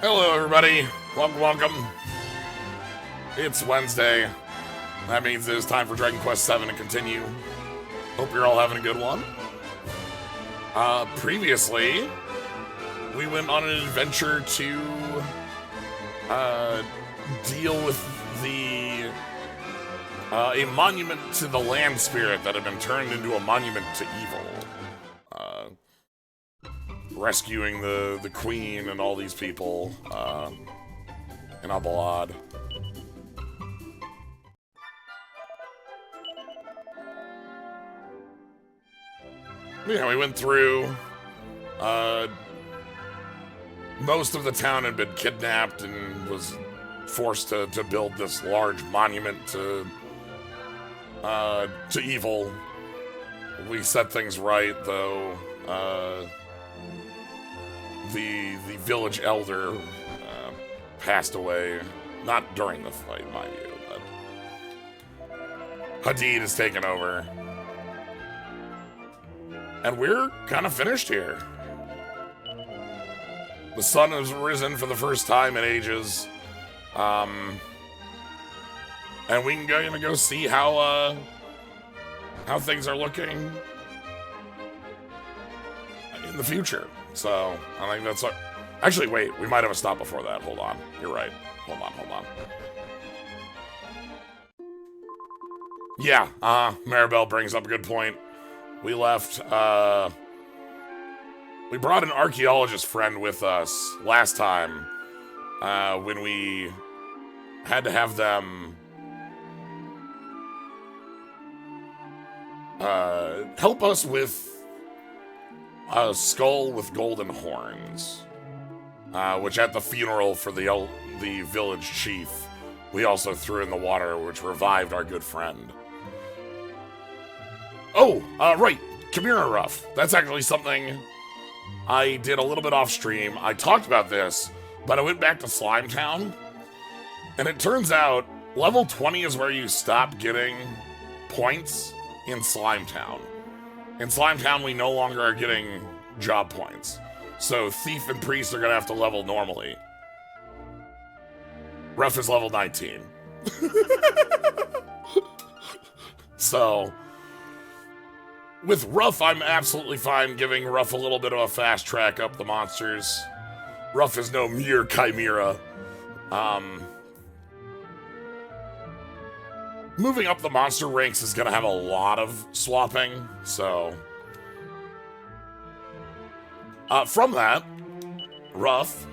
Hello, everybody. Welcome. It's Wednesday. That means it is time for Dragon Quest VII to continue. Hope you're all having a good one. Previously, we went on an adventure to deal with a monument to the land spirit that had been turned into a monument to evil. Rescuing the queen and all these people in Abalad. Yeah, we went through. Most of the town had been kidnapped and was forced to build this large monument to evil. We set things right, though. The village elder passed away, not during the fight, mind you, but Hadid has taken over. And we're kind of finished here. The sun has risen for the first time in ages. And we can go see how things are looking in the future. So, I think that's our... Actually, wait, we might have a stop before that. Hold on. You're right. Hold on. Yeah, Maribel brings up a good point. We left, we brought an archaeologist friend with us last time, when we had to have them, help us with a skull with golden horns, which at the funeral for the village chief, we also threw in the water, which revived our good friend. Oh, right, Chimera Ruff. That's actually something I did a little bit off stream. I talked about this, but I went back to Slime Town, and it turns out level 20 is where you stop getting points in Slime Town. In Slime Town, we no longer are getting job points. So Thief and Priest are gonna have to level normally. Ruff is level 19. So, with Ruff, I'm absolutely fine giving Ruff a little bit of a fast track up the monsters. Ruff is no mere chimera. Moving up the monster ranks is going to have a lot of swapping, so... from that, Ruff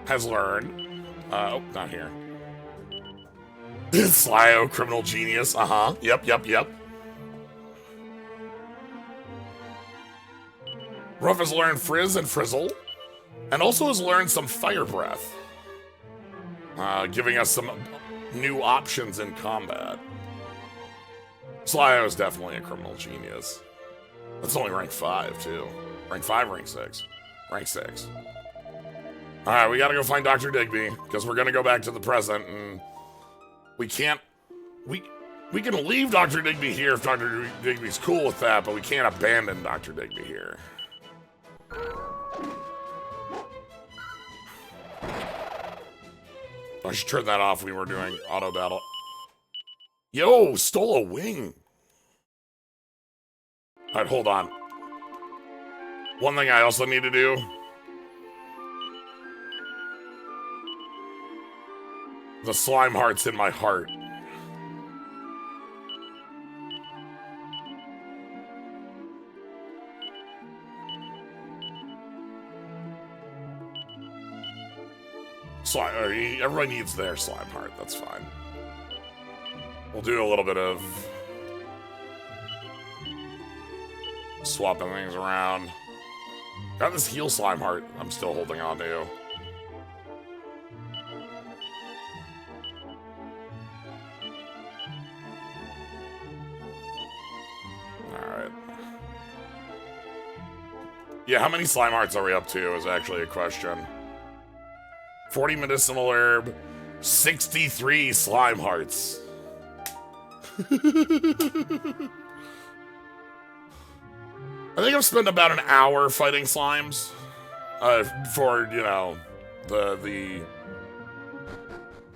has learned... oh, not here. Slyo, criminal genius, Yep. Ruff has learned Frizz and Frizzle, and also has learned some Fire Breath, giving us some new options in combat. Slyo is definitely a criminal genius. That's only rank 5, too. Rank 5, rank 6. Rank 6. Alright, we gotta go find Dr. Digby, because we're gonna go back to the present, and we can't... We can leave Dr. Digby here if Dr. Digby's cool with that, but we can't abandon Dr. Digby here. I should turn that off when we were doing auto battle. Yo, stole a wing. Alright, hold on. One thing I also need to do. The slime heart's in my heart. Everybody needs their slime heart, that's fine. We'll do a little bit of swapping things around. Got this heal slime heart I'm still holding on to. Alright. Yeah, how many slime hearts are we up to is actually a question. 40 medicinal herb, 63 slime hearts. I think I've spent about an hour fighting slimes. For, the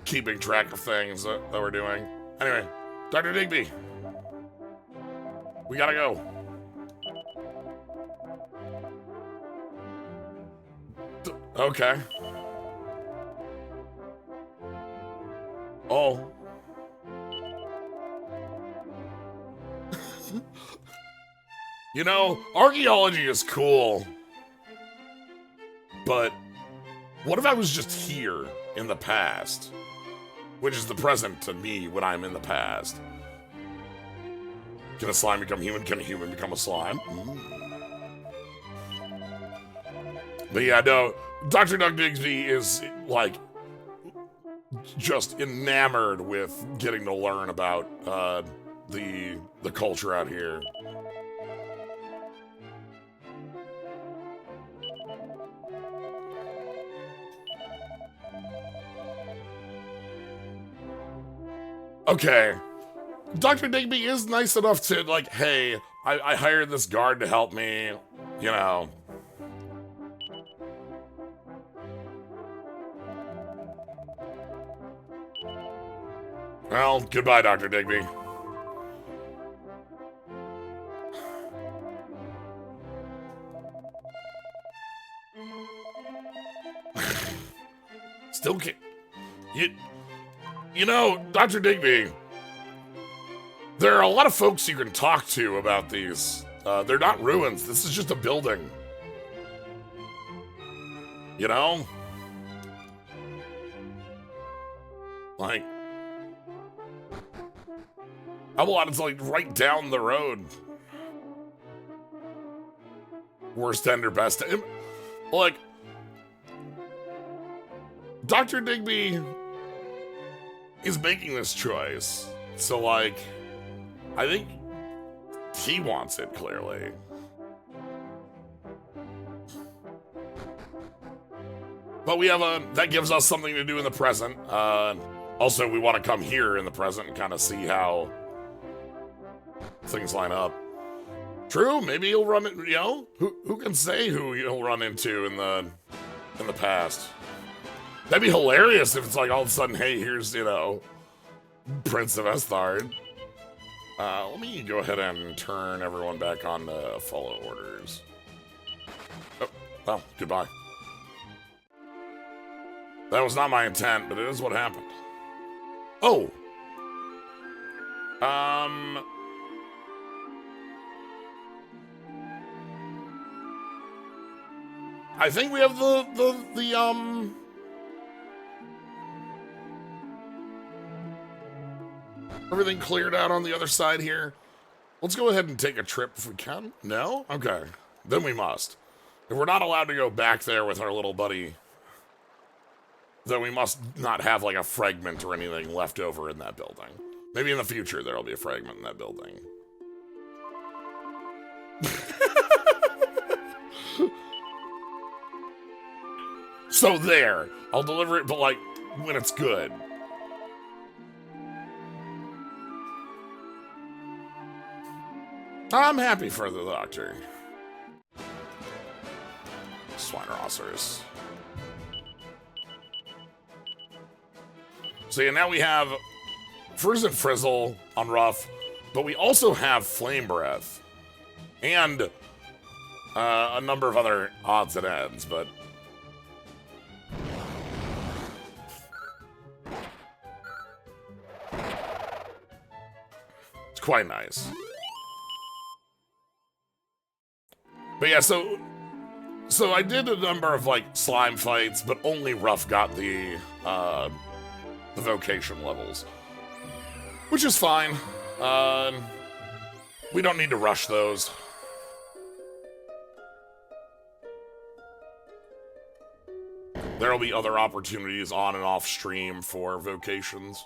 keeping track of things that we're doing. Anyway, Dr. Digby, we gotta go. Okay. Oh. You know, archaeology is cool. But what if I was just here in the past? Which is the present to me when I'm in the past. Can a slime become human? Can a human become a slime? But yeah, no, Dr. Doug Digsby is, like, just enamored with getting to learn about the culture out here. Okay, Dr. Digby is nice enough to, like, hey, I hired this guard to help me, you know. Well, goodbye, Dr. Digby. Still can't... You know, Dr. Digby, there are a lot of folks you can talk to about these. They're not ruins. This is just a building. You know? Like, Avalon is like right down the road. Worst end or best end. Like, Dr. Digby is making this choice. So, like, I think he wants it, clearly. But we have that gives us something to do in the present. Also, we want to come here in the present and kind of see how things line up. True, maybe you'll run it, you know? Who can say who you'll run into in the past? That'd be hilarious if it's like all of a sudden, hey, here's, you know, Prince of Esthard. Let me go ahead and turn everyone back on to follow orders. Oh, well, goodbye. That was not my intent, but it is what happened. Oh! I think we have everything cleared out on the other side here. Let's go ahead and take a trip if we can. No? Okay. Then we must. If we're not allowed to go back there with our little buddy, then we must not have like a fragment or anything left over in that building. Maybe in the future there'll be a fragment in that building. So there. I'll deliver it, but like when it's good. I'm happy for the doctor. Swinerosaurus. So yeah, now we have Frizz and Frizzle on Rough, but we also have Flame Breath. And a number of other odds and ends, but... it's quite nice. But yeah, so I did a number of, like, slime fights, but only Rough got the vocation levels. Which is fine. We don't need to rush those. There'll be other opportunities on and off stream for vocations.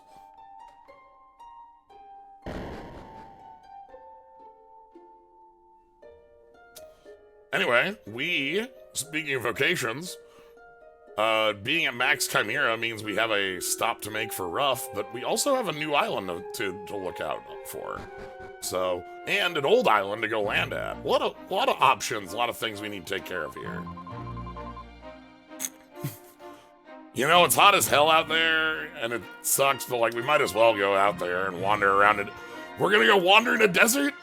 Anyway, speaking of vocations, being at Max Chimera means we have a stop to make for Rough, but we also have a new island to look out for. So, and an old island to go land at. A lot of options, a lot of things we need to take care of here. You know, it's hot as hell out there, and it sucks, but, like, we might as well go out there and wander around it. We're gonna go wander in a desert?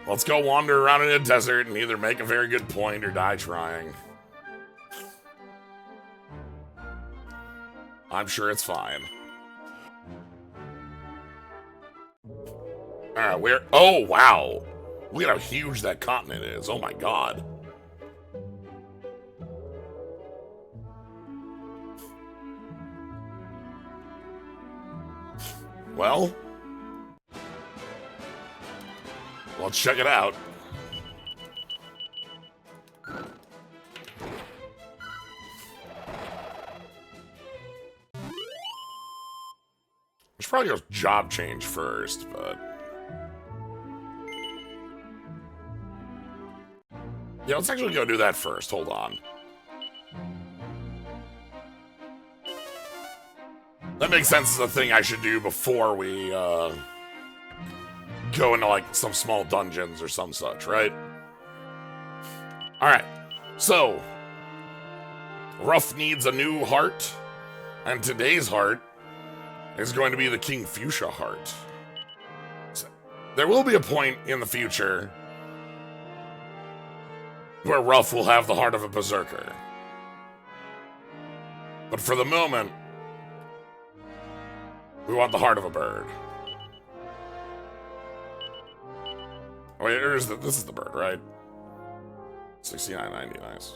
Let's go wander around in a desert and either make a very good point or die trying. I'm sure it's fine. Alright, we're... Oh, wow. Look at how huge that continent is. Oh my god. Well, let's check it out. I should probably go job change first, but... Yeah, let's actually go do that first. Hold on. That makes sense as a thing I should do before we, go into, like, some small dungeons or some such, right? Alright, so... Ruff needs a new heart, and today's heart is going to be the King Fuchsia heart. So, there will be a point in the future where Ruff will have the heart of a berserker. But for the moment, we want the heart of a bird. Oh, wait, this is the bird, right? 69.90, nice.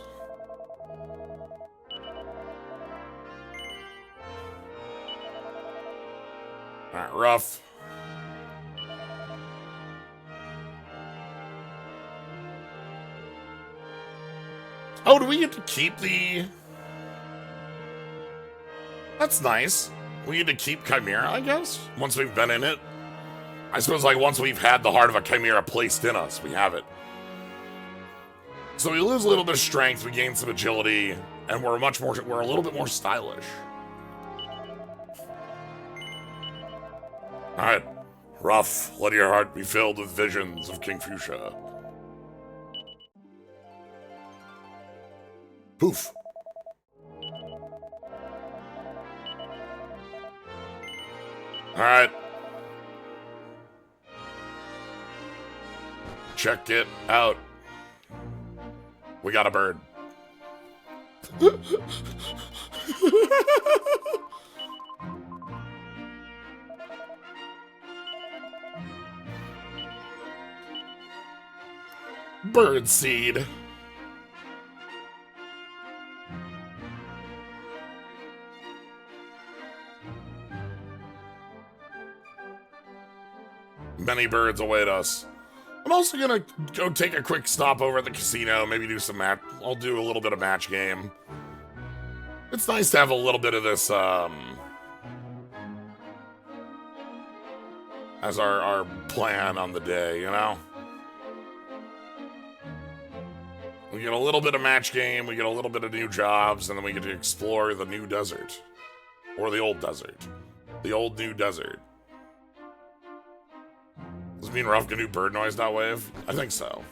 Alright, Ruff. Oh, do we get to keep the... That's nice. We get to keep Chimera, I guess? Once we've been in it. I suppose, like, once we've had the heart of a Chimera placed in us, we have it. So we lose a little bit of strength, we gain some agility, and we're a little bit more stylish. Alright. Ruff, let your heart be filled with visions of King Fuchsia. Poof. Alright. Check it out. We got a bird. Bird seed. Many birds await us. I'm also gonna go take a quick stop over at the casino, maybe do some I'll do a little bit of match game. It's nice to have a little bit of this, as our plan on the day, you know? We get a little bit of match game, we get a little bit of new jobs, and then we get to explore the new desert. Or the old desert. The old new desert. Does it mean Ruff can do bird noise that wave? I think so.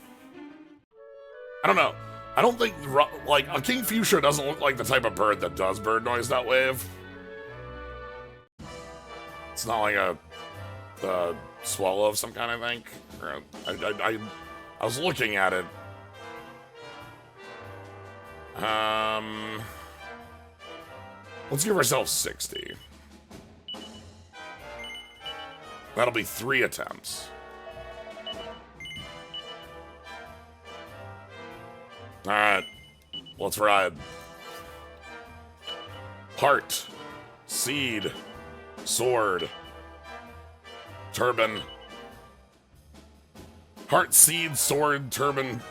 I don't know. I don't think, like, a King Fuchsia doesn't look like the type of bird that does bird noise that wave. It's not like a swallow of some kind, I think. Or I was looking at it. Let's give ourselves 60. That'll be 3 attempts. Alright. Let's ride. Heart. Seed. Sword. Turban. Heart, seed, sword, turban,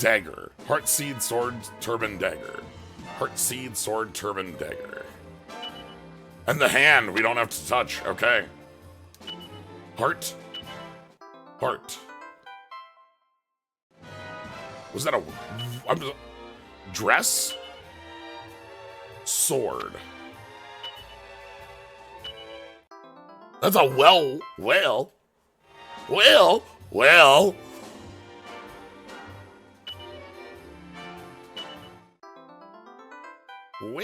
dagger. Heart, seed, sword, turban, dagger. Heart, seed, sword, turban, dagger. And the hand we don't have to touch. Okay. Heart. Heart. Was that a... dress? Sword. That's a well.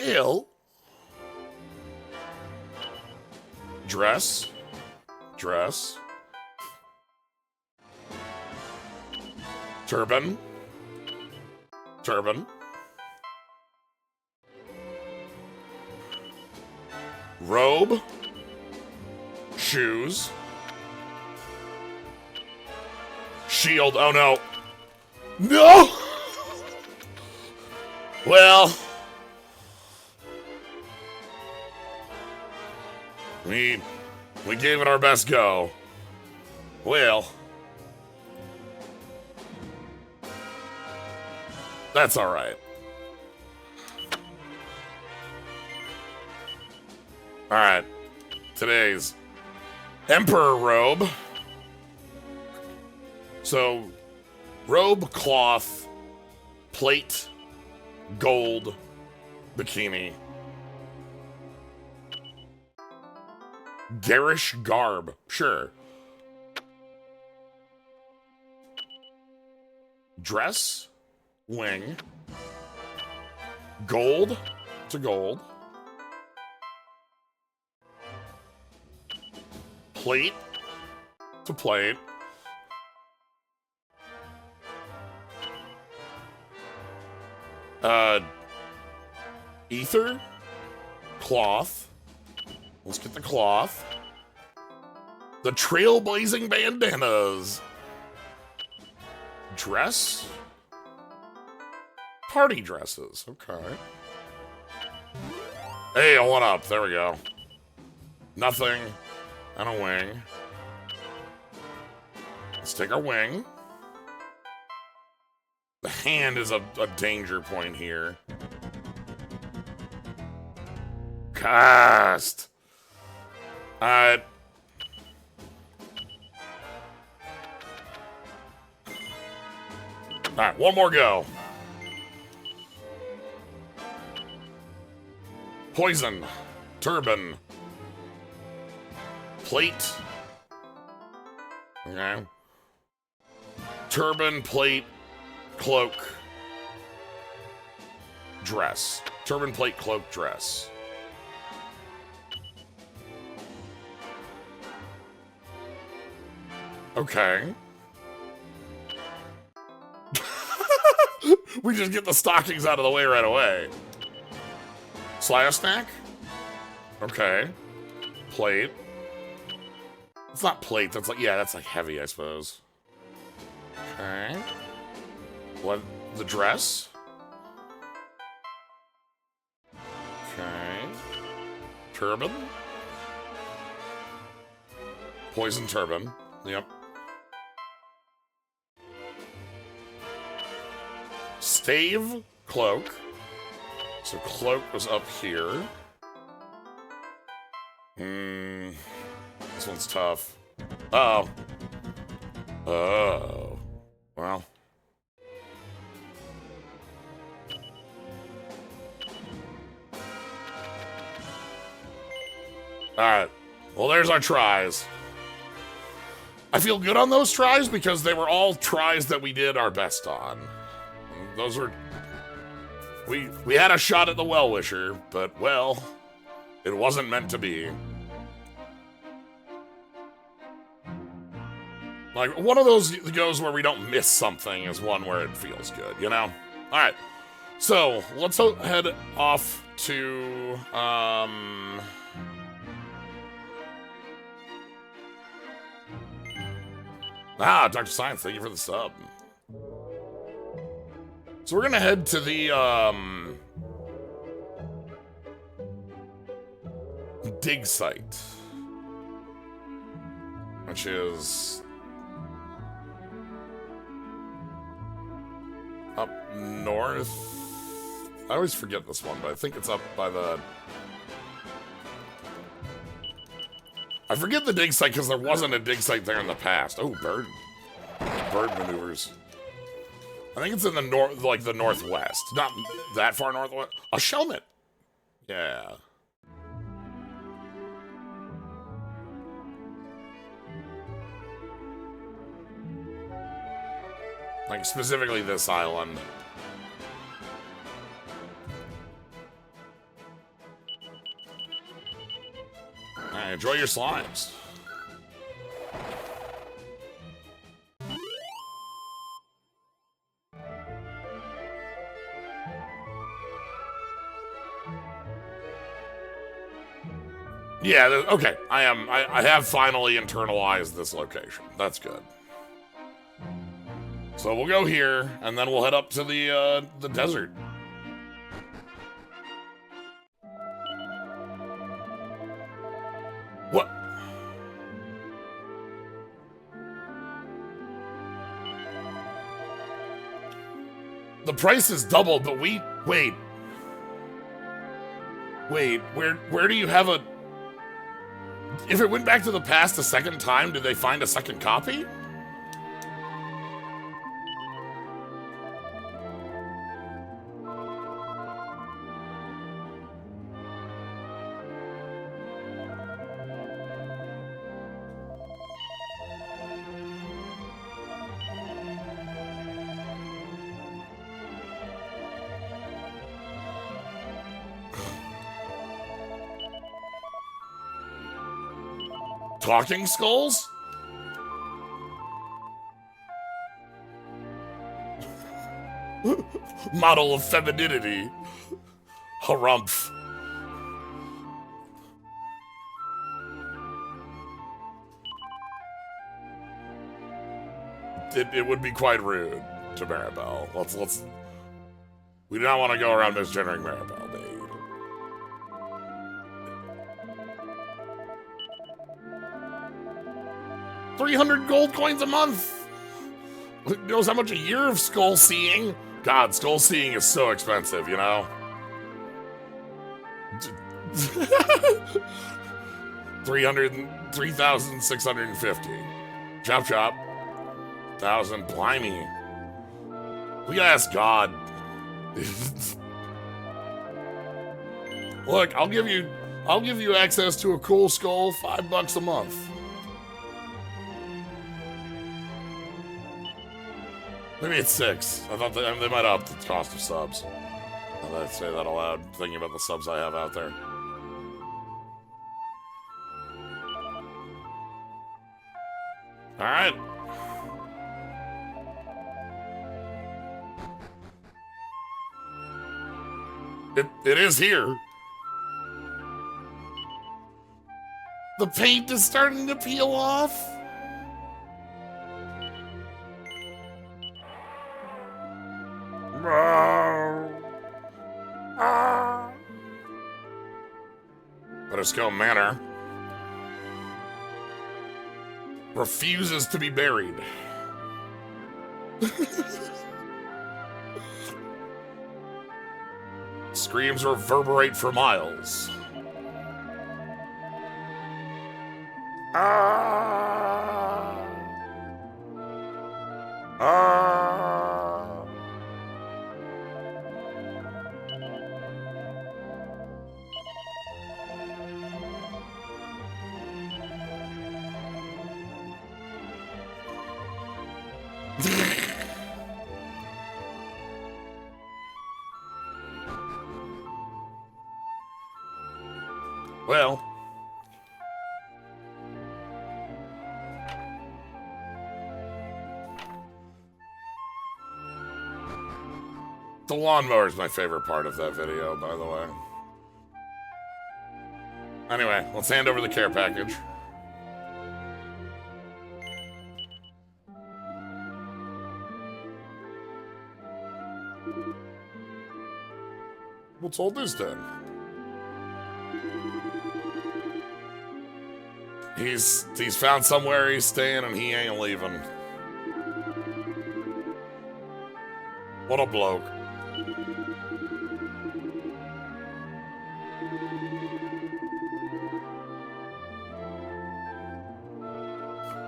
Well. Dress. Dress. Turban. Turban. Robe. Shoes. Shield. Oh no. No! Well. We gave it our best go. Well. That's alright. Alright. Today's Emperor robe. So, robe, cloth, plate, gold, bikini. Garish garb. Sure. Dress. Wing. Gold to gold. Plate to plate. Ether. Cloth. Let's get the cloth. The trailblazing bandanas. Dress. Party dresses. Okay. Hey, a one up. There we go. Nothing. And a wing. Let's take our wing. The hand is a danger point here. Cast. Alright, one more go. Poison. Turban. Plate. Okay. Turban, plate, cloak, dress. Turban, plate, cloak, dress. Okay. We just get the stockings out of the way right away. Slash snack? Okay. Plate. It's not plate, that's like, yeah, that's like heavy, I suppose. Okay. What, the dress? Okay. Turban? Poison turban, yep. Stave, cloak. So cloak was up here. This one's tough. Uh-oh. Oh. Well. Alright. Well, there's our tries. I feel good on those tries because they were all tries that we did our best on. Those were... We had a shot at the Well-Wisher, but, well, it wasn't meant to be. Like, one of those goes where we don't miss something is one where it feels good, you know? Alright, so, let's head off to, Dr. Science, thank you for the sub. So we're gonna head to the, dig site. Which is... up north? I always forget this one, but I think it's up by the... I forget the dig site because there wasn't a dig site there in the past. Oh, bird maneuvers. I think it's in the north, like the northwest. Not that far northwest. A shellmet. Yeah. Like specifically this island. Enjoy your slimes. Yeah, okay. I have finally internalized this location. That's good. So we'll go here, and then we'll head up to the desert. What? The price is doubled, but wait. Wait, where do you have a... If it went back to the past a second time, did they find a second copy? Talking skulls? Model of femininity. Harumph. It would be quite rude to Maribel. Let's. We do not want to go around misgendering Maribel, babe. $300 gold coins a month. Who knows how much a year of skull seeing? God, skull seeing is so expensive, you know? 3,650. Chop chop. 1,000. Blimey. We gotta ask God. Look, I'll give you access to a cool skull, $5 a month. Maybe it's 6. I thought they might up the cost of subs. Now that I say that aloud, thinking about the subs I have out there. Alright. It is here. The paint is starting to peel off. Butterscombe Manor refuses to be buried. Screams reverberate for miles. Well, the lawnmower is my favorite part of that video, by the way. Anyway, let's hand over the care package. What's all this then? He's found somewhere he's staying and he ain't leaving. What a bloke.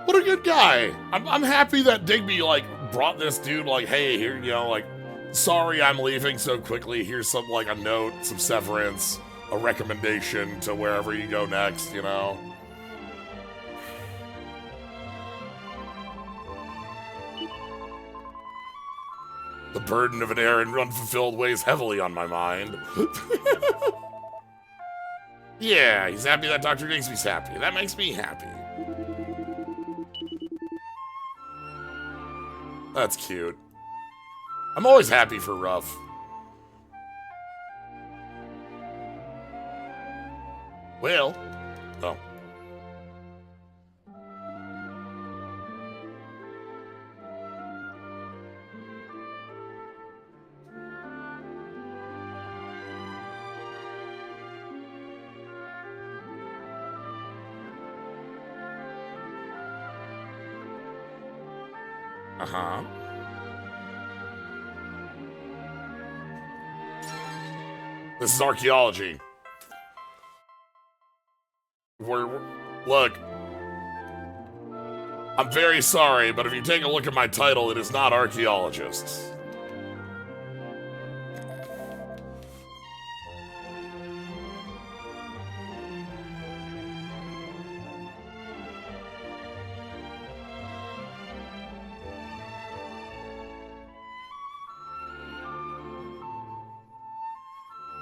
What a good guy. I'm happy that Digby, like, brought this dude, like, hey, here, you know, like, sorry I'm leaving so quickly. Here's some, like, a note, some severance, a recommendation to wherever you go next, you know? The burden of an errand unfulfilled weighs heavily on my mind. Yeah, he's happy that Dr. Digsby's happy. That makes me happy. That's cute. I'm always happy for Ruff. Well. Oh. Uh-huh. This is archaeology. Look, I'm very sorry, but if you take a look at my title, it is not archaeologists.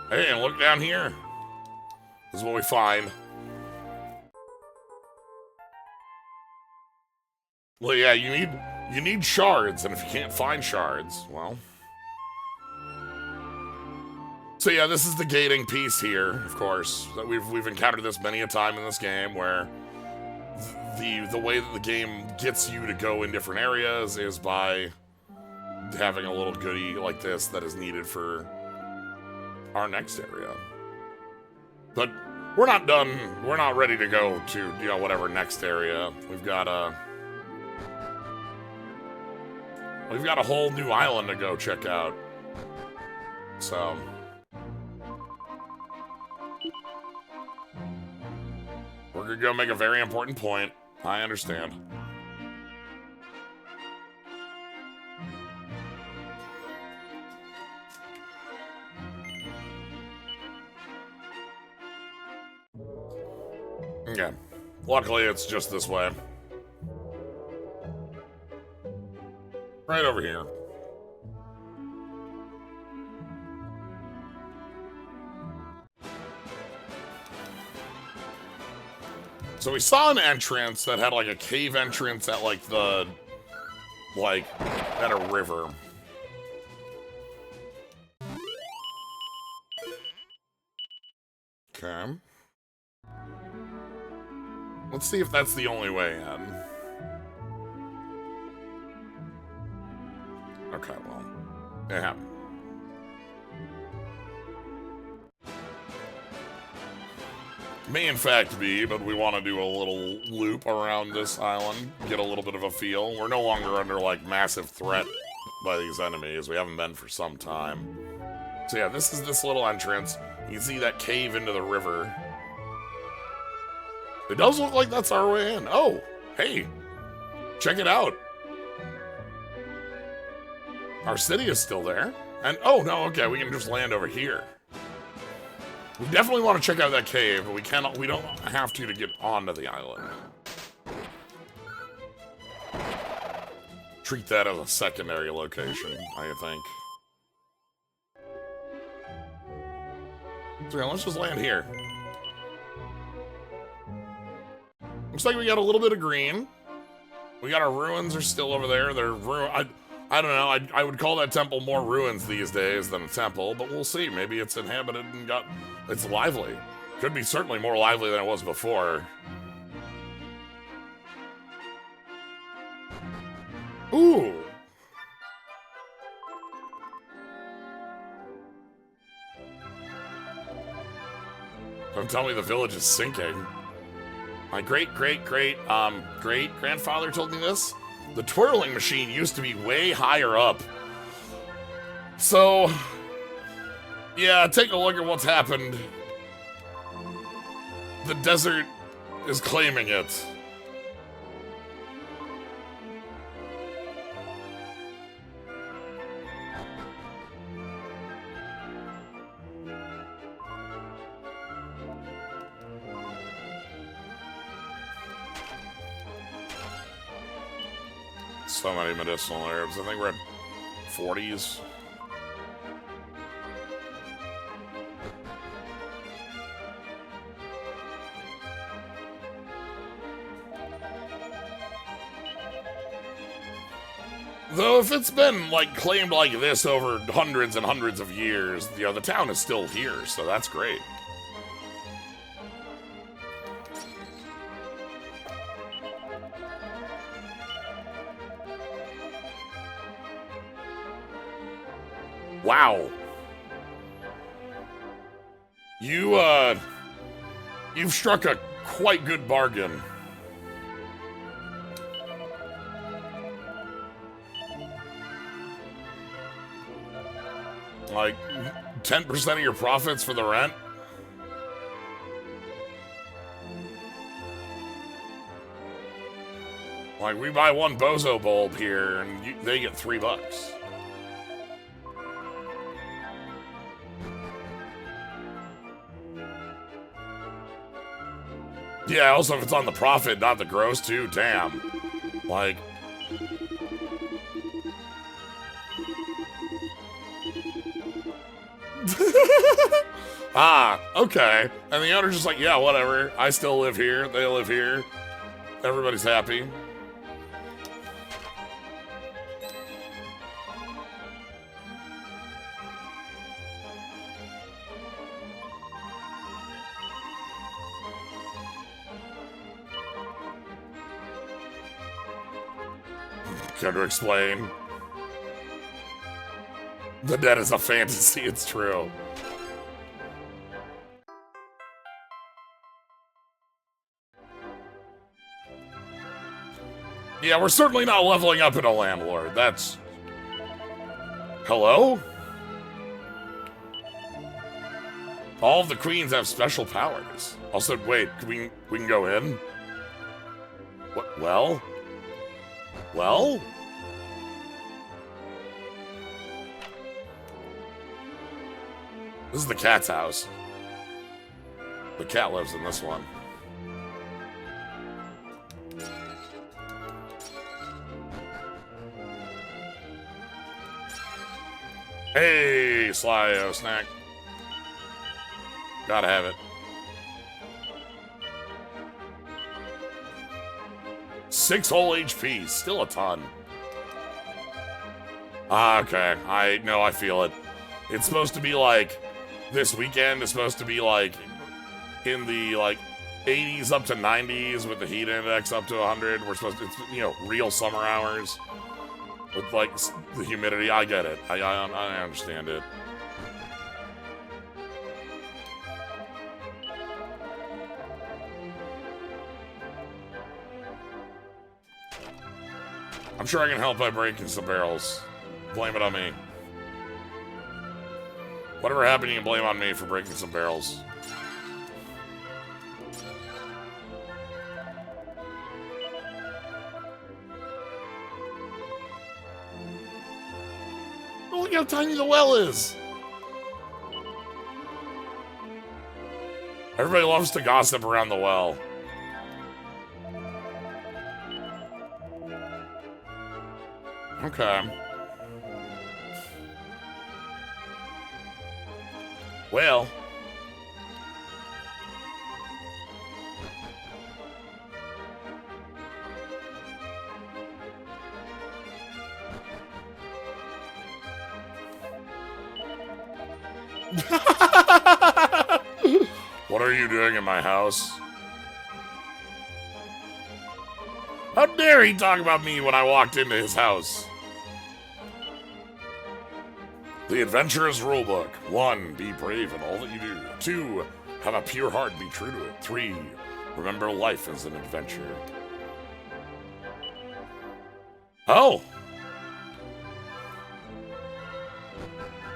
Hey, and look down here. This is what we find. Well, yeah, you need shards, and if you can't find shards, well. So yeah, this is the gating piece here, of course. That we've encountered this many a time in this game, where the way that the game gets you to go in different areas is by having a little goodie like this that is needed for our next area. But we're not done. We're not ready to go to, whatever next area. We've got a whole new island to go check out. So we're gonna go make a very important point. I understand. Okay. Luckily, it's just this way. Right over here. So we saw an entrance that had like a cave entrance at like at a river. Okay. Let's see if that's the only way in. Okay, well, it happened. May in fact be, but we want to do a little loop around this island, get a little bit of a feel. We're no longer under, like, massive threat by these enemies. We haven't been for some time. So yeah, this is this little entrance. You can see that cave into the river. It does look like that's our way in. Oh, hey, check it out. Our city is still there. And, oh, no, okay, we can just land over here. We definitely want to check out that cave, but we don't have to get onto the island. Treat that as a secondary location, I think. So yeah, let's just land here. Looks like we got a little bit of green. We got our ruins are still over there. They're I don't know. I would call that temple more ruins these days than a temple, but we'll see. Maybe it's inhabited and it's lively. Could be certainly more lively than it was before. Ooh. Don't tell me the village is sinking. My great-grandfather told me this. The twirling machine used to be way higher up. So, yeah, take a look at what's happened. The desert is claiming it. So many medicinal herbs. I think we're at 40s. Though if it's been, like, claimed like this over hundreds and hundreds of years, you know, the town is still here, so that's great. Wow. You've struck a quite good bargain. Like, 10% of your profits for the rent? Like, we buy one bozo bulb here, and they get $3. Yeah, also if it's on the profit, not the gross, too. Damn. Like... Ah, okay. And the owner's just like, yeah, whatever. I still live here. They live here. Everybody's happy. Care to explain? The dead is a fantasy, it's true. Yeah, we're certainly not leveling up in a landlord. That's... Hello? All of the queens have special powers. Also, wait, we can go in? What? Well? Well? This is the cat's house. The cat lives in this one. Hey, Slyo snack. Gotta have it. 6 whole HP, still a ton. Ah, okay. I feel it. It's supposed to be like, this weekend is supposed to be like, in the like 80s up to 90s with the heat index up to 100. We're supposed to, it's, you know, real summer hours. With, like, the humidity, I get it. I understand it. I'm sure I can help by breaking some barrels. Blame it on me. Whatever happened, you can blame on me for breaking some barrels. Look how tiny the well is. Everybody loves to gossip around the well. Okay. Well. What are you doing in my house? How dare he talk about me when I walked into his house? The Adventurer's Rulebook. 1. Be brave in all that you do. 2. Have a pure heart, be true to it. 3. Remember life is an adventure. Oh!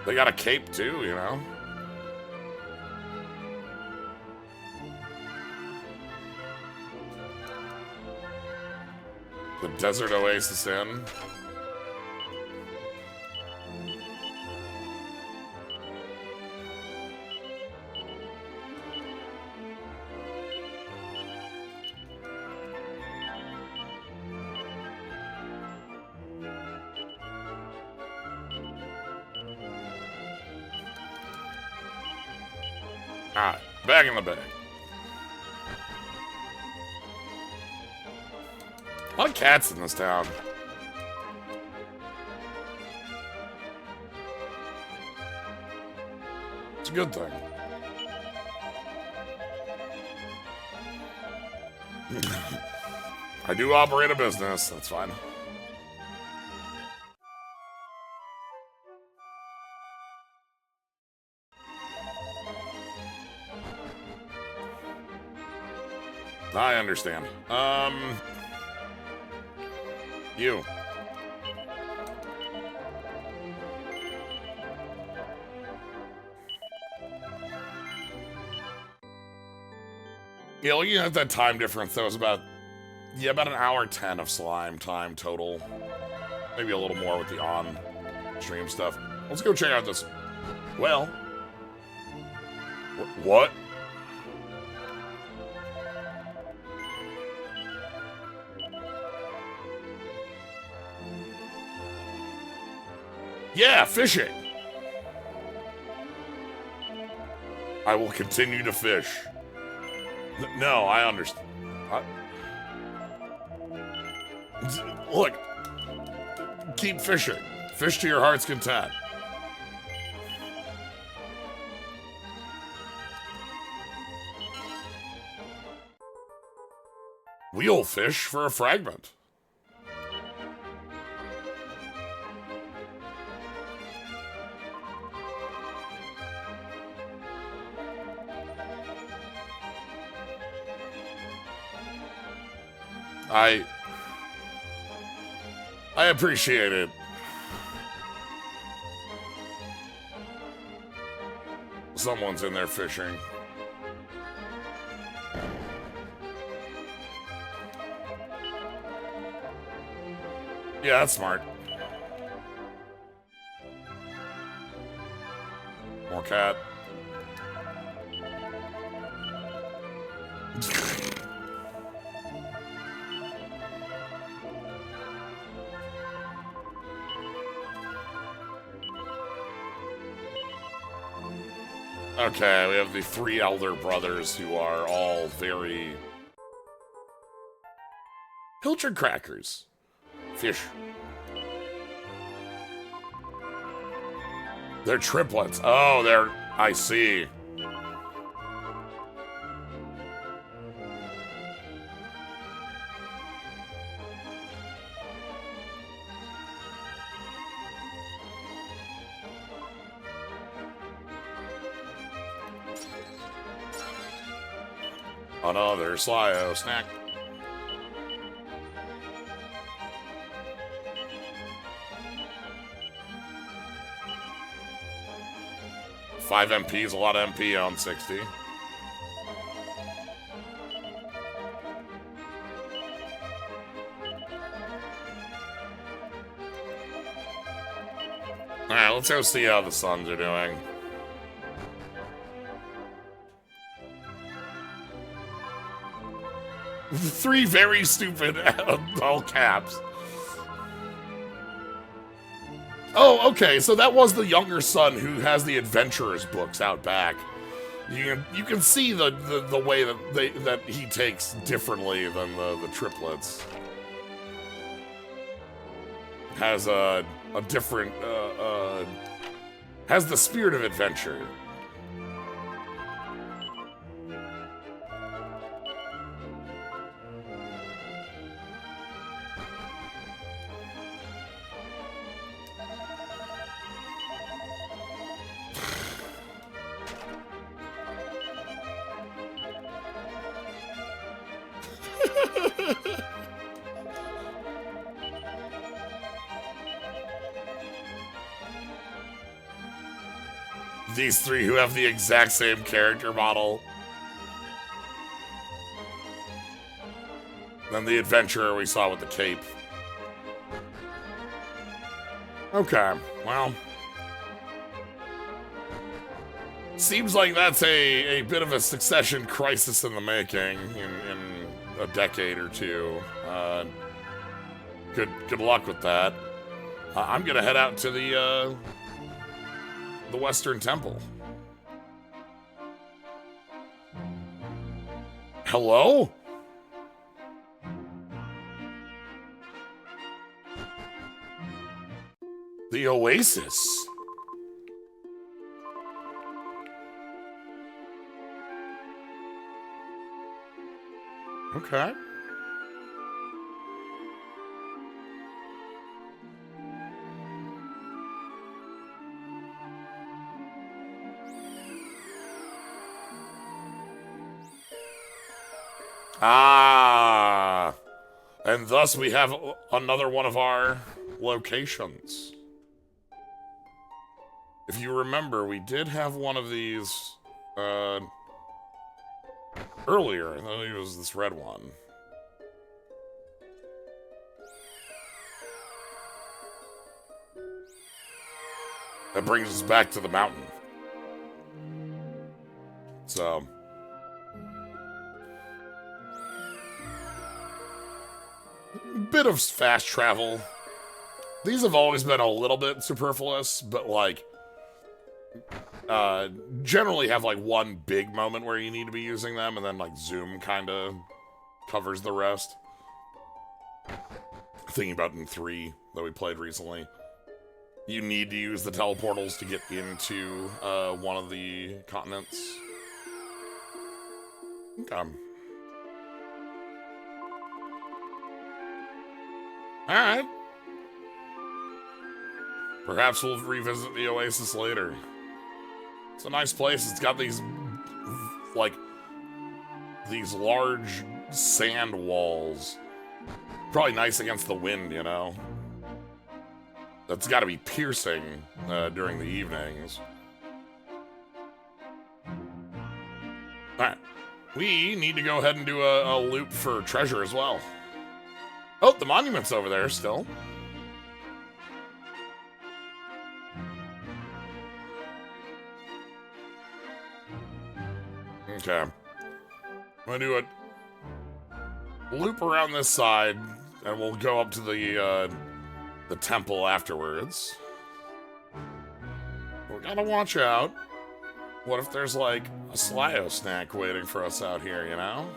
They got a cape too, you know? The Desert Oasis Inn. Alright, back in the bag. A lot of cats in this town. It's a good thing. I do operate a business, that's fine. I understand. You. Yeah, looking at that time difference, that was about an hour 10 of slime time total. Maybe a little more with the on-stream stuff. Let's go check out this. Well. What? Yeah, fishing. I will continue to fish. No, I understand. Look, keep fishing. Fish to your heart's content. We'll fish for a fragment. I appreciate it. Someone's in there fishing. Yeah, that's smart. More cat. Okay, we have the three elder brothers who are all very... Pilchard crackers. Fish. They're triplets. Oh, they're... I see. Another Slyo snack. Five MP is a lot of MP on 60. Alright, let's go see how the Suns are doing. Three very stupid all caps. Oh, okay, so that was the younger son who has the adventurers books out back. You can see the way that he takes differently than the triplets. Has a different has the spirit of adventure. These three who have the exact same character model. Then the adventurer we saw with the cape. Okay, well. Seems like that's a bit of a succession crisis in the making in a decade or two. Good luck with that. I'm gonna head out to the Western Temple. Hello? The Oasis. Okay. Ah, and thus we have another one of our locations. If you remember, we did have one of these earlier. I thought it was this red one. That brings us back to the mountain. So... bit of fast travel. These have always been a little bit superfluous, but like generally have like one big moment where you need to be using them, and then like zoom kind of covers the rest. Thinking about in 3 that we played recently, you need to use the teleportals to get into one of the continents. Okay. Alright. Perhaps we'll revisit the Oasis later. It's a nice place. It's got these, like, these large sand walls. Probably nice against the wind, you know? That's gotta be piercing during the evenings. Alright. We need to go ahead and do a loop for treasure as well. Oh, the monument's over there still. Okay. I'm gonna do a loop around this side, and we'll go up to the temple afterwards. We gotta watch out. What if there's like a Slyo snack waiting for us out here, you know?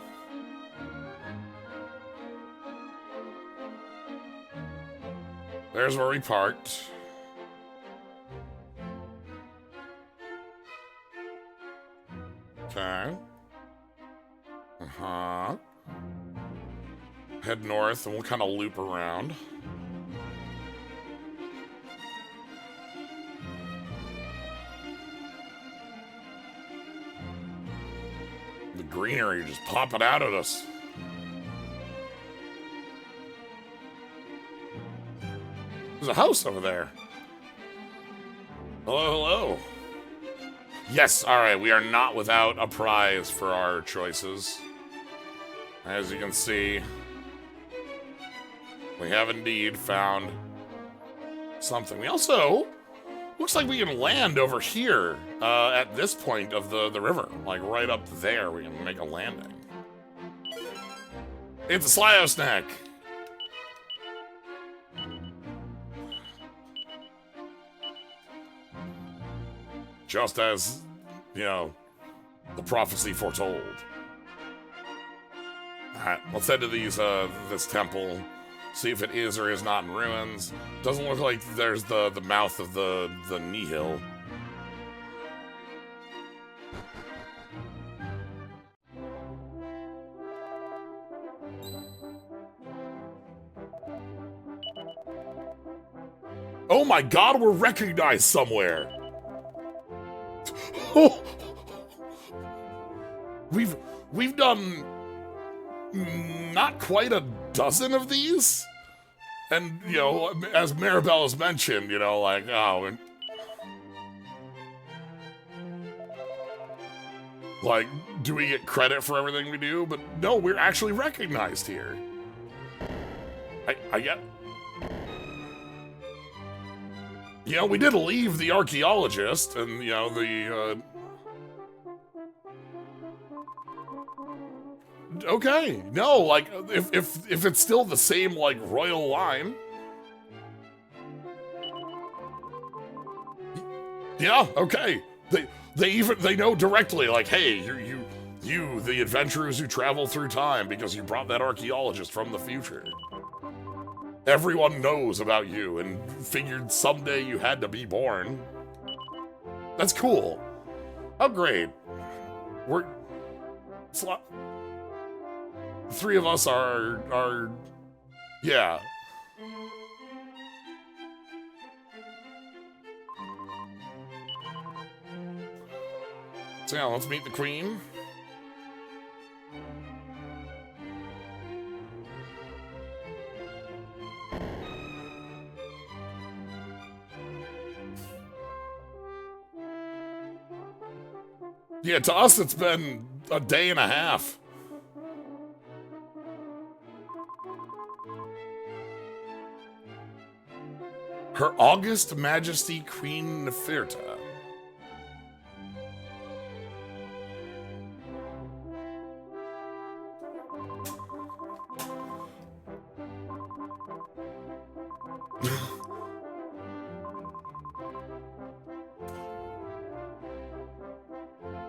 There's where we parked. Okay. Uh-huh. Head north and we'll kind of loop around. The greenery just popping out at us. There's a house over there. Hello, hello. Yes, alright, we are not without a prize for our choices. As you can see, we have indeed found something. We also, looks like we can land over here at this point of the river. Like right up there, we can make a landing. It's a Slyo snack. Just as, you know, the prophecy foretold. Alright, let's head to these, this temple, see if it is or is not in ruins. Doesn't look like there's the mouth of the Nihil. Oh my god, we're recognized somewhere! Oh. We've done not quite a dozen of these, and you know, as Maribella's mentioned, you know, like like, do we get credit for everything we do? But no, we're actually recognized here. I get. You know, we did leave the archaeologist, and, you know, the, okay, no, like, if it's still the same, like, royal line... Yeah, okay. They know directly, like, hey, you, the adventurers who travel through time because you brought that archaeologist from the future. Everyone knows about you and figured someday you had to be born. That's cool. Oh, great. three of us are yeah. So yeah, let's meet the queen. Yeah, to us it's been a day and a half. Her August Majesty Queen Neferta.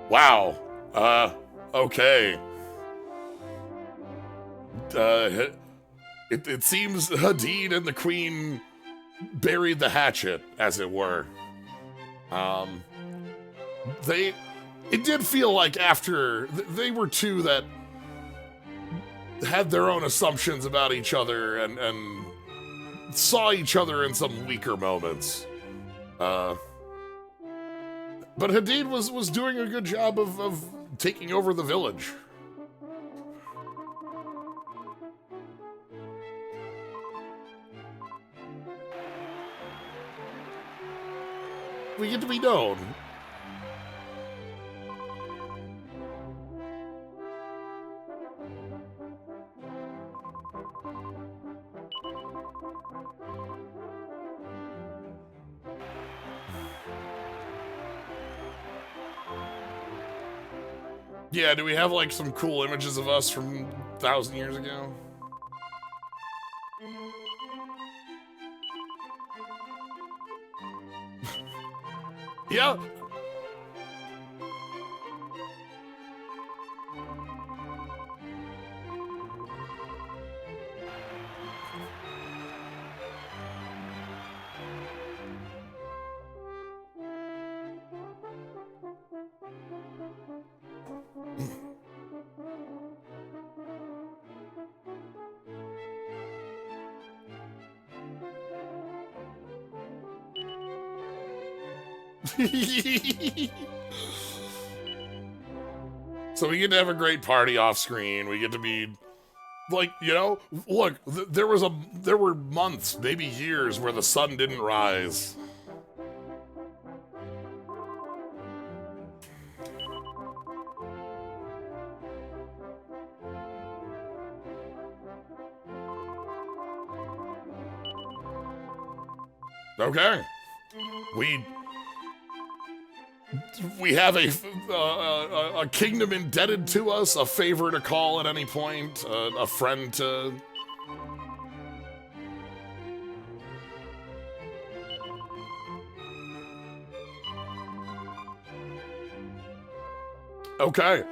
Wow. Okay. It seems Hadid and the Queen buried the hatchet, as it were. It did feel like after, they were two that had their own assumptions about each other and saw each other in some weaker moments. But Hadid was doing a good job of taking over the village. We get to be known. Yeah, do we have like some cool images of us from 1,000 years ago? Yeah. So we get to have a great party off screen. We get to be like, you know, look, there were months, maybe years where the sun didn't rise. Okay. We have a kingdom indebted to us, a favor to call at any point, a friend to... Okay.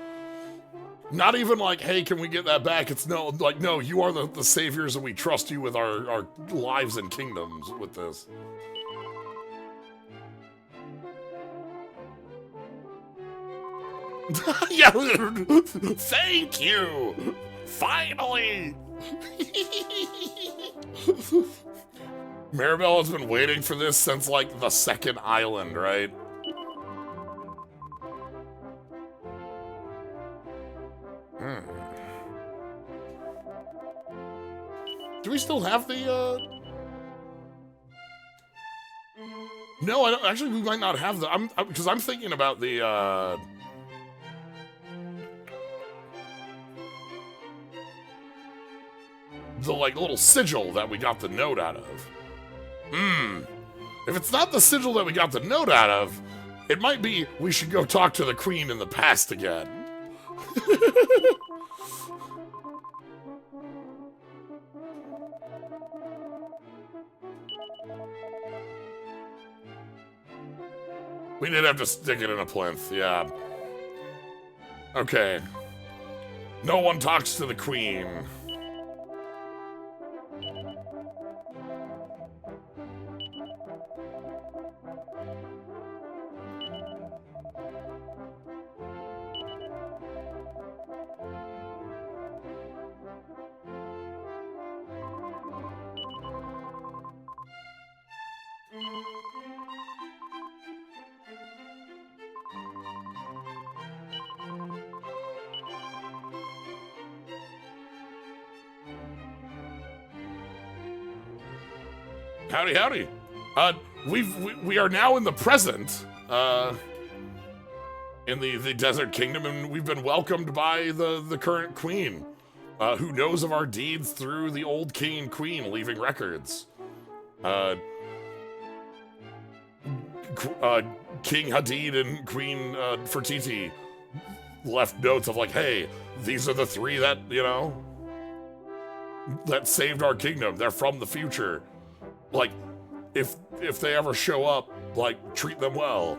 Not even like, hey, can we get that back? It's no, like, no, you are the saviors and we trust you with our lives and kingdoms with this. Yeah, thank you! Finally! Maribel has been waiting for this since, like, the second island, right? Do we still have the, No, I don't, actually, we might not have the... because I'm thinking about the, like, little sigil that we got the note out of. If it's not the sigil that we got the note out of, it might be we should go talk to the queen in the past again. We did have to stick it in a plinth, yeah. Okay. No one talks to the queen. Howdy, howdy. We are now in the present, in the Desert Kingdom, and we've been welcomed by the current queen, who knows of our deeds through the old king and queen leaving records. King Hadid and Queen Fertiti left notes of like, hey, these are the three that, you know, that saved our kingdom. They're from the future. Like, if they ever show up, like, treat them well.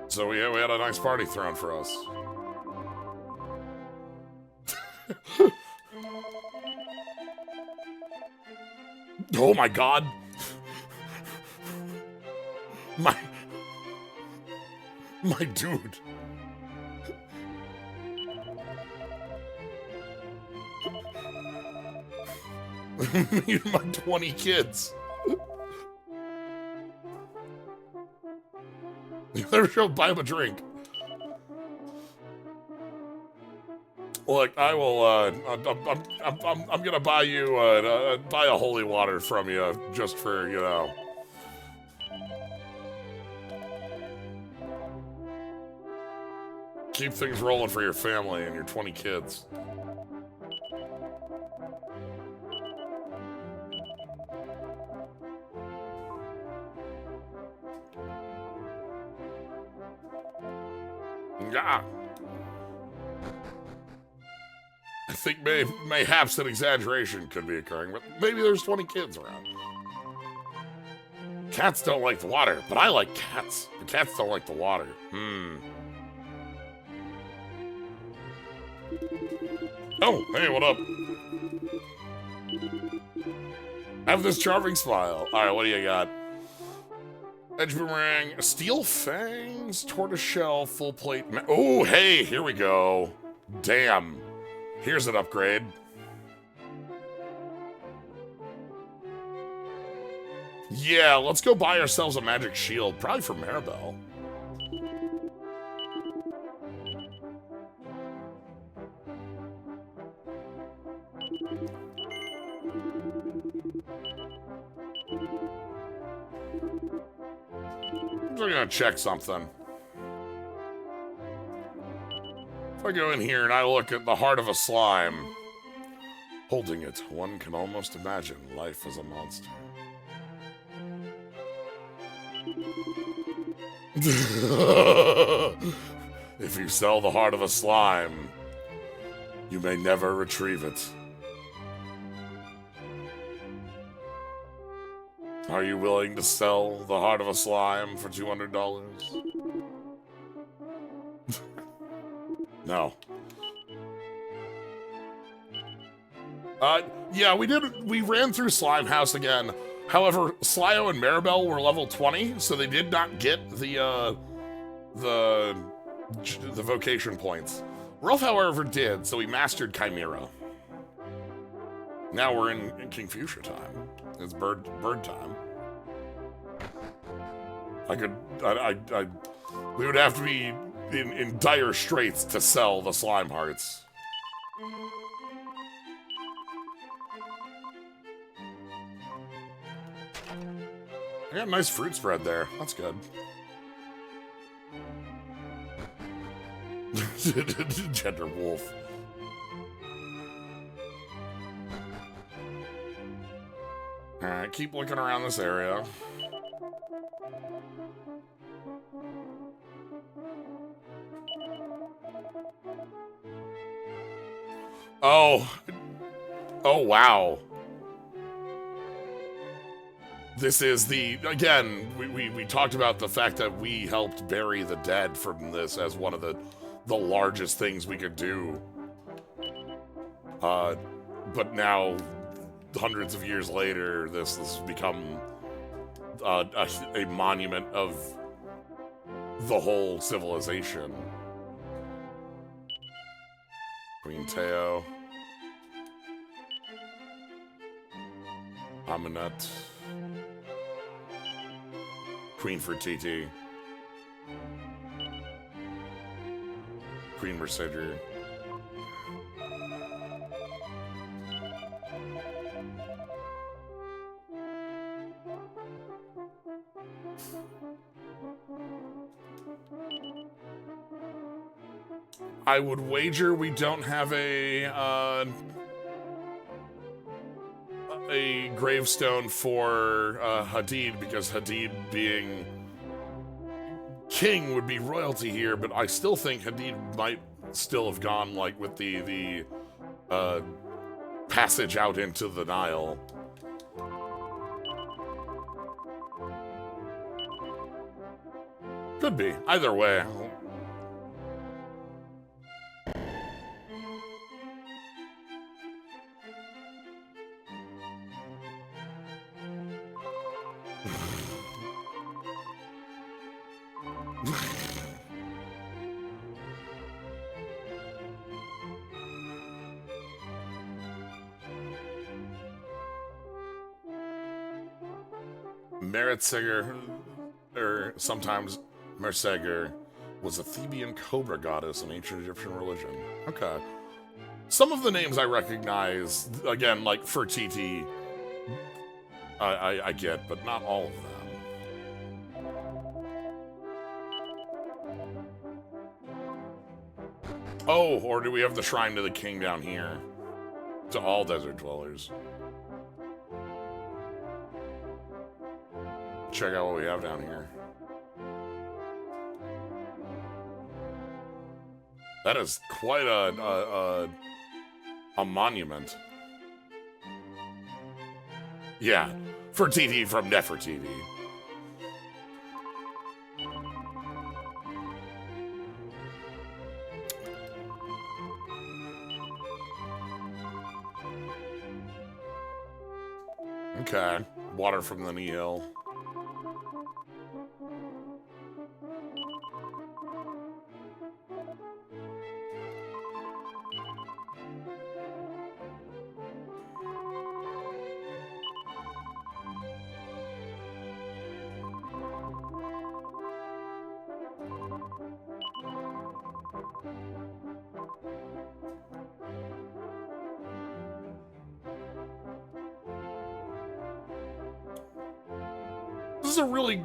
So we had a nice party thrown for us. Oh my god. My dude. Me and my 20 kids. They're sure buy him a drink. Look, I will. I'm gonna buy you buy a holy water from you just for, you know. Keep things rolling for your family and your 20 kids. Yeah. I think mayhaps an exaggeration could be occurring, but maybe there's 20 kids around. Cats don't like the water, but I like cats. The cats don't like the water. Oh, hey, what up? Have this charming smile. Alright, what do you got? Edge boomerang, steel fangs, tortoiseshell, full plate. Oh, hey, here we go. Damn. Here's an upgrade. Yeah, let's go buy ourselves a magic shield, probably for Maribel. We're gonna check something. If I go in here and I look at the heart of a slime, holding it, one can almost imagine life as a monster. If you sell the heart of a slime, you may never retrieve it. Are you willing to sell the heart of a slime for $200? No. Yeah, we ran through Slime House again. However, Slyo and Maribel were level 20, so they did not get the vocation points. Rolf, however, did, so we mastered Chimera. Now we're in King Fuchsia time. It's bird time. We would have to be in dire straits to sell the slime hearts. I got a nice fruit spread there. That's good. Gender wolf. Alright, keep looking around this area. Oh. Oh, wow. This is again, we talked about the fact that we helped bury the dead from this as one of the largest things we could do. But now, hundreds of years later, this has become a monument of the whole civilization. Queen Teo. Aminat. Queen Fertiti. Queen Mercedes. I would wager we don't have a gravestone for Hadid, because Hadid being king would be royalty here, but I still think Hadid might still have gone like with the passage out into the Nile. Could be. Either way. Meretseger, or sometimes Merseger, was a Theban cobra goddess in ancient Egyptian religion. Okay. Some of the names I recognize, again, like for TT, I get, but not all of them. Oh, or do we have the Shrine to the King down here? To all desert dwellers. Check out what we have down here. That is quite a monument. Yeah, for TT from Nefertiti. Okay, water from the Nihil. This is a really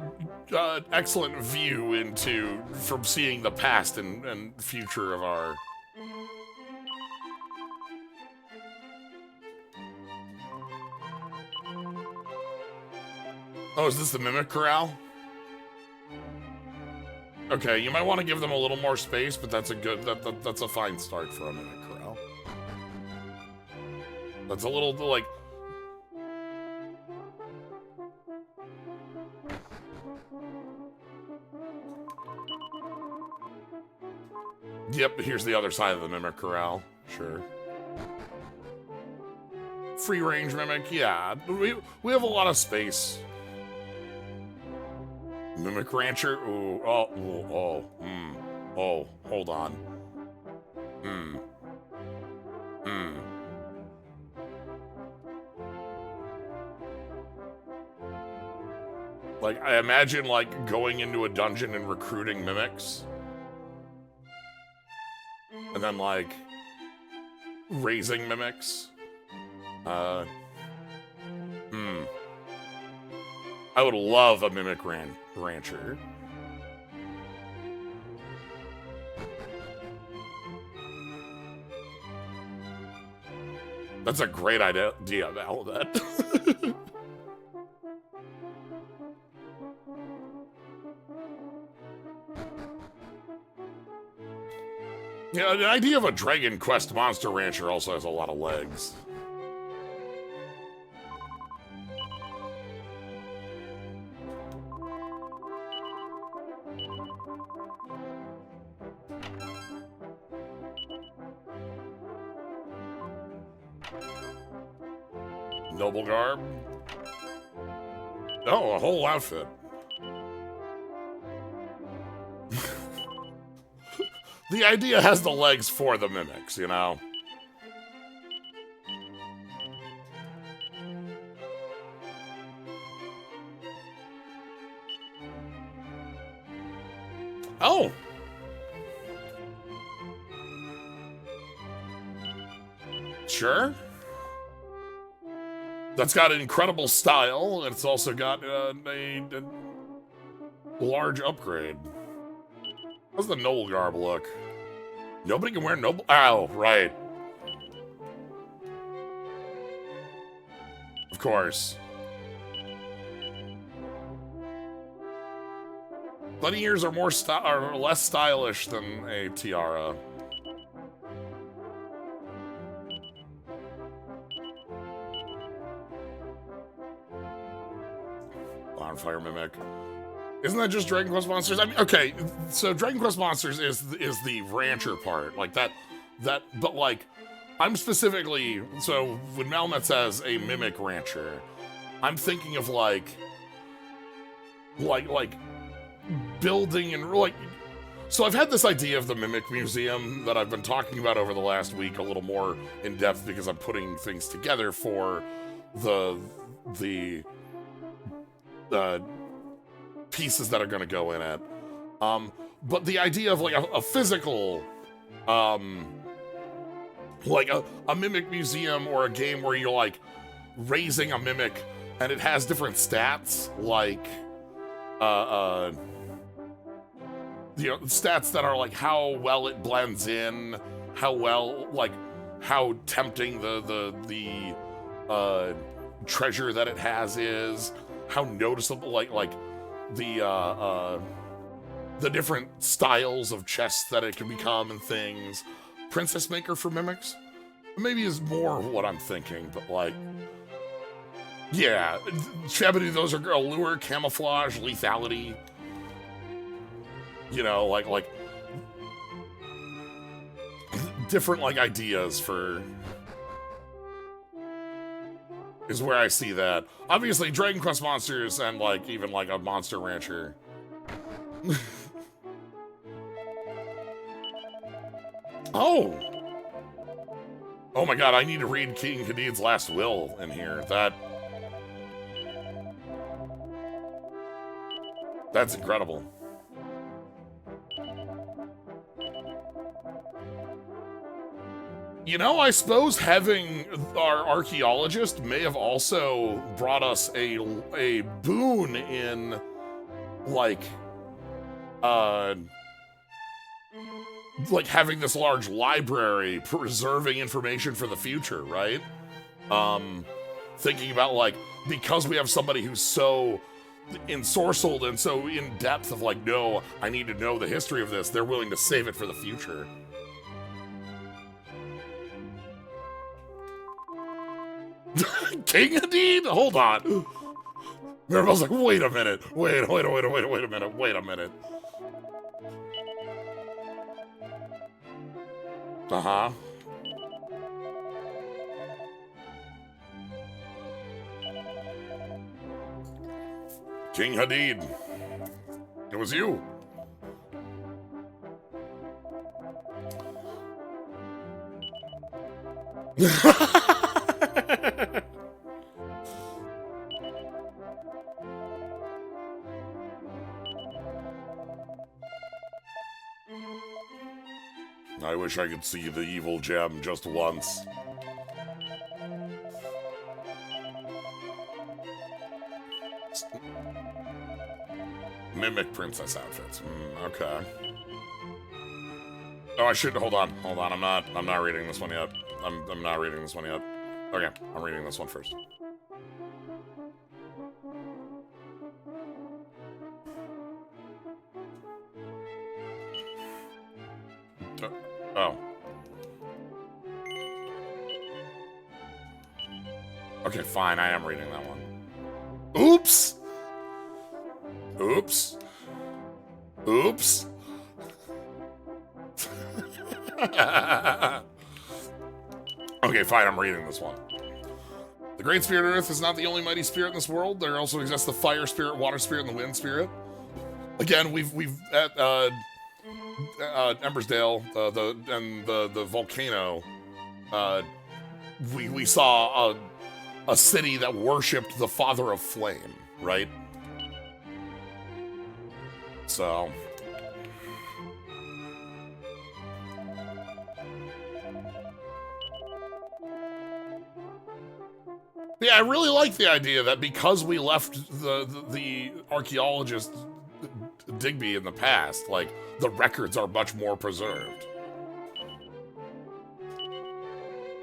excellent view into from seeing the past and future of our. Oh, is this the Mimic Corral? Okay, you might want to give them a little more space, but that's a good that's a fine start for a Mimic Corral. That's a little like. Yep, here's the other side of the Mimic Corral. Sure. Free range Mimic, yeah. We have a lot of space. Mimic Rancher? Ooh, oh, hold on. Like, I imagine, like, going into a dungeon and recruiting mimics. And then, like, raising mimics. I would love a Mimic Rancher. That's a great idea, Valdet. Yeah, the idea of a Dragon Quest Monster Rancher also has a lot of legs. Noble garb. Oh, a whole outfit. The idea has the legs for the mimics, you know? Oh! Sure. That's got incredible style, and it's also got a large upgrade. How's the Noble Garb look? Nobody can wear noble. Oh, right. Of course. Bunny ears are are less stylish than a tiara. Bonfire Mimic. Isn't that just Dragon Quest Monsters? I mean, okay, so Dragon Quest Monsters is the rancher part, like that, but like, I'm specifically, so when Melmet says a mimic rancher, I'm thinking of like building and like, so I've had this idea of the Mimic Museum that I've been talking about over the last week a little more in depth because I'm putting things together for the pieces that are going to go in it. But the idea of like a physical, like a Mimic Museum or a game where you're like raising a Mimic and it has different stats, like, you know, stats that are like how well it blends in, how well, like, how tempting the treasure that it has is, how noticeable, like the different styles of chests that it can become and things. Princess Maker for Mimics? Maybe is more what I'm thinking, but like, yeah, Shabadoo, those are allure, camouflage, lethality. You know, like different like ideas for is where I see that. Obviously, Dragon Quest Monsters and like even like a Monster Rancher. Oh! Oh my god, I need to read King Hadid's Last Will in here. That's incredible. You know, I suppose having our archaeologist may have also brought us a boon in, like having this large library preserving information for the future, right? Thinking about, like, because we have somebody who's so ensorcelled and so in depth of like, no, I need to know the history of this, they're willing to save it for the future. King Hadid? Hold on. Mirabelle's like, wait a minute. Wait a minute. Uh-huh. King Hadid. It was you. I wish I could see the evil gem just once. Mimic princess outfits. Okay. Oh, I should hold on. I'm not reading this one yet. I'm not reading this one yet. Okay, I'm reading this one first. Oh. Okay, fine, I am reading that one. Oops! Oops. Oops. Okay, fine, I'm reading this one. The Great Spirit of Earth is not the only mighty spirit in this world. There also exists the Fire Spirit, Water Spirit, and the Wind Spirit. Again, we've at Embersdale, the volcano, we saw a city that worshipped the Father of Flame, right? So yeah, I really like the idea that because we left the archaeologist Digby in the past, like, the records are much more preserved.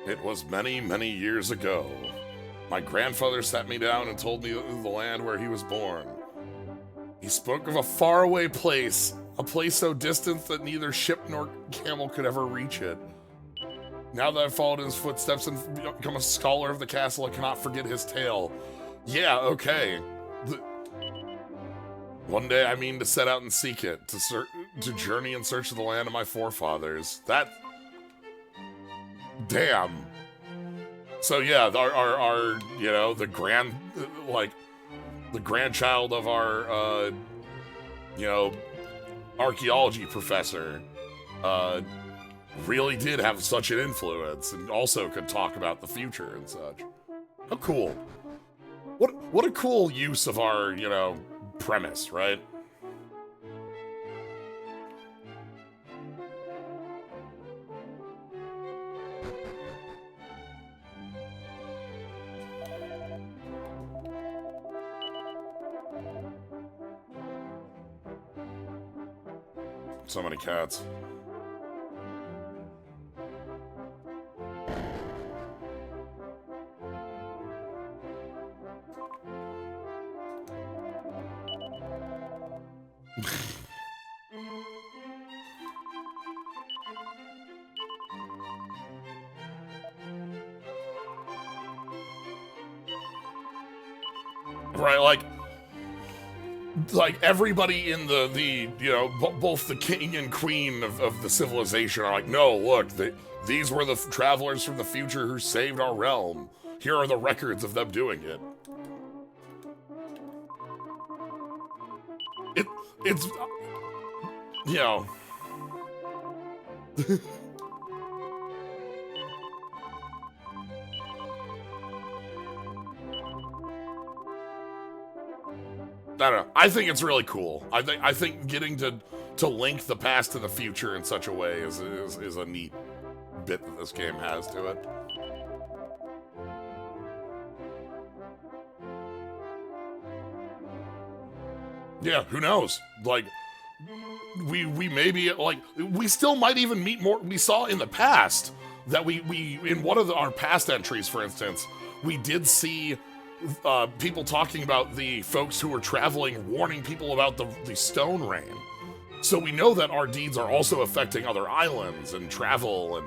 It was many, many years ago. My grandfather sat me down and told me the land where he was born. He spoke of a faraway place, a place so distant that neither ship nor camel could ever reach it. Now that I've followed in his footsteps and become a scholar of the castle, I cannot forget his tale. Yeah, okay. One day I mean to set out and seek it, to journey in search of the land of my forefathers. That... Damn. So yeah, our you know, the grandchild of our, you know, archaeology professor, really did have such an influence and also could talk about the future and such. How cool. What a cool use of our, you know, premise, right? So many cats. Right, like everybody in the you know, both the king and queen of the civilization are like, no, look, these were the travelers from the future who saved our realm. Here are the records of them doing it. It's you know. I don't know. I think it's really cool. I think getting to link the past to the future in such a way is a neat bit that this game has to it. Yeah, who knows? Like, we maybe, like, we still might even meet more. We saw in the past that we in one of our past entries, for instance, we did see people talking about the folks who were traveling, warning people about the stone rain. So we know that our deeds are also affecting other islands and travel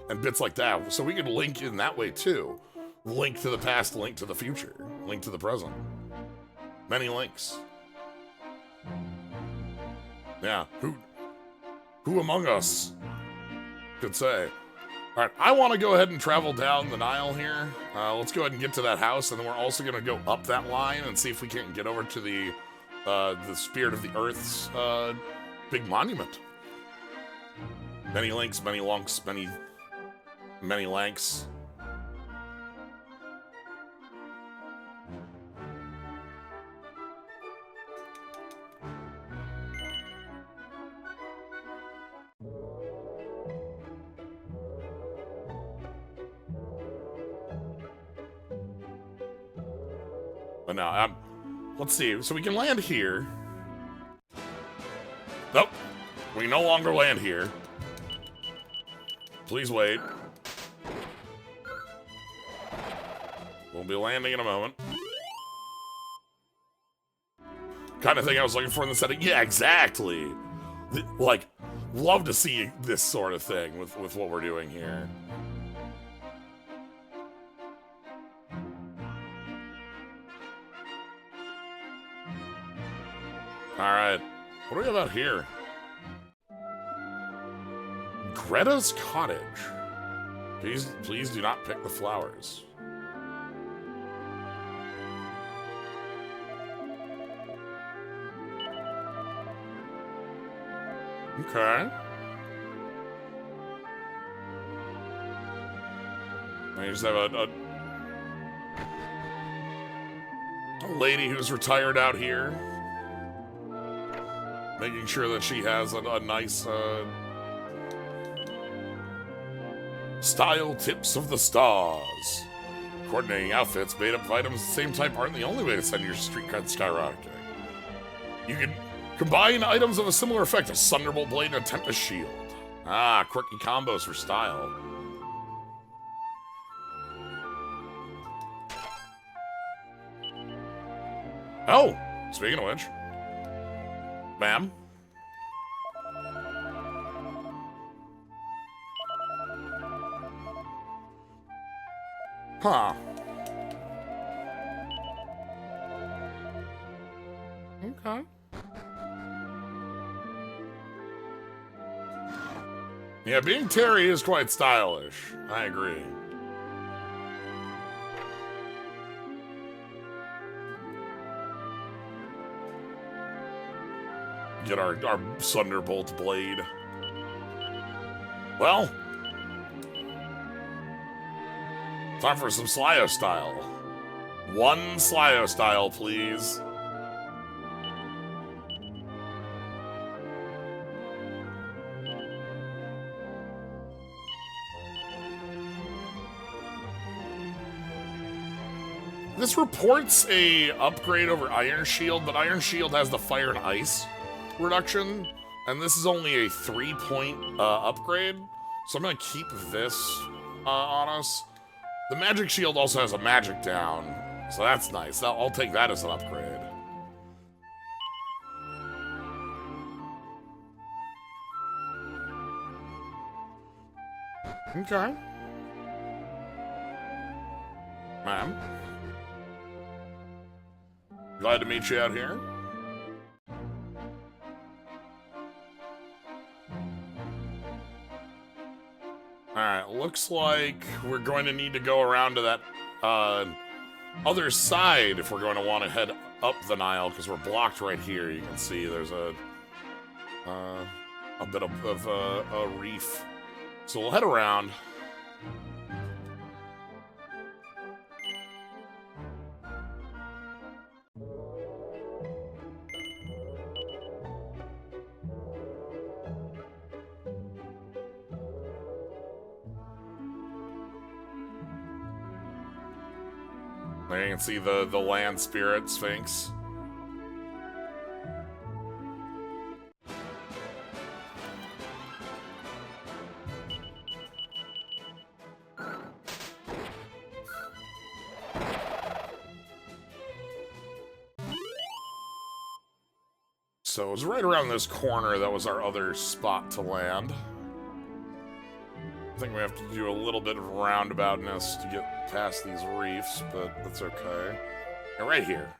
and bits like that. So we can link in that way too. Link to the past, link to the future, link to the present. Many links. Yeah, who among us could say? All right, I want to go ahead and travel down the Nile here. Let's go ahead and get to that house, and then we're also going to go up that line and see if we can't get over to the Spirit of the Earth's big monument. Many links, many lunks, many lanks. But no, let's see. So we can land here. Nope. We no longer land here. Please wait. We'll be landing in a moment. Kind of thing I was looking for in the setting. Yeah, exactly. Like, love to see this sort of thing with what we're doing here. Alright, what do we have out here? Greta's cottage. Please do not pick the flowers. Okay. I just have a lady who's retired out here. Making sure that she has a nice, style tips of the stars. Coordinating outfits made up of items of the same type aren't the only way to send your street cred skyrocketing. You can combine items of a similar effect, a Thunderbolt Blade and a Tempest Shield. Ah, quirky combos for style. Oh, speaking of which, ma'am. Huh. Okay. Yeah, being Terry is quite stylish. I agree. Get our Thunderbolt blade. Well, time for some Slyo style. One Slyo style, please. This reports a upgrade over Iron Shield, but Iron Shield has the fire and ice reduction, and this is only a 3-point upgrade, so I'm gonna keep this on us. The Magic Shield also has a magic down, so that's nice. I'll take that as an upgrade. Okay. Ma'am. Glad to meet you out here. Alright, looks like we're going to need to go around to that other side if we're going to want to head up the Nile, because we're blocked right here. You can see there's a bit of a reef. So we'll head around. There you can see the land spirit sphinx. So it was right around this corner that was our other spot to land. I think we have to do a little bit of roundaboutness to get past these reefs, but that's okay. And right here.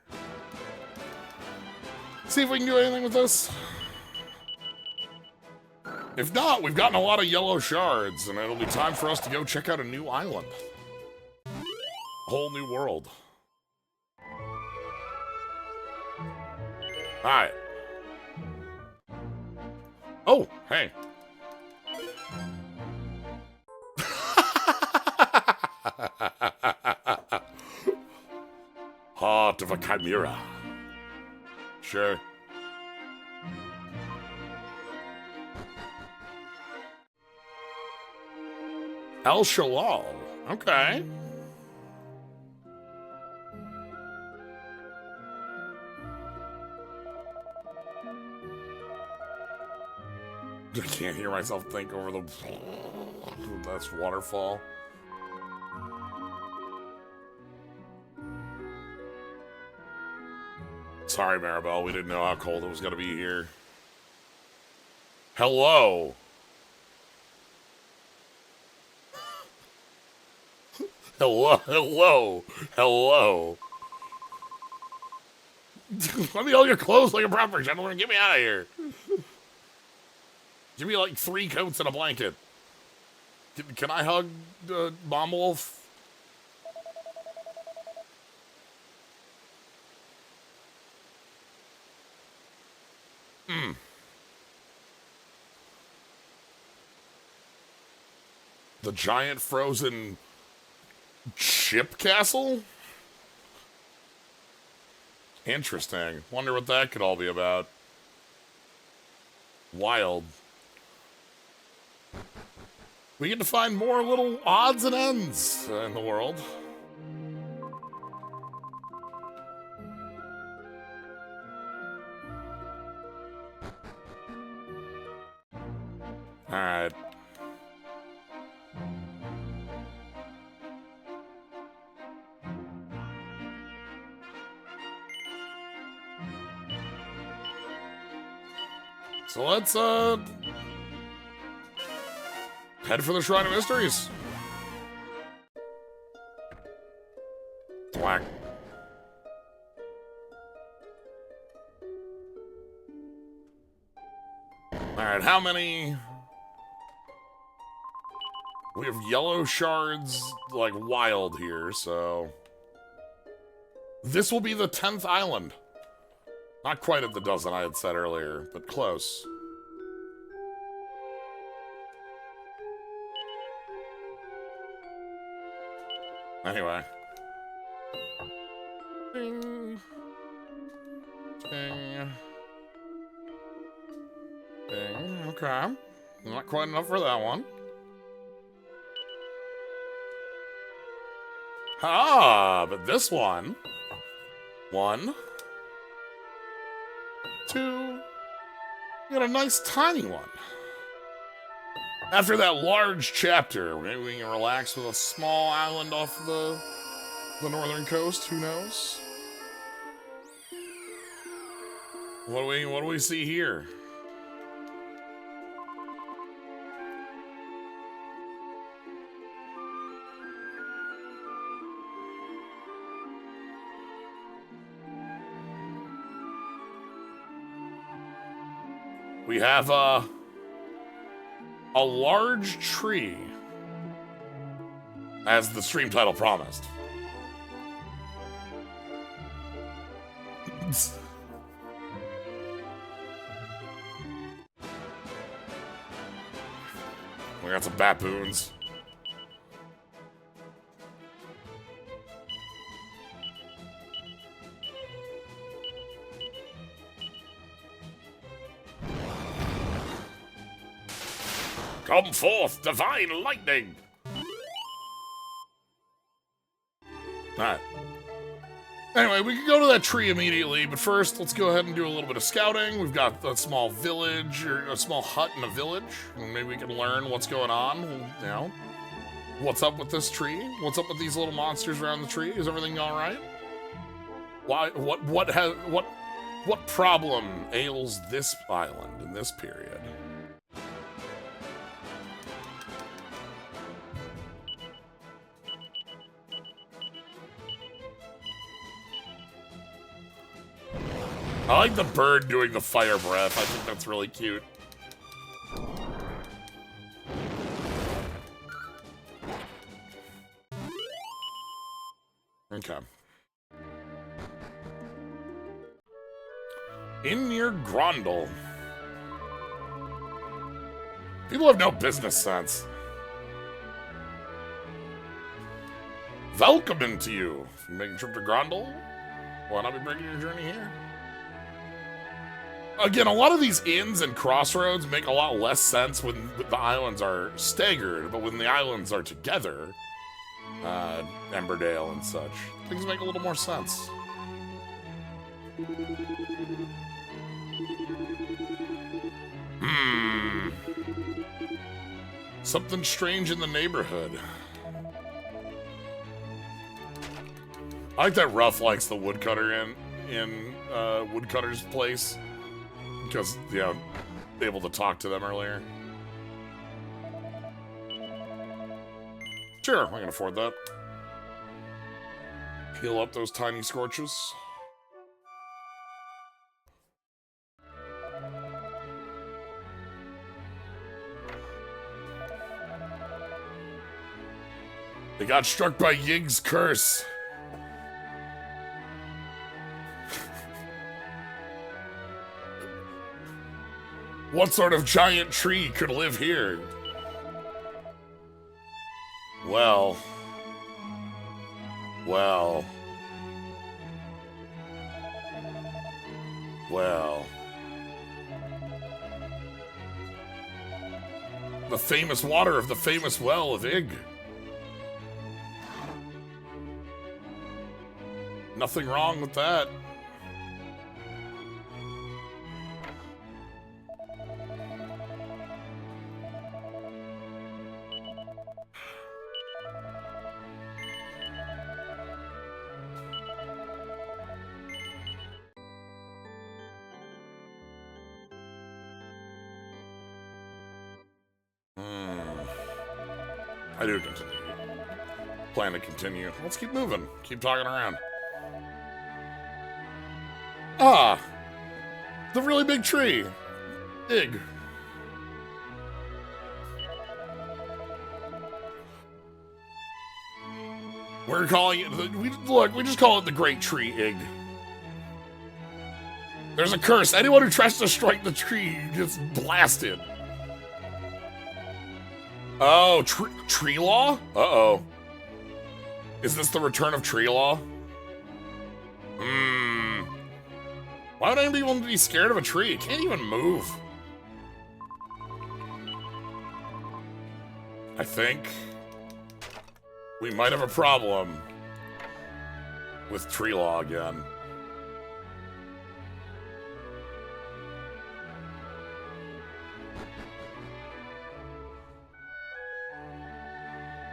See if we can do anything with this. If not, we've gotten a lot of yellow shards, and it'll be time for us to go check out a new island. A whole new world. Alright. Oh, hey. Heart of a chimera. Sure. El Shalal. Okay. I can't hear myself think over the... That's waterfall. Sorry, Maribel. We didn't know how cold it was going to be here. Hello. Hello. Let me hold your clothes like a proper gentleman. Get me out of here. Give me like 3 coats and a blanket. Can I hug Mom Wolf? The giant frozen ship castle? Interesting. Wonder what that could all be about. Wild. We get to find more little odds and ends in the world. Alright. So let's head for the Shrine of Mysteries. Whack. Alright, how many? We have yellow shards, like, wild here, so... This will be the 10th island. Not quite at the dozen I had said earlier, but close. Anyway. Ding. Ding. Ding. Okay. Not quite enough for that one. Ah, but this one. 1, 2. We got a nice tiny one. After that large chapter, maybe we can relax with a small island off the northern coast. Who knows? What do we see here? We have a large tree, as the stream title promised. We got some baboons. Come forth, divine lightning! Alright. Anyway, we can go to that tree immediately, but first, let's go ahead and do a little bit of scouting. We've got a small village, or a small hut in a village, and maybe we can learn what's going on, you know. What's up with this tree? What's up with these little monsters around the tree? Is everything alright? Why, what problem ails this island in this period? I like the bird doing the fire breath. I think that's really cute. Okay. In near Grondel. People have no business sense. Welcome to you. Making a trip to Grondel? Why not be breaking your journey here? Again, a lot of these inns and crossroads make a lot less sense when the islands are staggered, but when the islands are together, Emberdale and such, things make a little more sense. Something strange in the neighborhood. I like that Ruff likes the woodcutter in Woodcutter's place. Because, you know, able to talk to them earlier. Sure, I can afford that. Heal up those tiny scorches. They got struck by Ygg's curse. What sort of giant tree could live here? Well. The famous water of the famous well of Ygg. Nothing wrong with that. I do continue. Plan to continue. Let's keep moving. Keep talking around. Ah! The really big tree. Ig. We're calling it... we just call it the Great Tree Ig. There's a curse. Anyone who tries to strike the tree gets blasted. Oh, tree law? Uh-oh. Is this the return of tree law? Why would anyone be scared of a tree? It can't even move. I think we might have a problem with tree law again.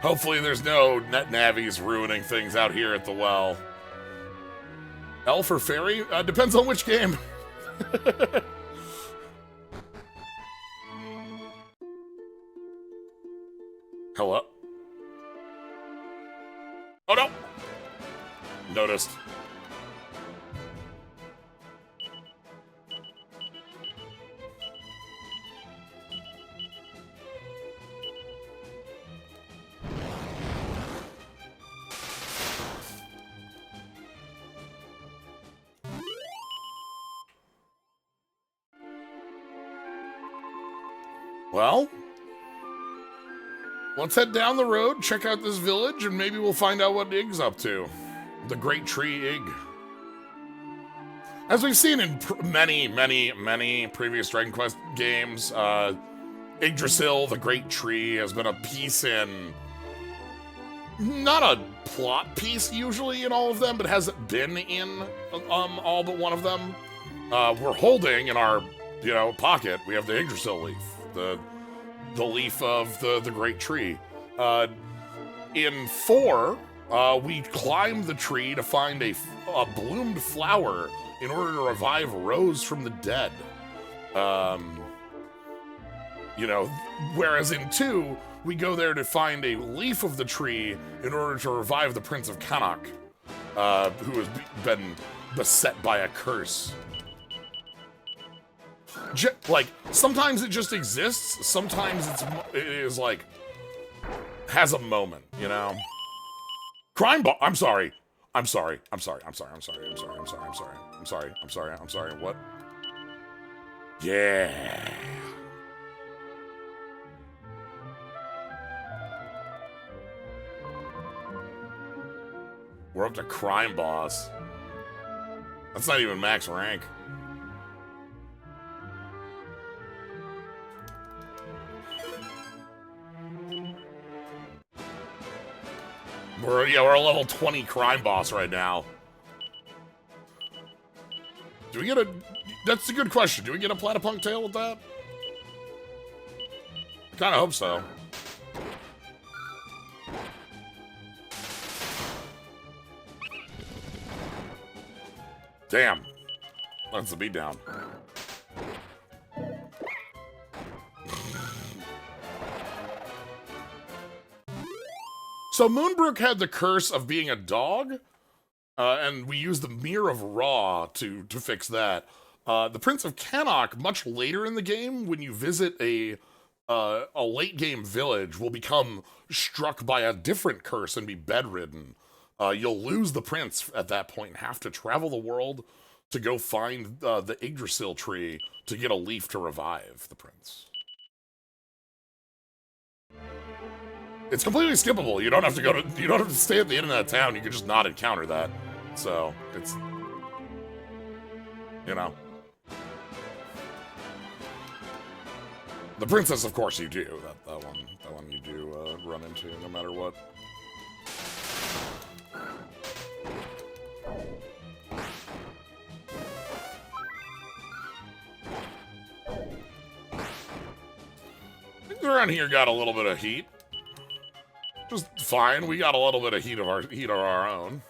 Hopefully there's no net navies ruining things out here at the well. Elf or fairy? Depends on which game. Hello? Oh no! Noticed. Well, let's head down the road, check out this village, and maybe we'll find out what Ig's up to. The Great Tree Ig. As we've seen in many previous Dragon Quest games, Yggdrasil, the Great Tree, has been a piece in... not a plot piece usually in all of them, but has been in all but one of them. We're holding in our, pocket, we have the Yggdrasil leaf. The leaf of the Great Tree. In 4, we climbed the tree to find a bloomed flower in order to revive Rose from the dead. Whereas in 2, we go there to find a leaf of the tree in order to revive the Prince of Canak, who has been beset by a curse. Sometimes it just exists, sometimes it is has a moment, Crime ball. I'm sorry, what? Yeah. We're up to crime boss. That's not even max rank. We're a level 20 crime boss right now. Do we get that's a good question. Do we get a Platypunk tail with that? I kinda hope so. Damn. That's the beatdown. So Moonbrook had the curse of being a dog, and we used the Mirror of Ra to fix that. The Prince of Canak, much later in the game, when you visit a late game village, will become struck by a different curse and be bedridden. You'll lose the prince at that point and have to travel the world to go find the Yggdrasil tree to get a leaf to revive the prince. It's completely skippable. You don't have to stay at the end of that town. You can just not encounter that. So it's, the princess, of course, you do. That one you do run into no matter what. Things around here got a little bit of heat. Just fine. We got a little bit of heat of our own.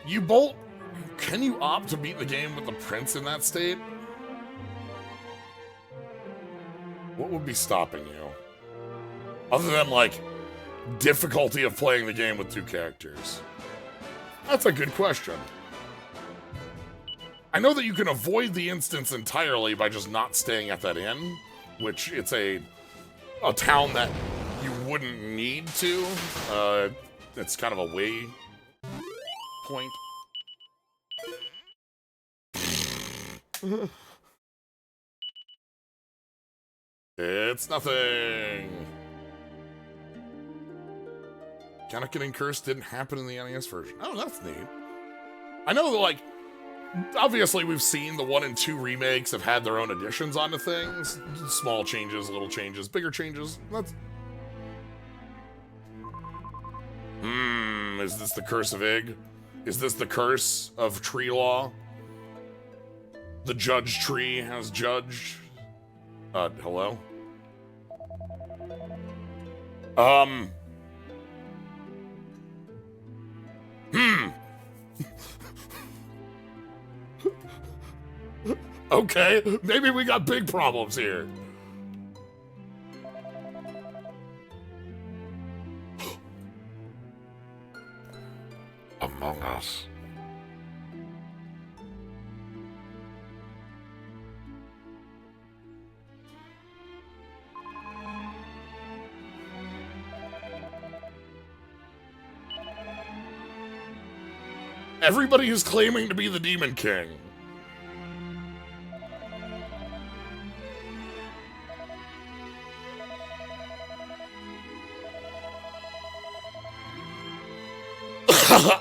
You bolt. Can you opt to beat the game with the prince in that state? What would be stopping you? Other than, like, difficulty of playing the game with 2 characters. That's a good question. I know that you can avoid the instance entirely by just not staying at that inn, which it's a town that you wouldn't need to. It's kind of a way point. It's nothing. Kinda Getting Cursed didn't happen in the NES version. Oh, that's neat. I know that, like, obviously we've seen the 1 and 2 remakes have had their own additions onto things. Small changes, little changes, bigger changes. That's... is this the Curse of Ig? Is this the curse of tree law? The judge tree has judged. Hello? Okay, maybe we got big problems here. Among Us. Everybody is claiming to be the Demon King.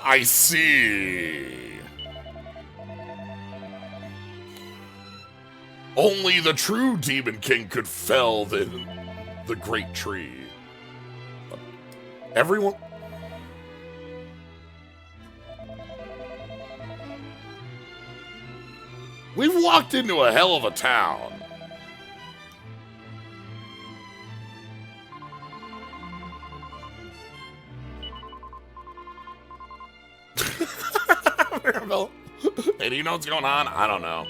I see. Only the true Demon King could fell the great tree. Everyone... We've walked into a hell of a town. Hey, do you know what's going on? I don't know.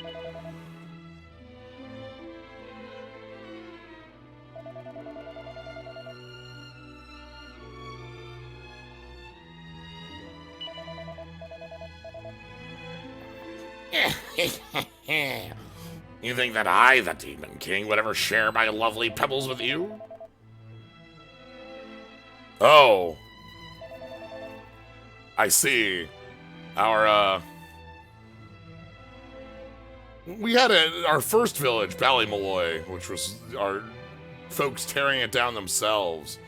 You think that I, the Demon King, would ever share my lovely pebbles with you? Oh. I see. We had our first village, Ballymaloy, which was our folks tearing it down themselves.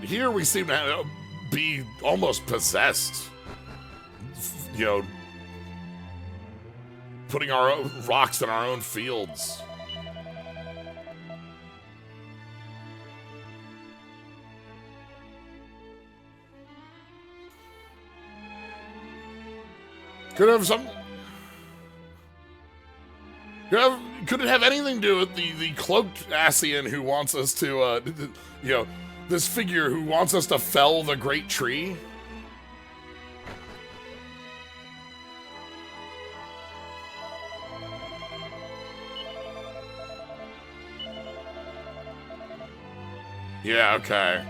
Here we seem to be almost possessed. You know, putting our own rocks in our own fields. Could it have anything to do with the cloaked Asian who wants us to, you know, this figure who wants us to fell the great tree? Yeah, okay.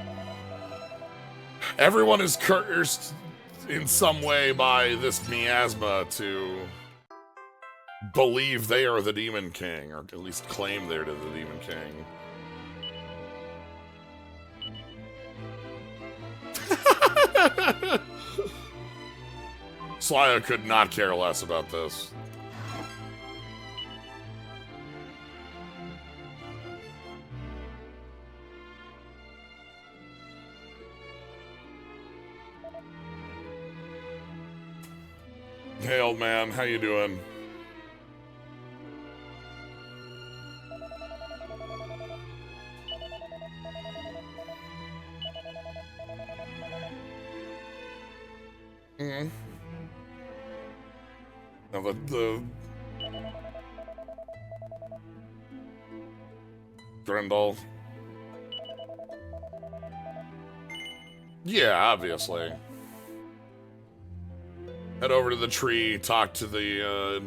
Everyone is cursed in some way by this miasma to believe they are the Demon King, or at least claim they're the Demon King. Slya could not care less about this. Hey, old man, how you doing? Mm-hmm. Now the Grendel. Yeah, obviously. Head over to the tree, talk to the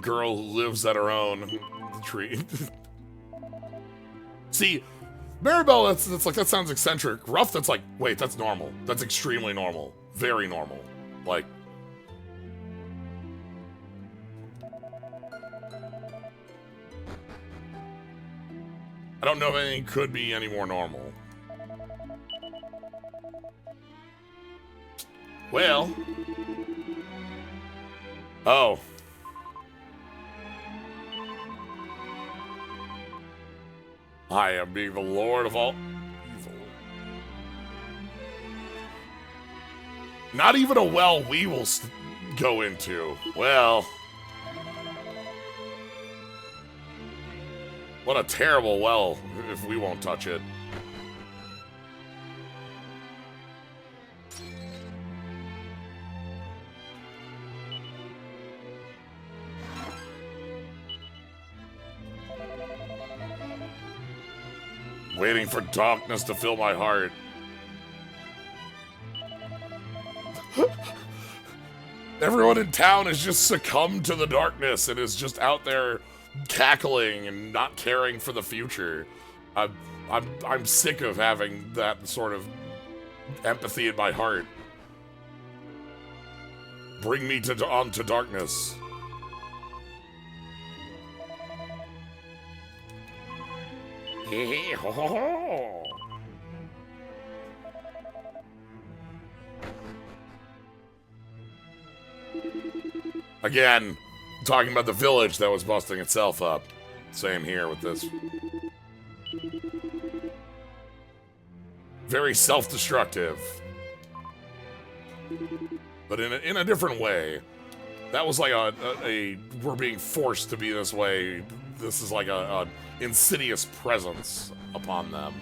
girl who lives at her own tree. See, Maribel, that's like, that sounds eccentric. Rough, that's like, wait, that's normal. That's extremely normal. Very normal. Like, I don't know if anything could be any more normal. Well. Oh. I am being the Lord of all evil. Not even a well we will go into. Well. What a terrible well if we won't touch it. Waiting for darkness to fill my heart. Everyone in town has just succumbed to the darkness and is just out there cackling and not caring for the future. I'm sick of having that sort of empathy in my heart. Bring me on to darkness. Again, talking about the village that was busting itself up. Same here with this. Very self-destructive. But in a different way. That was like a we're being forced to be this way. This is like a insidious presence upon them.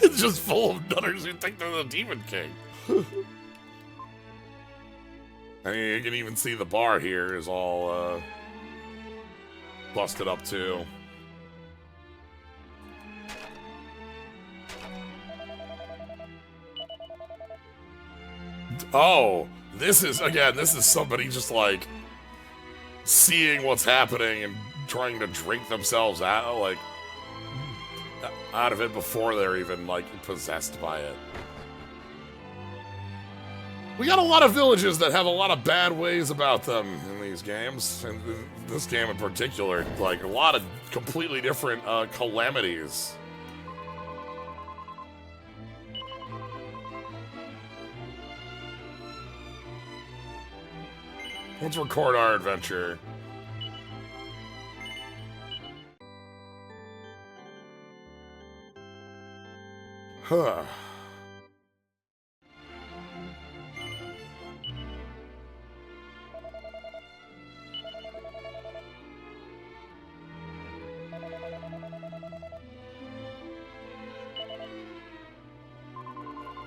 It's just full of nutters who think they're the Demon King. I mean, you can even see the bar here is all busted up too. Oh, this is somebody just like seeing what's happening and trying to drink themselves out of it before they're even like possessed by it. We got a lot of villages that have a lot of bad ways about them in these games, and this game in particular, like a lot of completely different calamities. Let's record our adventure. Huh.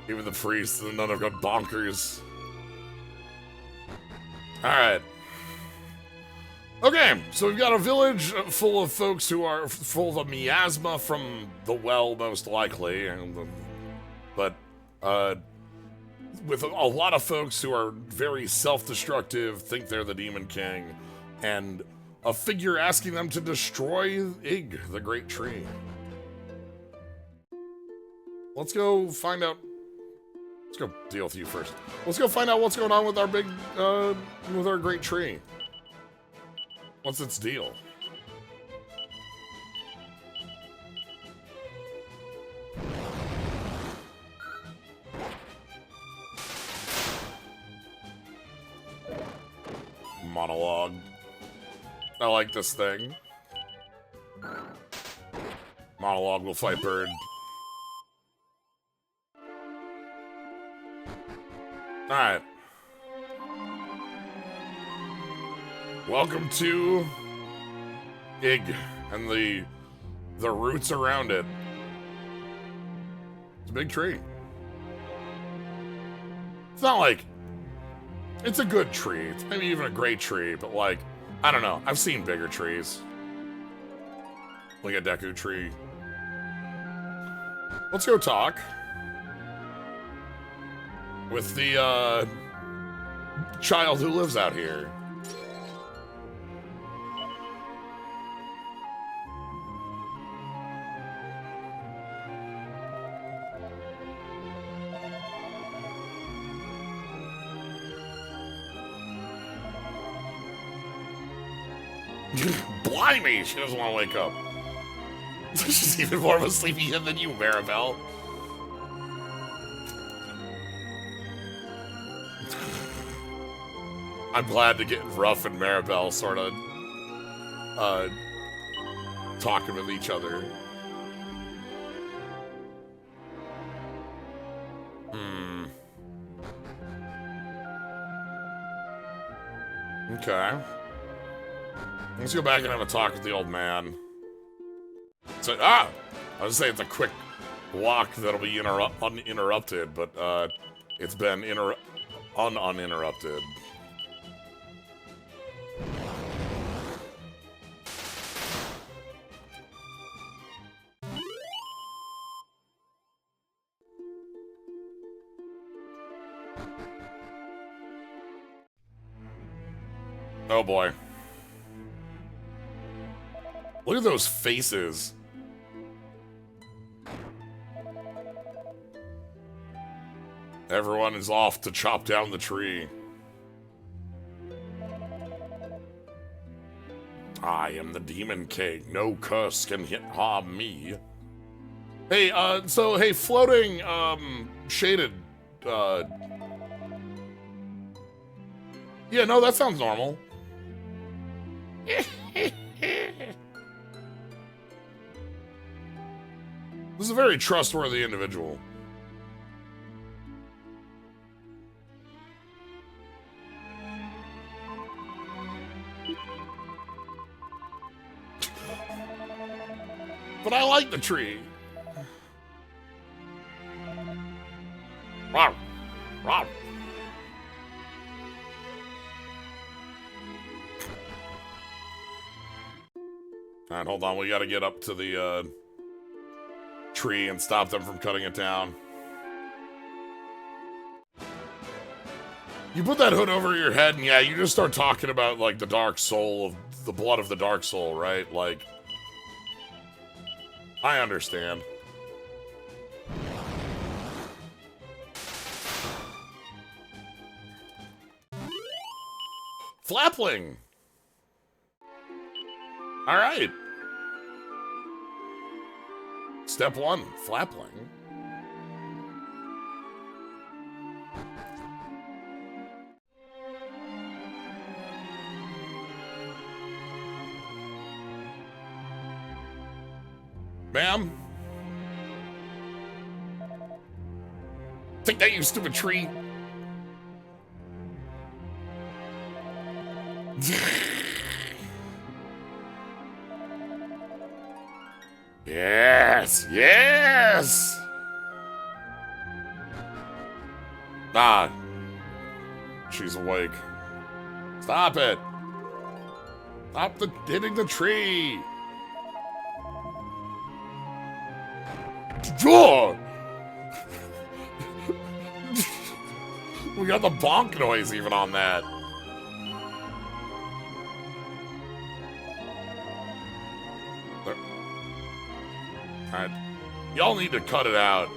Even the priests and none have gone bonkers. Alright. Okay, so we've got a village full of folks who are full of miasma from the well, most likely, but with a lot of folks who are very self-destructive, think they're the Demon King, and a figure asking them to destroy Ig, the great tree. Let's go find out. Let's go deal with you first. Let's go find out what's going on with our with our great tree. What's its deal? Monologue. I like this thing. Monologue will fight bird. Alright. Welcome to Ig and the roots around it. It's a big tree. It's not like It's a good tree. It's maybe even a great tree, but like, I don't know. I've seen bigger trees. Like a Deku tree. Let's go talk with the child who lives out here. Blimey, she doesn't want to wake up. She's even more of a sleepyhead than you, Maribel. I'm glad to get Ruff and Maribel sort of talking with each other. Okay. Let's go back and have a talk with the old man. So, I was say it's a quick walk that'll be uninterrupted, but it's been uninterrupted. Oh boy. Look at those faces. Everyone is off to chop down the tree. I am the Demon King. No curse can harm me. Hey, hey, floating, shaded, yeah, no, that sounds normal. This is a very trustworthy individual. But I like the tree. Rawr. Rawr. Alright, hold on. We gotta get up to the tree and stop them from cutting it down. You put that hood over your head and yeah, you just start talking about like the dark soul of the blood of the dark soul, right? Like, I understand. Flapling! Alright. Step 1, Flapling. Ma'am? Take that, you stupid tree. Yes, yes. Ah, she's awake. Stop it. Stop hitting the tree. We got the bonk noise even on that. Alright. Y'all need to cut it out.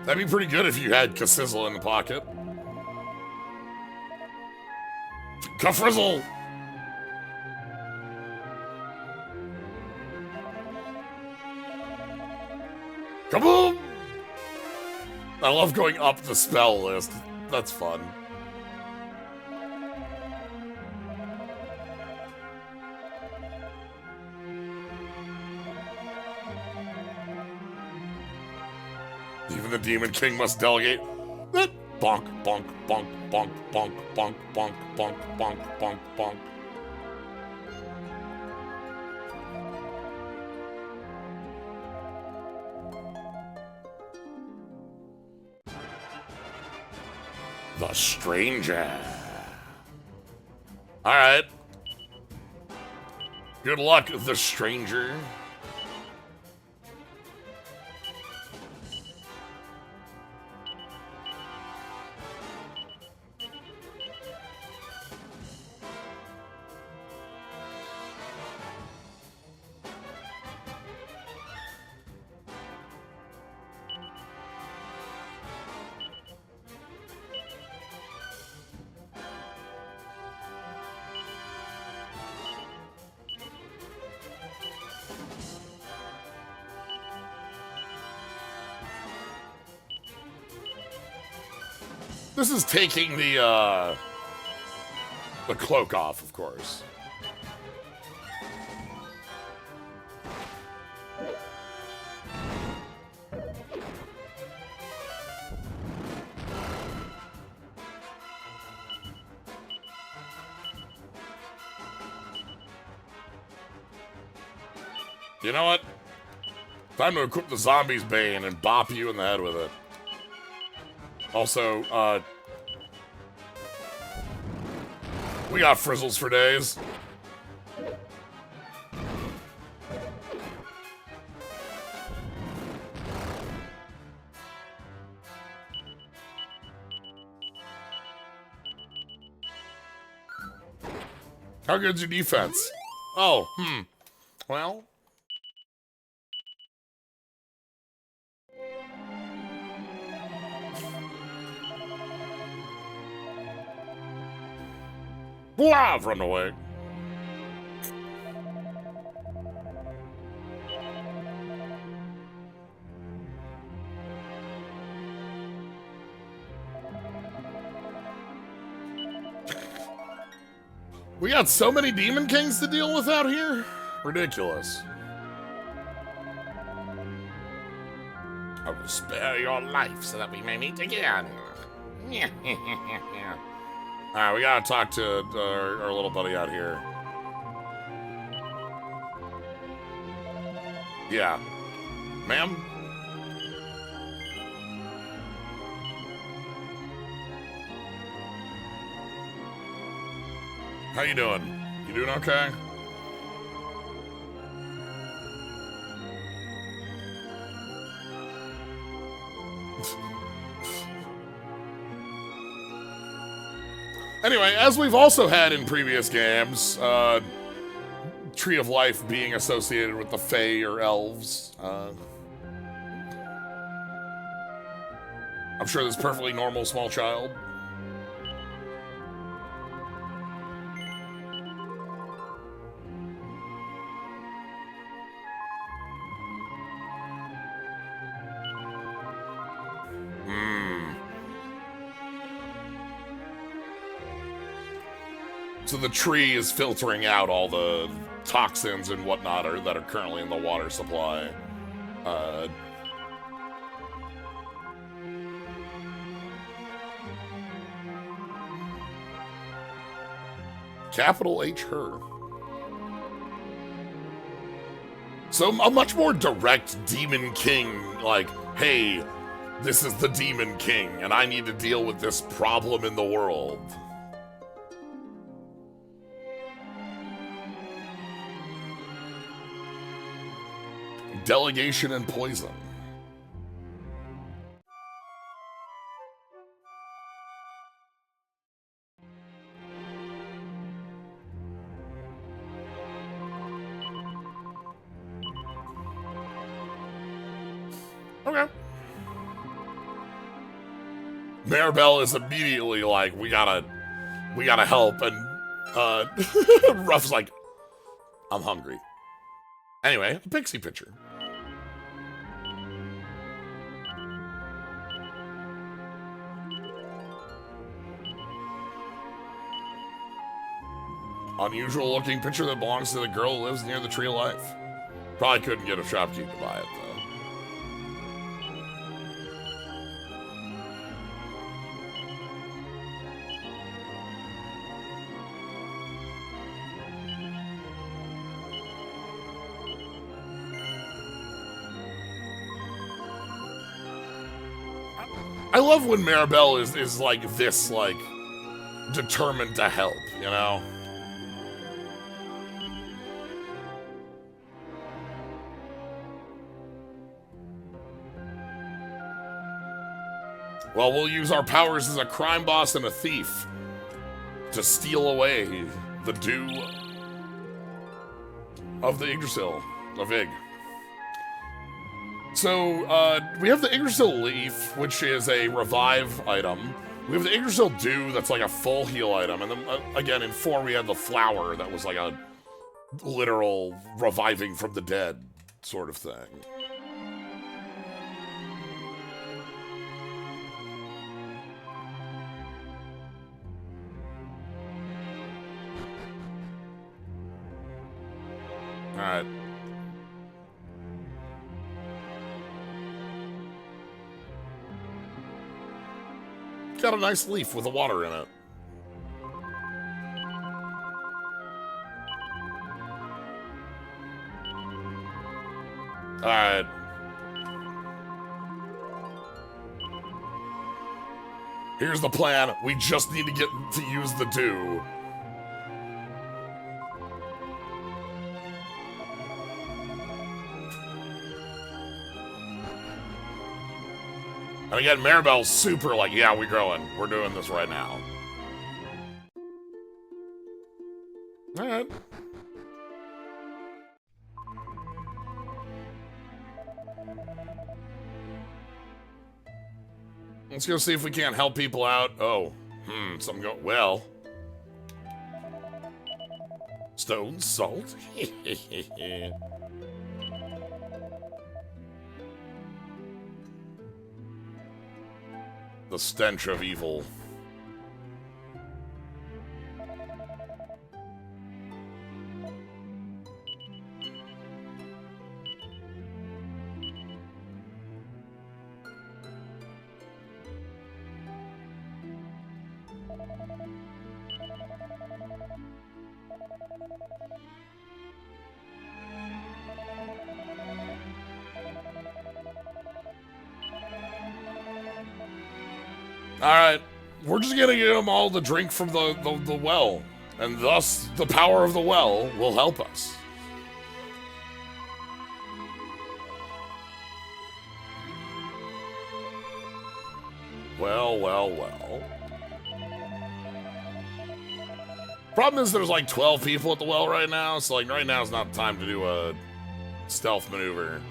That'd be pretty good if you had Kassizzle in the pocket. Kafrizzle! Kaboom! I love going up the spell list. That's fun. Even the Demon King must delegate. That bonk, bonk, bonk, bonk, bonk, bonk, bonk, bonk, bonk, bonk, bonk. The Stranger. Alright. Good luck, the Stranger. This is taking the cloak off, of course. You know what? Time to equip the zombie's bane and bop you in the head with it. Also, we got frizzles for days. How good's your defense? Oh, well. Blah! Run away. We got so many Demon Kings to deal with out here? Ridiculous. I will spare your life so that we may meet again. Alright, we gotta talk to our little buddy out here. Yeah. Ma'am? How you doing? You doing okay? Anyway, as we've also had in previous games, Tree of Life being associated with the Fae or Elves. I'm sure this perfectly normal small child. So the tree is filtering out all the toxins and whatnot that are currently in the water supply. Capital H her. So a much more direct Demon King, like, hey, this is the Demon King, and I need to deal with this problem in the world. Delegation and poison. Okay. Maribel is immediately like, we gotta help, and Ruff's like, I'm hungry. Anyway, a pixie pitcher. Unusual looking picture that belongs to the girl who lives near the Tree of Life. Probably couldn't get a shopkeep to buy it, though. I love when Maribel is like this, like, determined to help, you know? Well, we'll use our powers as a crime boss and a thief to steal away the dew of the Yggdrasil, of Ig. So, we have the Yggdrasil leaf, which is a revive item. We have the Yggdrasil dew, that's like a full heal item. And then, again, in 4, we had the flower that was like a literal reviving from the dead sort of thing. Alright. Got a nice leaf with the water in it. Alright. Here's the plan. We just need to get to use the dew. And again, Maribel's super like, yeah, we're going. We're doing this right now. Alright. Let's go see if we can't help people out. Oh, something go well. Stone salt? The stench of evil. Alright, we're just gonna give them all the drink from the well, and thus the power of the well will help us. Well, well, well. Problem is there's like 12 people at the well right now, so like right now is not the time to do a stealth maneuver.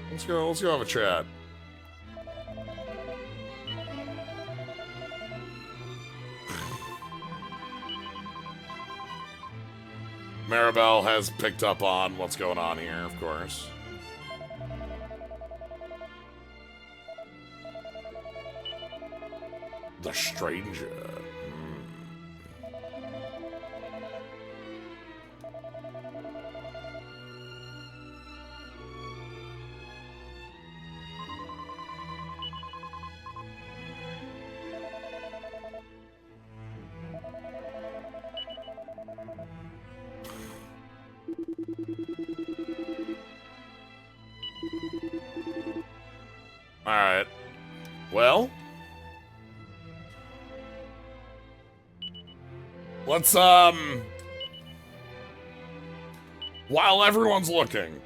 Let's go have a chat. Maribel has picked up on what's going on here, of course. The stranger. Alright. Well. Let's, while everyone's looking.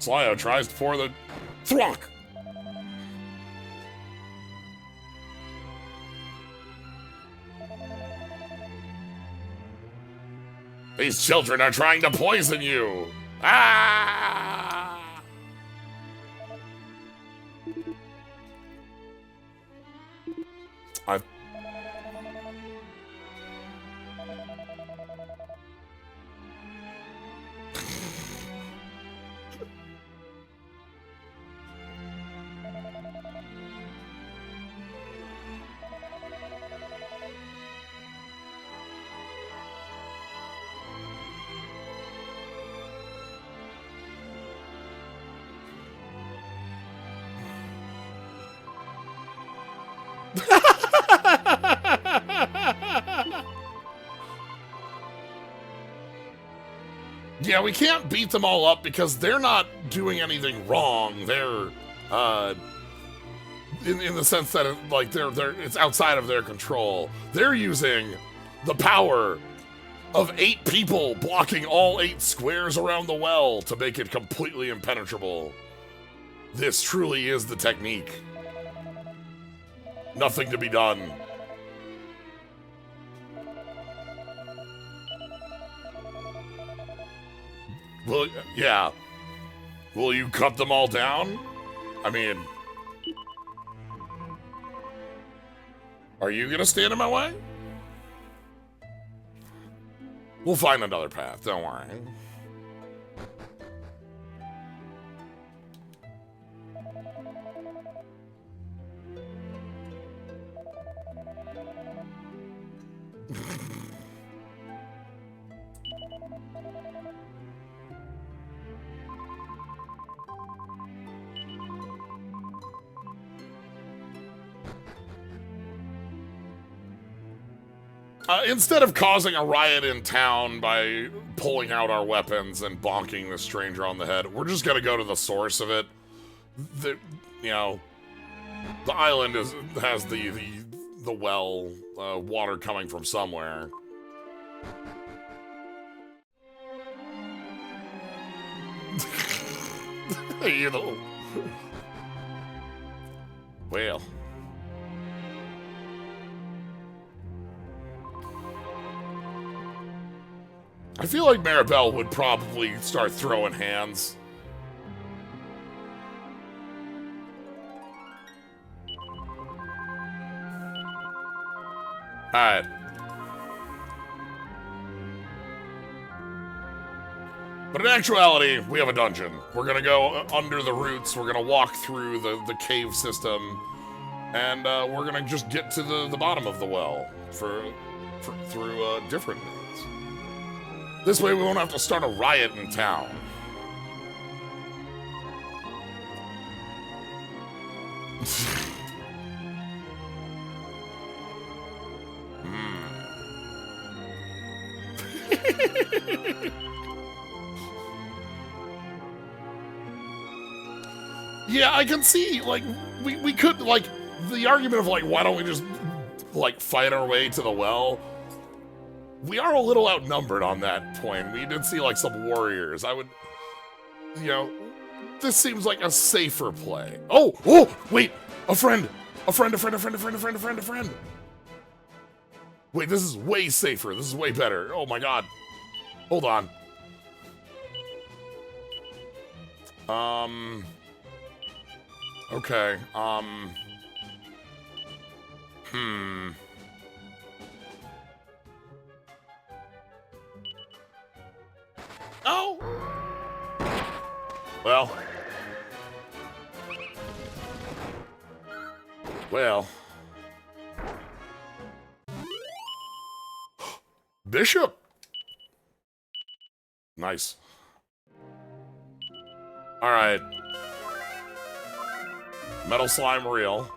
Slyo tries to pour the Thronk. These children are trying to poison you. Ah! I've... Yeah, we can't beat them all up because they're not doing anything wrong. They're, in the sense that it's outside of their control. They're using the power of 8 people blocking all 8 squares around the well to make it completely impenetrable. This truly is the technique. Nothing to be done. Well, yeah. Will you cut them all down? I mean, are you gonna stand in my way? We'll find another path, don't worry. Instead of causing a riot in town by pulling out our weapons and bonking the stranger on the head, we're just gonna go to the source of it. The island has the well, water coming from somewhere. You know. Well. I feel like Maribel would probably start throwing hands. Alright. But in actuality, we have a dungeon. We're gonna go under the roots, we're gonna walk through the cave system, and we're gonna just get to the bottom of the well through different means. This way we won't have to start a riot in town. Yeah, I can see, like, we could, like, the argument of, like, why don't we just, like, fight our way to the well? We are a little outnumbered on that point. We did see, like, some warriors. I would, you know, this seems like a safer play. Oh, wait, a friend. Wait, this is way safer. This is way better. Oh my God. Hold on. Okay, Oh! Well. Bishop! Nice. Alright. Metal slime reel.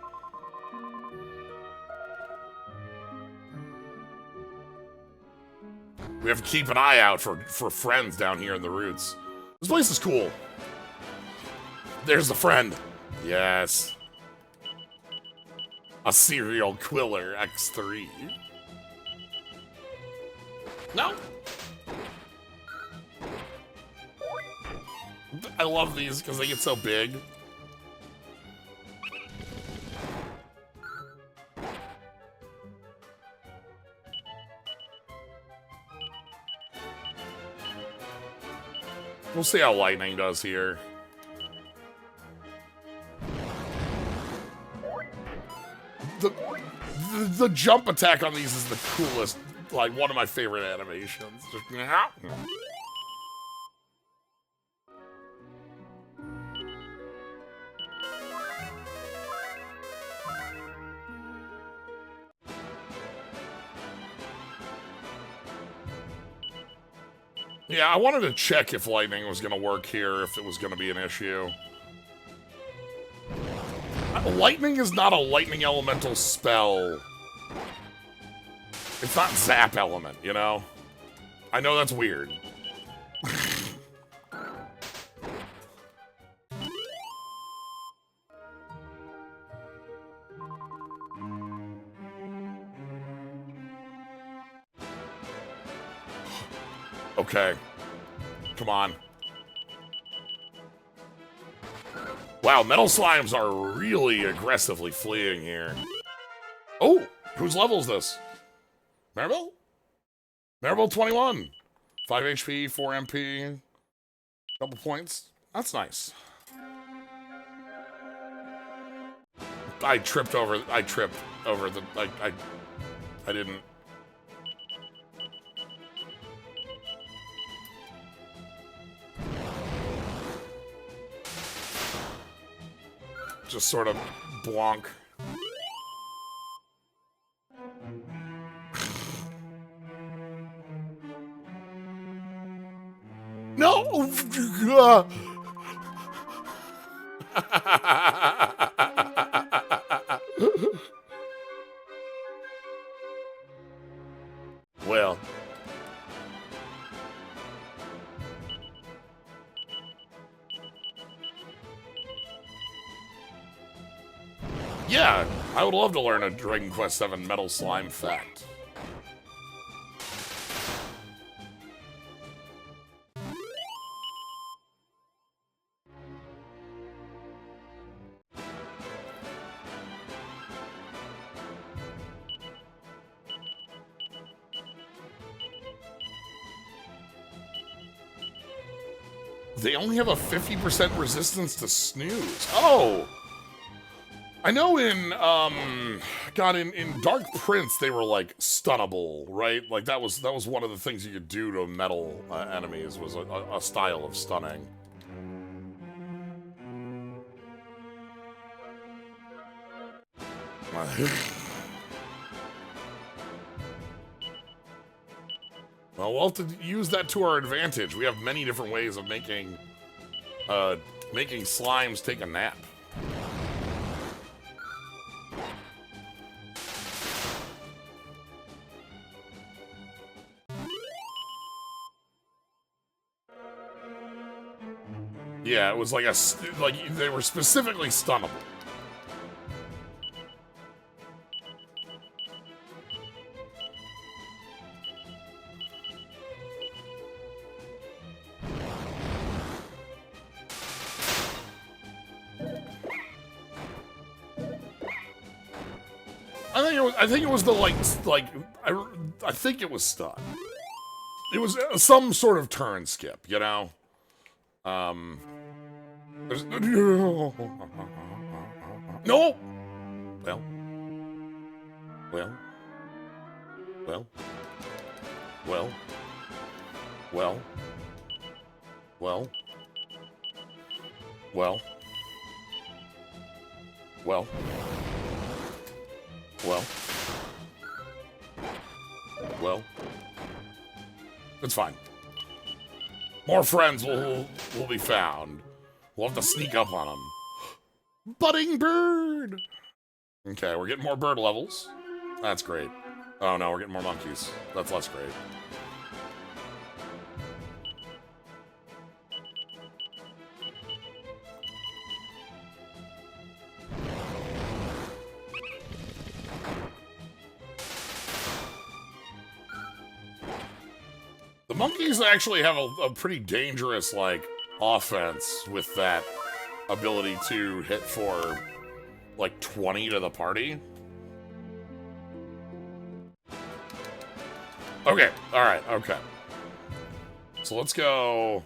We have to keep an eye out for friends down here in the roots. This place is cool. There's the friend. Yes. A serial quiller X3. No. I love these because they get so big. We'll see how lightning does here. The jump attack on these is the coolest, like one of my favorite animations. Yeah, I wanted to check if lightning was going to work here, if it was going to be an issue. Lightning is not a lightning elemental spell. It's not zap element, you know? I know that's weird. Okay. Come on. Wow, metal slimes are really aggressively fleeing here. Oh, whose level is this? Maribel? Maribel 21. 5 HP, 4 MP, couple points. That's nice. I tripped over the, I didn't. Just sort of blonk. No! Well. Yeah, I would love to learn a Dragon Quest VII Metal Slime fact. They only have a 50% resistance to snooze. Oh! I know in, God, in Dark Prince, they were, like, stunnable, right? Like, that was one of the things you could do to metal enemies, was a style of stunning. Well, we'll have to use that to our advantage. We have many different ways of making slimes take a nap. Yeah, it was like they were specifically stunnable. I think it was the I think it was stun. It was some sort of turn skip, you know. There's no. Well. Well. Well. Well. Well. Well. Well. Well. Well. Well. It's fine. More friends will be found. We'll have to sneak up on them. Budding bird! Okay, we're getting more bird levels. That's great. Oh no, we're getting more monkeys. That's less great. The monkeys actually have a pretty dangerous, like, offense with that ability to hit for, like, 20 to the party. Okay, alright, okay. So let's go...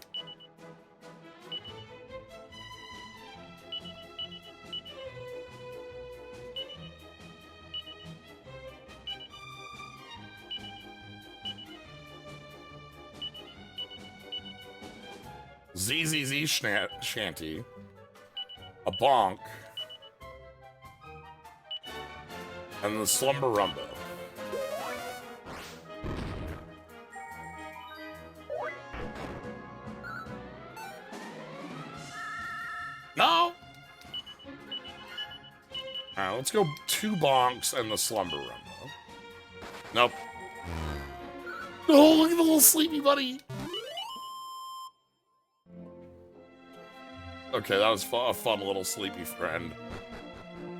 ZZZ Shanty, a bonk, and the Slumber Rumbo. No! Alright, let's go 2 bonks and the Slumber Rumbo. Nope. Oh, look at the little sleepy buddy! Okay, that was a fun little sleepy friend.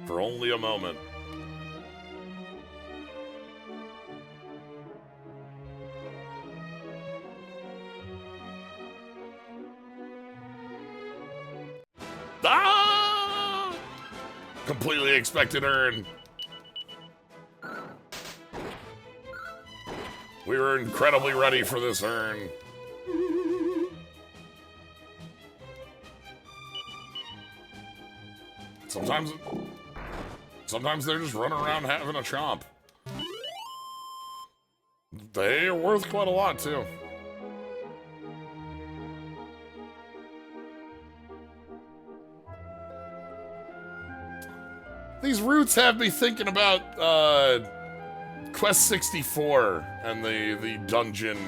For only a moment. Ah! Completely expected earn. We were incredibly ready for this earn. Sometimes they're just running around having a chomp. They are worth quite a lot, too. These roots have me thinking about Quest 64 and the dungeon,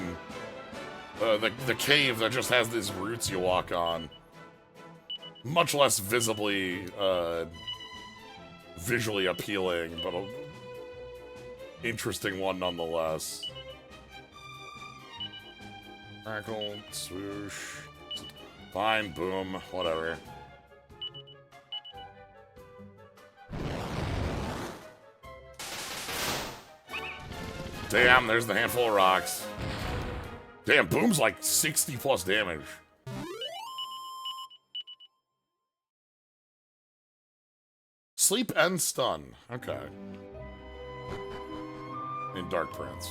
the cave that just has these roots you walk on. Much less visibly, visually appealing, but an interesting one nonetheless. Crackle, swoosh. Fine, boom, whatever. Damn, there's the handful of rocks. Damn, boom's like 60 plus damage. Sleep and stun. Okay. In Dark Prince.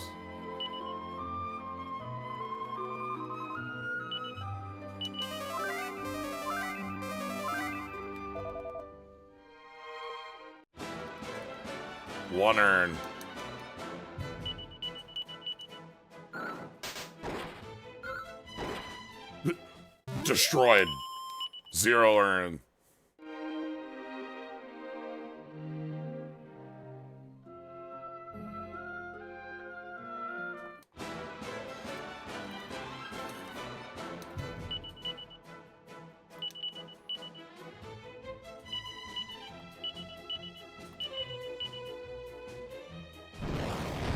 One earn. Destroyed. 0 earn.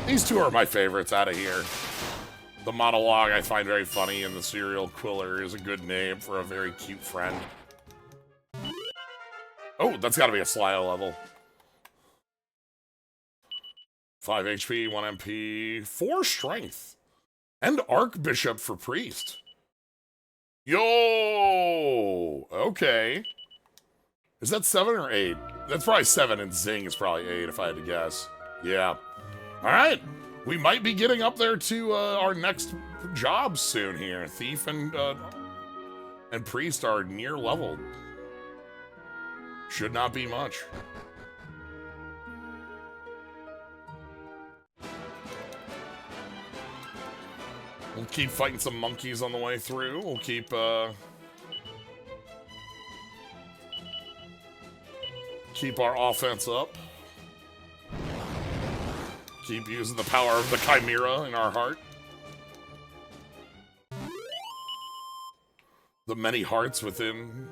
These two are my favorites out of here. The monologue I find very funny, and the serial quiller is a good name for a very cute friend. Oh, that's gotta be a Slyo level. 5 HP, 1 MP, 4 strength. And Archbishop for priest. Yo! Okay. Is that 7 or 8? That's probably 7, and Zing is probably 8 if I had to guess. Yeah. Alright. We might be getting up there to our next job soon here. Thief and Priest are near leveled. Should not be much. We'll keep fighting some monkeys on the way through. We'll keep our offense up. Keep using the power of the Chimera in our heart. The many hearts within.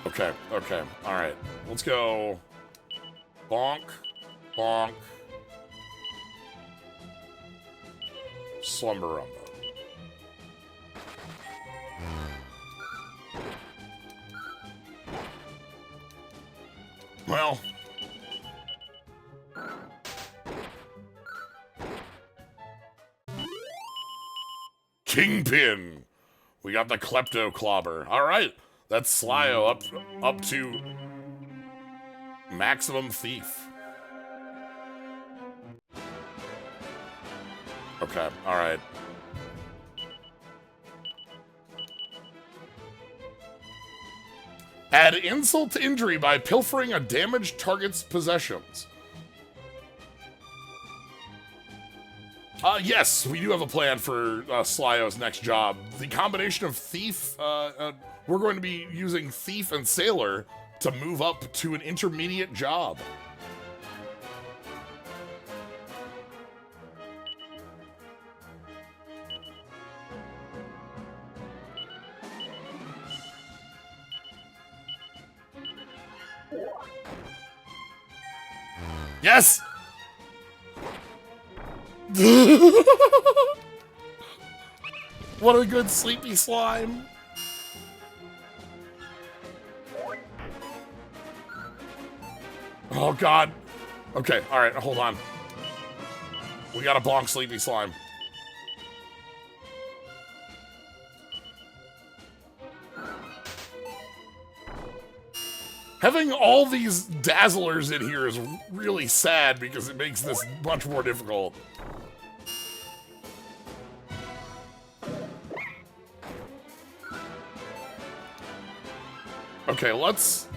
Okay, okay, alright. Let's go. Bonk, bonk. Slumberumba. Well. Kingpin! We got the Klepto Clobber. Alright, that's Slyo up to maximum thief. Okay, alright. Add insult to injury by pilfering a damaged target's possessions. Yes, we do have a plan for Slyo's next job. The combination of Thief, we're going to be using Thief and Sailor to move up to an intermediate job. Yes! What a good sleepy slime. Oh god. Okay, alright, hold on. We gotta bonk sleepy slime. Having all these dazzlers in here is really sad because it makes this much more difficult. Okay, let's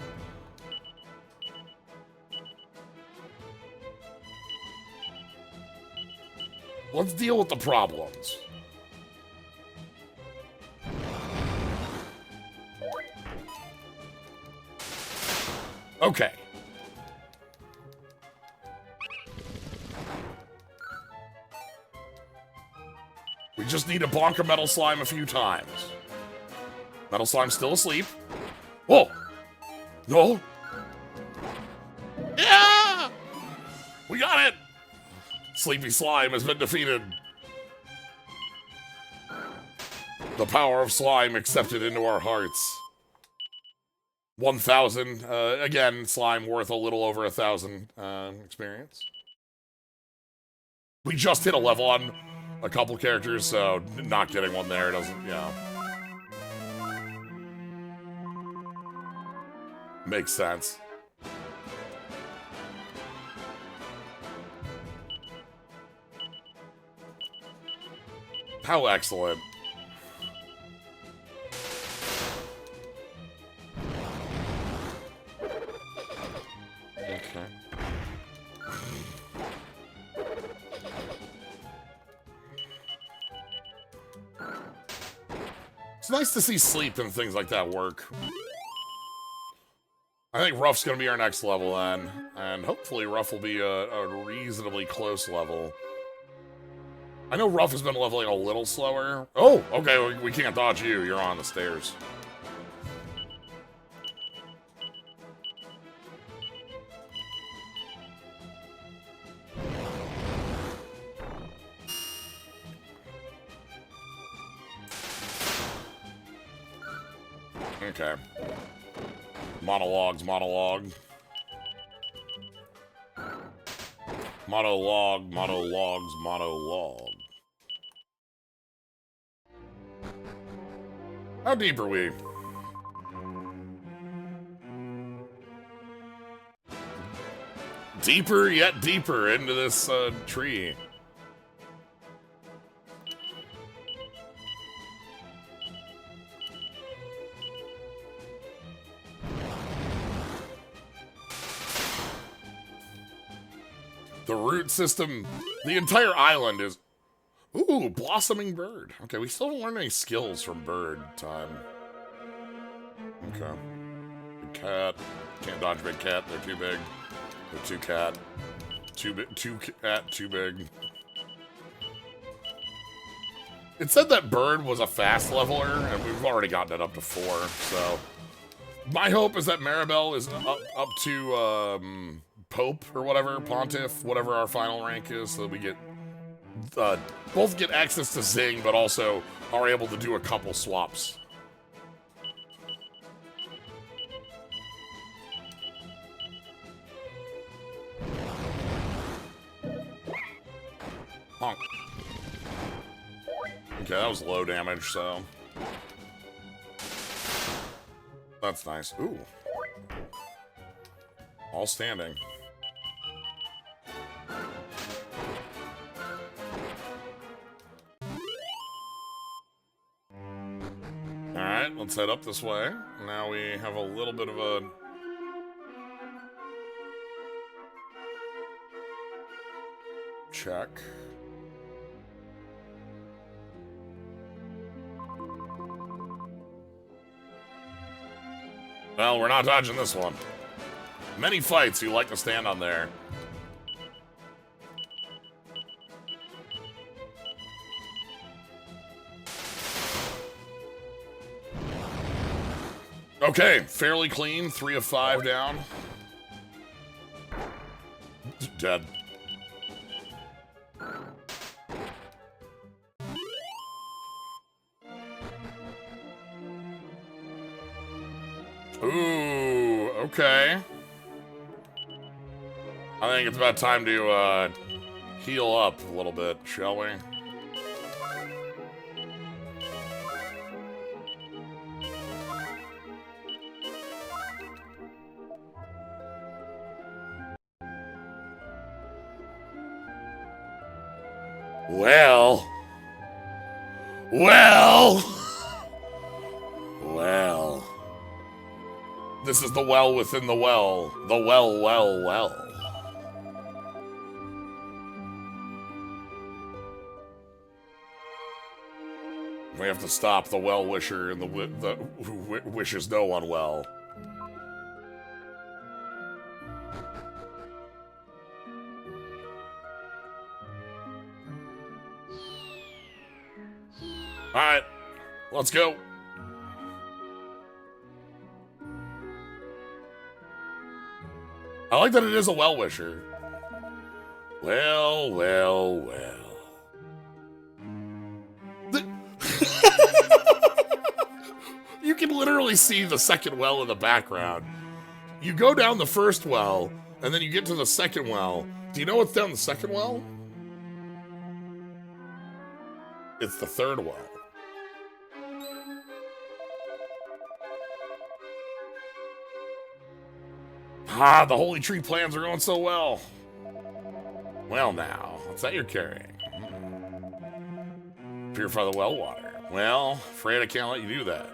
deal with the problems. Okay. We just need to bonk a Metal Slime a few times. Metal Slime's still asleep. Whoa! No! Yeah! We got it! Sleepy Slime has been defeated. The power of slime accepted into our hearts. 1,000. Again, slime worth a little over 1,000 experience. We just hit a level on a couple characters, so not getting one there doesn't, you know. Makes sense. How excellent. Okay. It's nice to see sleep and things like that work. I think Ruff's gonna be our next level then, and hopefully Ruff will be a reasonably close level. I know Ruff has been leveling a little slower. Oh, okay, we can't dodge you. You're on the stairs. Okay. Monologue. Monologue, monologues, monologue. How deep are we? Deeper yet deeper into this tree. The root system, the entire island is... Ooh, blossoming bird. Okay, we still haven't learned any skills from bird time. Okay. Big cat. Can't dodge big cat, they're too big. They're too cat. Too big, too cat, too big. It said that bird was a fast leveler, and we've already gotten it up to 4, so... My hope is that Maribel is up to, Pope or whatever, Pontiff, whatever our final rank is, so that we get both get access to Zing, but also are able to do a couple swaps. Honk. Okay, that was low damage, so that's nice. Ooh, all standing. Alright, let's head up this way. Now we have a little bit of a... check. Well, we're not dodging this one. Many fights you like to stand on there. Okay, fairly clean. 3 of 5 down. Dead. Ooh, okay. I think it's about time to heal up a little bit, shall we? Well. Well. Well. This is the well within the well. The well, well, well. We have to stop the well-wisher and the who wishes no one well. Alright, let's go. I like that it is a well-wisher. Well, well, well. You can literally see the second well in the background. You go down the first well, and then you get to the second well. Do you know what's down the second well? It's the third well. Ah, the holy tree plans are going so well. Well now, what's that you're carrying? Purify the well water. Well, afraid I can't let you do that.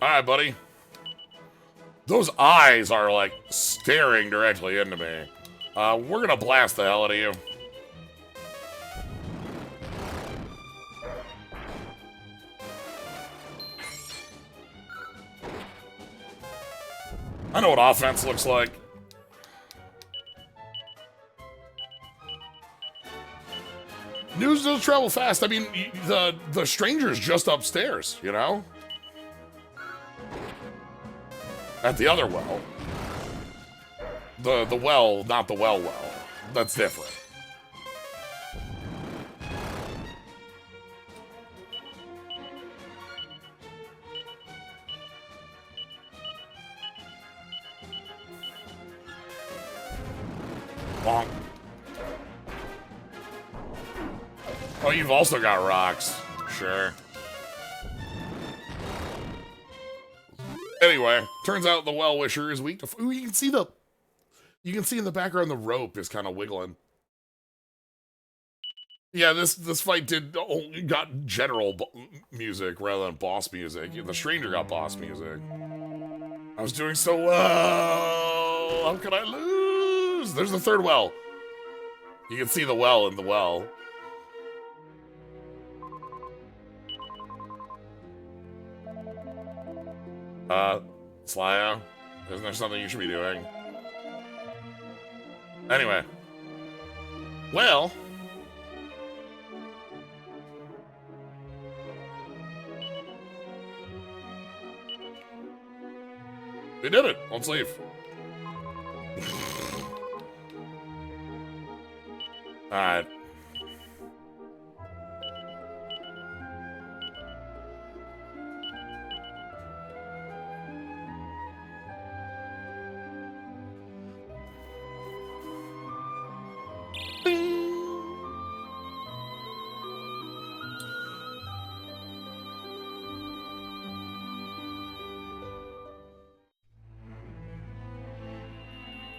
Alright, buddy. Those eyes are like staring directly into me. We're gonna blast the hell out of you. I know what offense looks like. News does travel fast. I mean, the stranger's just upstairs, you know? At the other well. The well, not the well. That's different. Bonk. Oh, you've also got rocks. Sure. Anyway, turns out the well-wisher is weak to... Ooh, you can see in the background the rope is kind of wiggling. Yeah, this fight got general music rather than boss music. The stranger got boss music. I was doing so well. How could I lose? There's the third well. You can see the well in the well. Slyo, isn't there something you should be doing? Anyway. Well. We did it. Let's leave. Alright.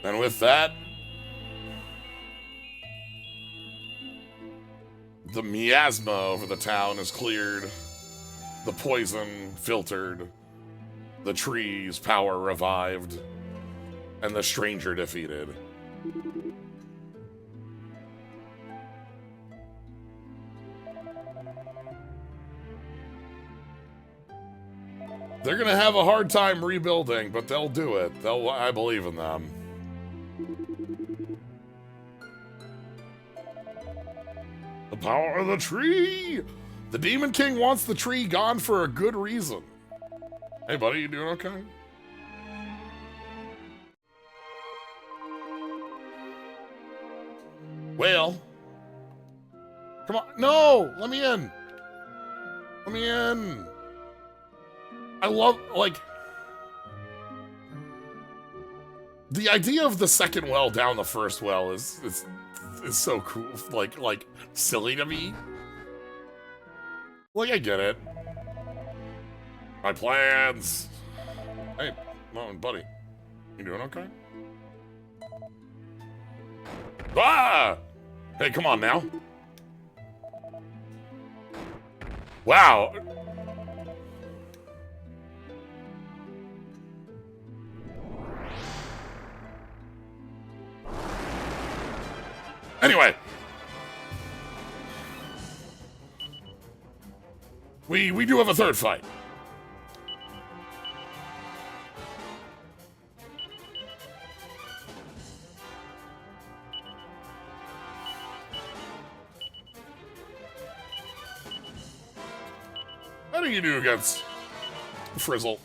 And with that, the miasma over the town is cleared, the poison filtered, the tree's power revived, and the stranger defeated. They're gonna have a hard time rebuilding, but they'll do it. I believe in them. The power of the tree! The Demon King wants the tree gone for a good reason. Hey, buddy, you doing okay? Well. Come on. No! Let me in! Let me in! I love, like... The idea of the second well down the first well is so cool. Like, silly to me. Like, I get it. My plans. Hey, buddy. You doing okay? Ah! Hey, come on now. Wow. Anyway. We do have a third fight. How do you do against Frizzle?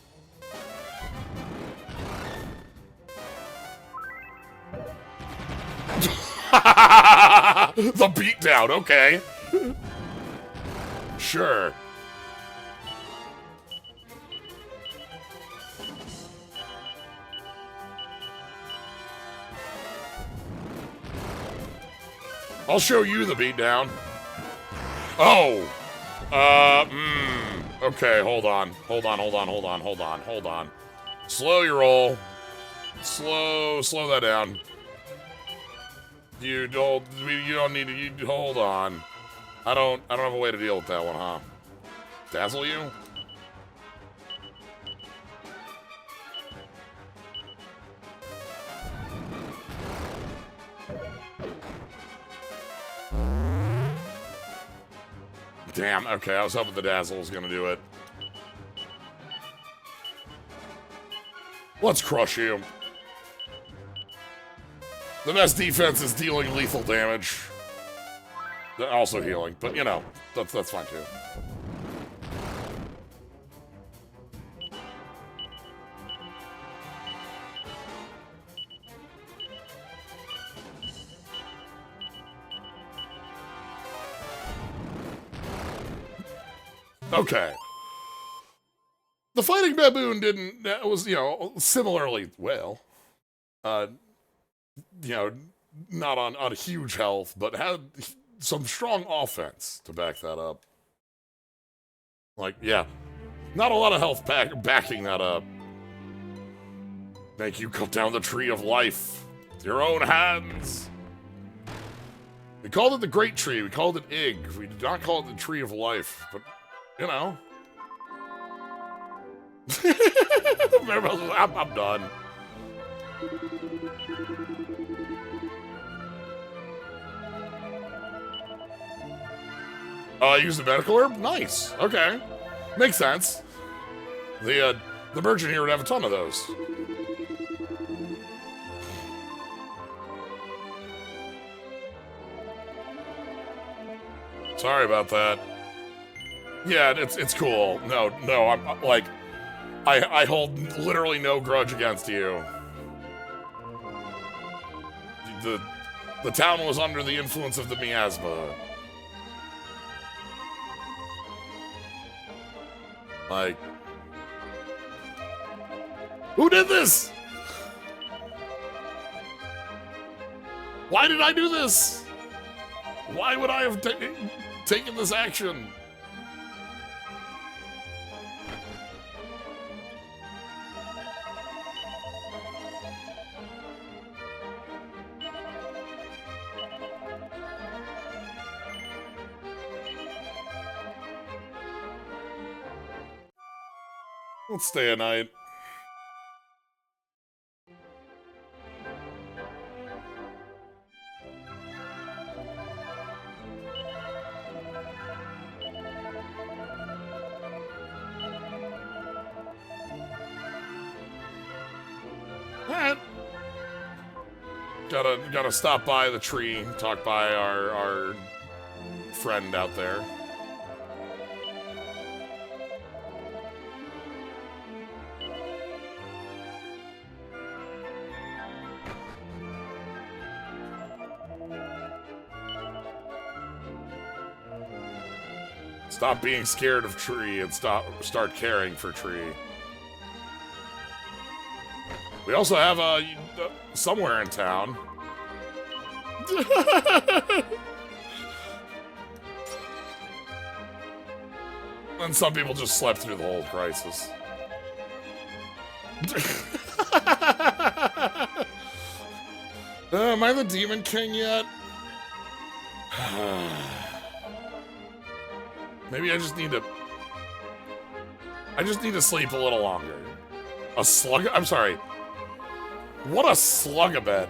The beatdown, okay. Sure. I'll show you the beatdown. Oh. Okay, hold on. Slow your roll. Slow that down. You don't need to, hold on. I don't have a way to deal with that one, huh? Dazzle you? Damn, okay, I was hoping the Dazzle was gonna do it. Let's crush you. The best defense is dealing lethal damage. Also healing, but you know, that's fine too. Okay. The fighting baboon didn't, was, you know, similarly well. You know, not on huge health, but had some strong offense to back that up. Like, yeah, not a lot of health backing that up. Make you cut down the tree of life with your own hands. We called it the Great Tree. We called it Ig. We did not call it the Tree of Life, but you know. I'm done. Use the medical herb? Nice. Okay. Makes sense. The merchant here would have a ton of those. Sorry about that. Yeah, it's cool. No, I'm like, I hold literally no grudge against you. The town was under the influence of the miasma. Like, who did this? Why did I do this? Why would I have taken this action? Let's stay a night. Alright. Gotta stop by the tree, talk by our friend out there. Stop being scared of Tree and start caring for Tree. We also have somewhere in town. And some people just slept through the whole crisis. Am I the Demon King yet? Maybe I just need to... I just need to sleep a little longer. A slug... I'm sorry. What a slug-a-bed.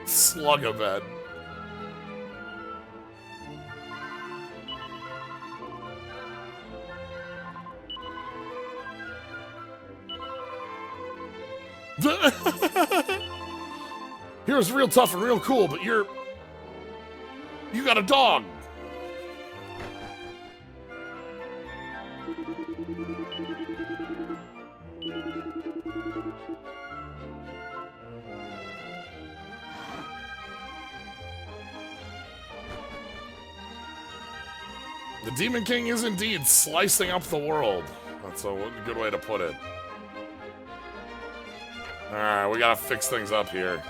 Slug-a-bed. Hero's real tough and real cool, but you got a dog. The Demon King is indeed slicing up the world. That's a good way to put it. Alright, we gotta fix things up here.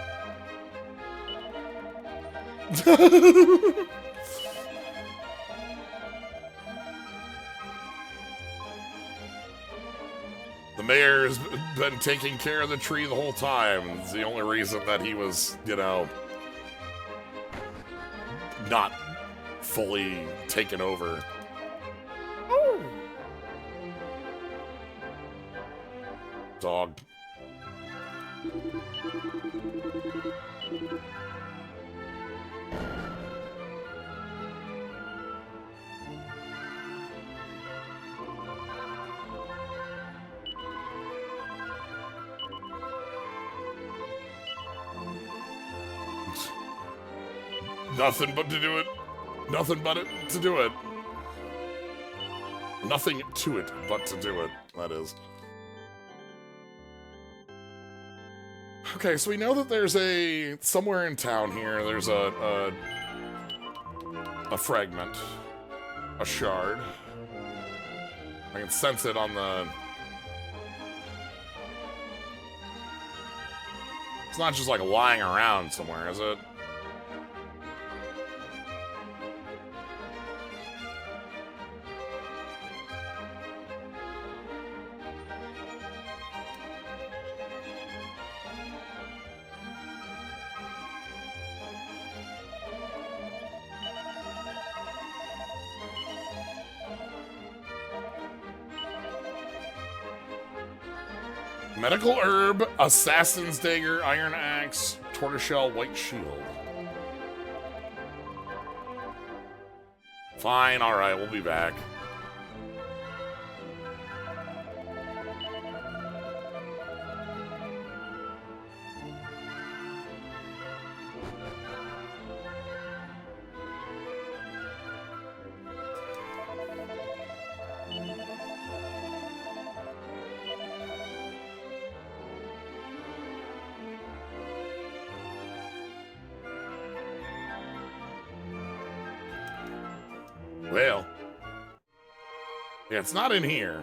The mayor's been taking care of the tree the whole time. It's the only reason that he was, you know, not fully taken over. Oh. Dog. Nothing but to do it. Nothing but to do it. Nothing to it but to do it, that is. Okay, so we know that there's somewhere in town here, there's a fragment. A shard. I can sense it on the... It's not just like lying around somewhere, is it? Medical herb, assassin's dagger, iron axe, tortoiseshell, white shield. Fine, alright, we'll be back. Well, yeah, it's not in here.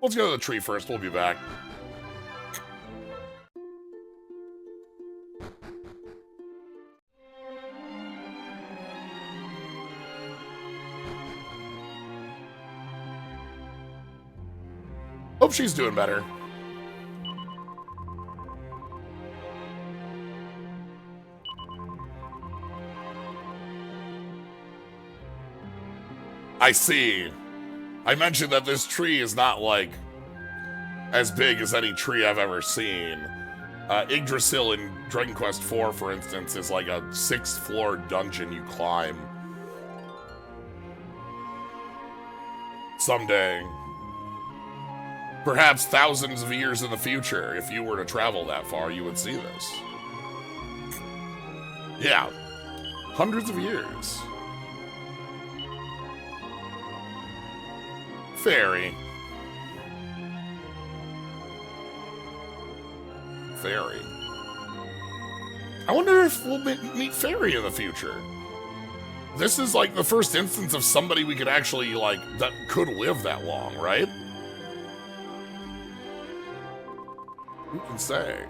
Let's go to the tree first. We'll be back. Hope she's doing better. I see. I mentioned that this tree is not, like, as big as any tree I've ever seen. Yggdrasil in Dragon Quest IV, for instance, is like a 6th floor dungeon you climb. Someday. Perhaps thousands of years in the future, if you were to travel that far, you would see this. Yeah. Hundreds of years. Fairy. Fairy. I wonder if we'll meet Fairy in the future. This is like the first instance of somebody we could actually, like, that could live that long, right? can say?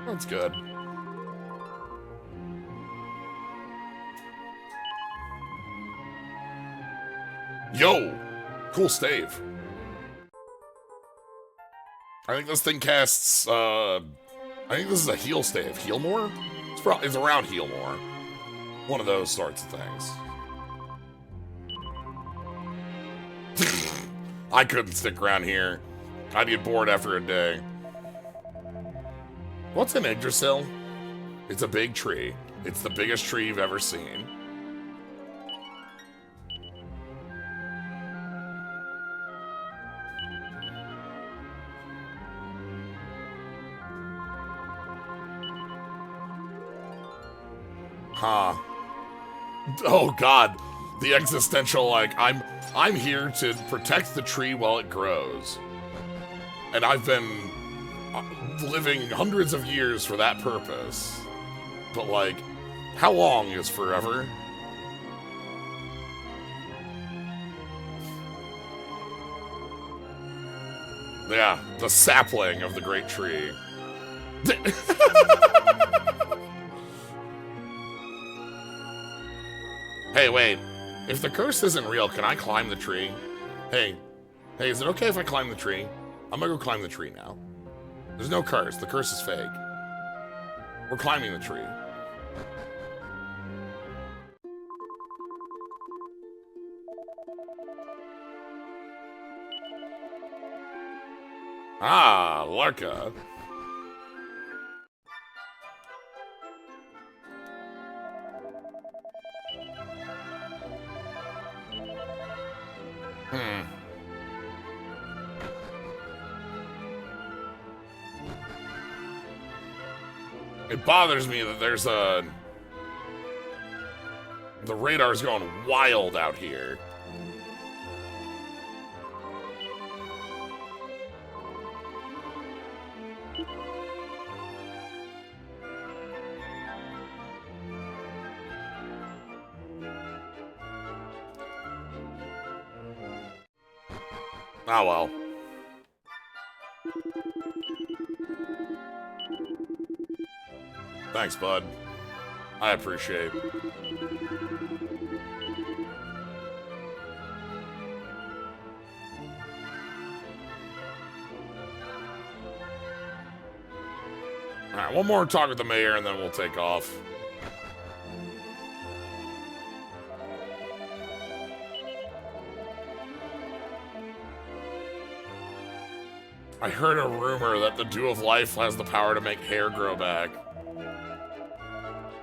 That's good. Yo! Cool stave. I think this thing casts, I think this is a heal stave. Heal more? It's around heal more. One of those sorts of things. I couldn't stick around here. I'd get bored after a day. What's an Yggdrasil? It's a big tree. It's the biggest tree you've ever seen. Huh. Oh god. The existential, like, I'm here to protect the tree while it grows. And I've been living hundreds of years for that purpose. But, like, how long is forever? Yeah, the sapling of the great tree. Hey, wait. If the curse isn't real, can I climb the tree? Hey, is it okay if I climb the tree? I'm gonna go climb the tree now. There's no curse. The curse is fake. We're climbing the tree. Ah, Larka. It bothers me that there's the radar's going wild out here. Oh well. Thanks, bud. I appreciate it. Alright, one more talk with the mayor and then we'll take off. I heard a rumor that the Dew of Life has the power to make hair grow back.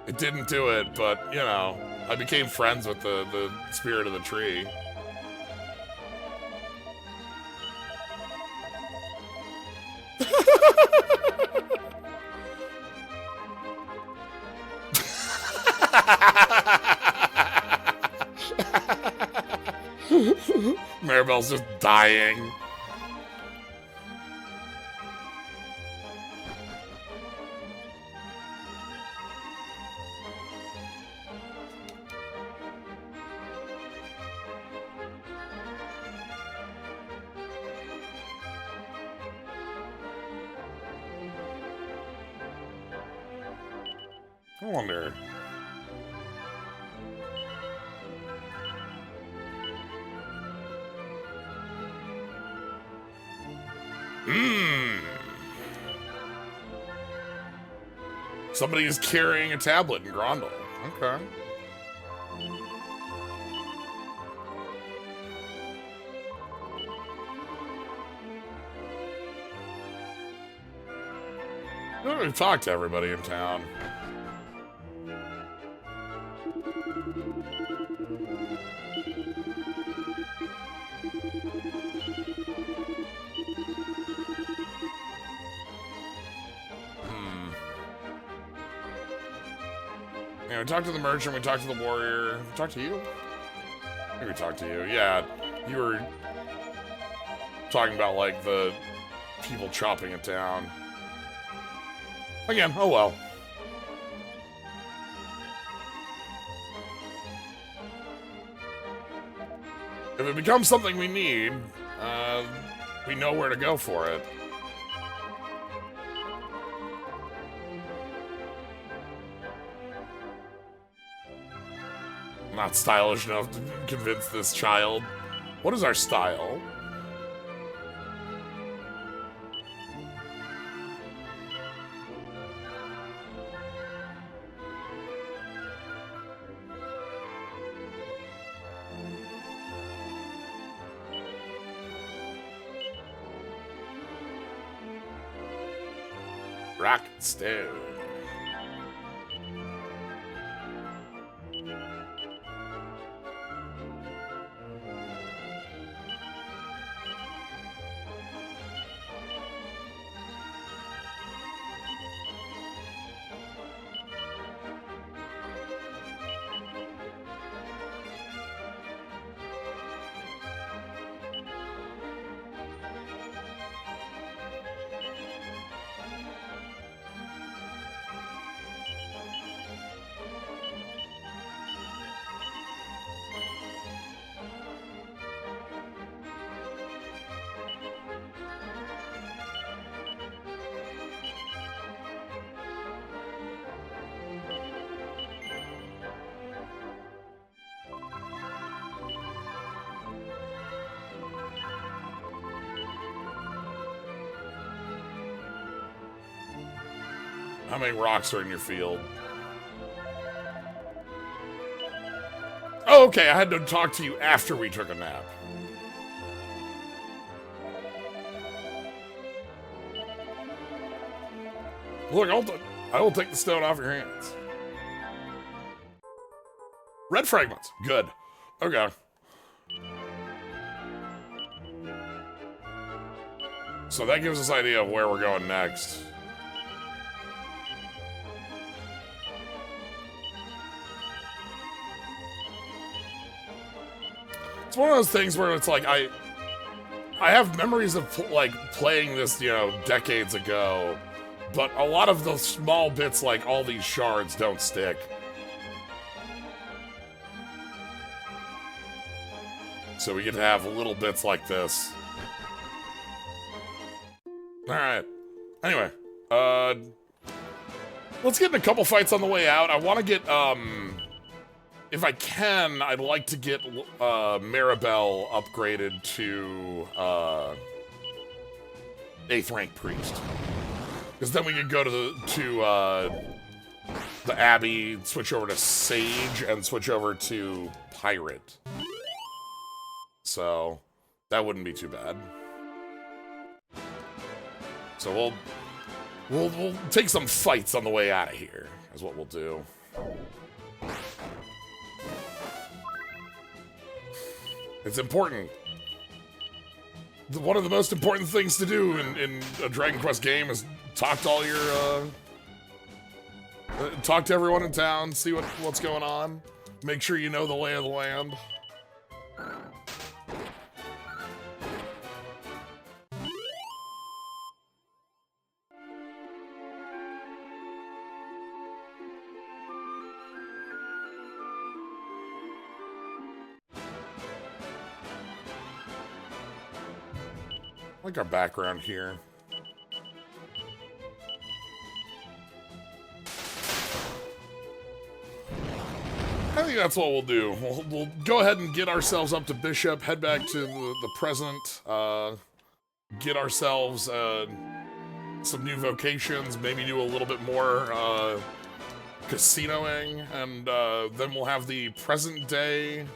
It didn't do it, but, you know, I became friends with the spirit of the tree. Maribel's just dying. I wonder. Somebody is carrying a tablet in Grondel. Okay. We've talked to everybody in town. Yeah, we talked to the merchant, we talked to the warrior. We talked to you? I think we talked to you. Yeah, you were talking about, like, the people chopping it down. Again, oh well. If it becomes something we need, we know where to go for it. I'm not stylish enough to convince this child. What is our style? Rock stone. How many rocks are in your field? Oh, okay, I had to talk to you after we took a nap. Look, I will take the stone off your hands. Red fragments. Good. Okay. So that gives us an idea of where we're going next. It's one of those things where it's like I have memories of playing this, you know, decades ago, but a lot of the small bits, like all these shards, don't stick. So we get to have little bits like this. All right. Anyway, let's get in a couple fights on the way out. I want to get if I can, I'd like to get Maribel upgraded to 8th rank priest, because then we could go to the Abbey, switch over to Sage, and switch over to Pirate. So that wouldn't be too bad. So we'll take some fights on the way out of here, is what we'll do. It's important. One of the most important things to do in a Dragon Quest game is talk to all your, talk to everyone in town, see what's going on, make sure you know the lay of the land. I like our background here. I think that's what we'll do. We'll go ahead and get ourselves up to Bishop, head back to the present, get ourselves some new vocations, maybe do a little bit more casinoing, and then we'll have the present day.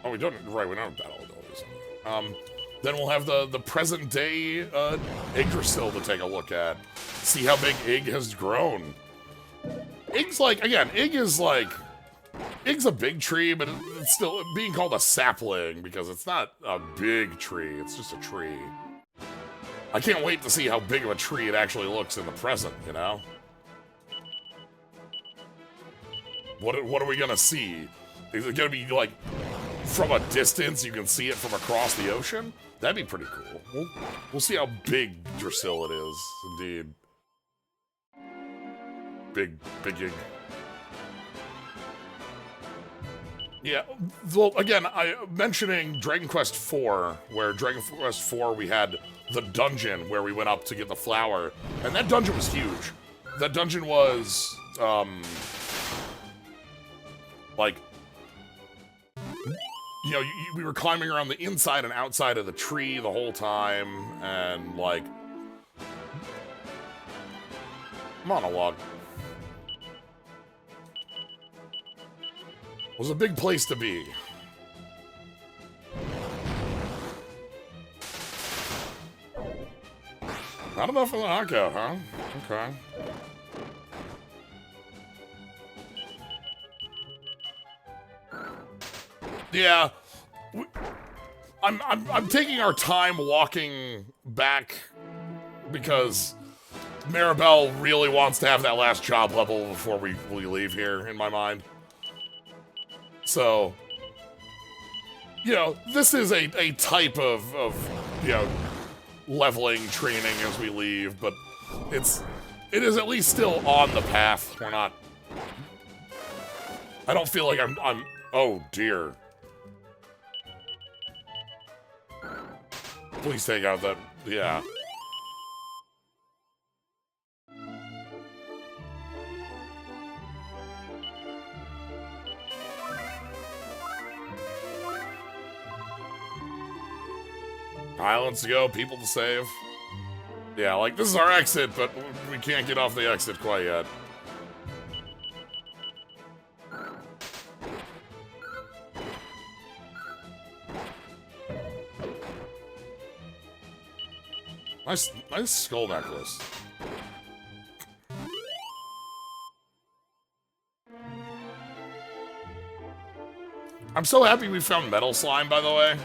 Oh, we don't, right, we don't have battle abilities. Then we'll have the present day Yggdrasil to take a look at. See how big Ygg has grown. Ygg's like, again, Ygg's a big tree, but it's still being called a sapling because it's not a big tree, it's just a tree. I can't wait to see how big of a tree it actually looks in the present, you know? What are we gonna see? Is it gonna be like, from a distance, you can see it from across the ocean? That'd be pretty cool. We'll see how big Yggdrasil it is, indeed. Big Ygg. Yeah, well, again, I mentioning Dragon Quest IV, where Dragon Quest IV we had the dungeon where we went up to get the flower, and that dungeon was huge. That dungeon was, like, you know, we were climbing around the inside and outside of the tree the whole time, and, like, monologue. Was a big place to be. Not enough for the knockout, huh? Okay. Yeah, I'm taking our time walking back because Maribel really wants to have that last job level before we leave here, in my mind. So, you know, this is a type of you know, leveling training as we leave, but it is at least still on the path. We're not. I don't feel like I'm. Oh dear. Please take out that. Yeah. Islands to go, people to save. Yeah, like, this is our exit, but we can't get off the exit quite yet. Nice skull necklace. I'm so happy we found metal slime, by the way.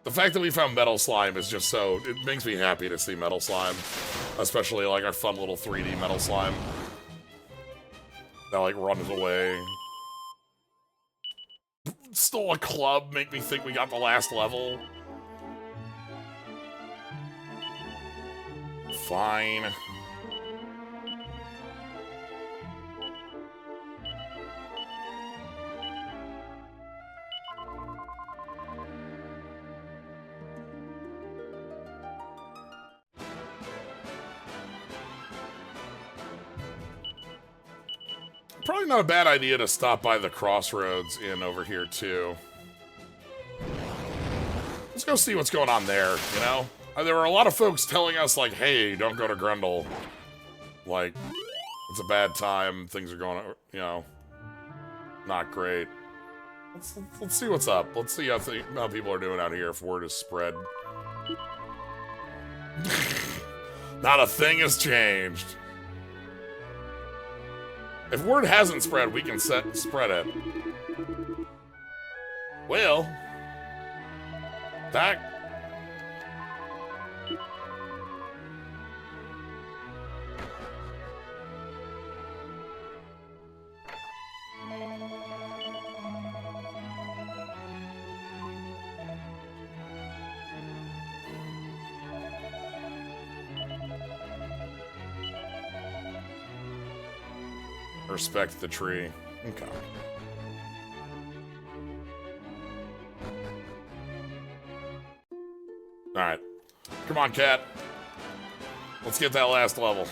The fact that we found metal slime is just so... It makes me happy to see metal slime. Especially, like, our fun little 3D metal slime. That, like, runs away. Stole a club, make me think we got the last level. Fine. Probably not a bad idea to stop by the crossroads inn over here, too. Let's go see what's going on there, you know? There were a lot of folks telling us, like, hey, don't go to Grendel. Like, it's a bad time, things are going, you know, not great. Let's see what's up. Let's see how people are doing out here if word is spread. Not a thing has changed. If word hasn't spread, we can spread it. Well, that... Respect the tree. Okay. Alright. Come on, cat. Let's get that last level.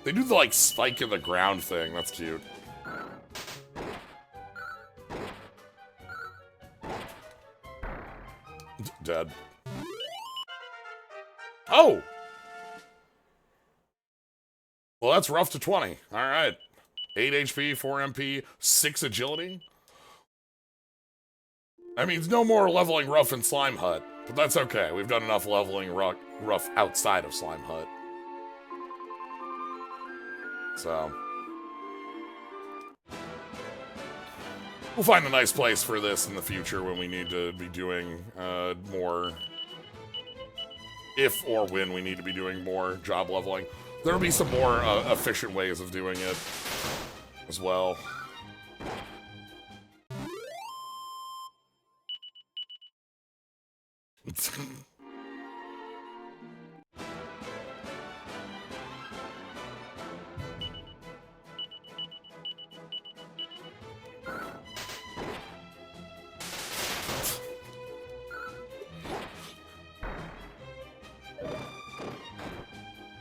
They do the, like, spike in the ground thing. That's cute. Dead. Oh! Well, that's rough to 20. Alright. 8 HP, 4 MP, 6 agility. That means no more leveling rough in Slime Hut. But that's okay. We've done enough leveling rough outside of Slime Hut. So... we'll find a nice place for this in the future when we need to be doing more... if or when we need to be doing more job leveling. There'll be some more efficient ways of doing it as well.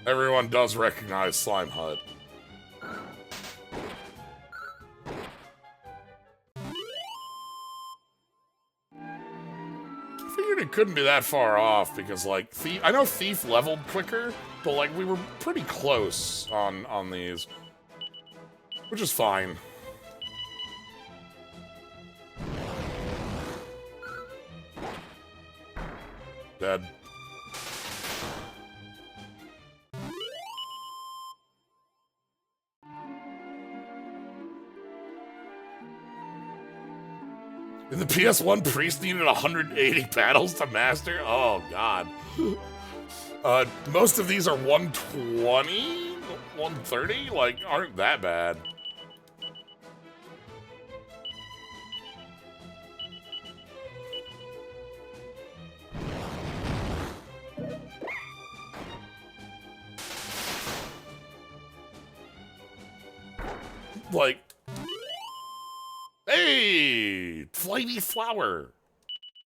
Everyone does recognize Slime Hut. I figured it couldn't be that far off because, like, I know Thief leveled quicker, but, like, we were pretty close on these, which is fine. Dead. The PS1 Priest needed 180 battles to master? Oh, God. Most of these are 120? 130? Like, aren't that bad. Like, hey, flighty flower.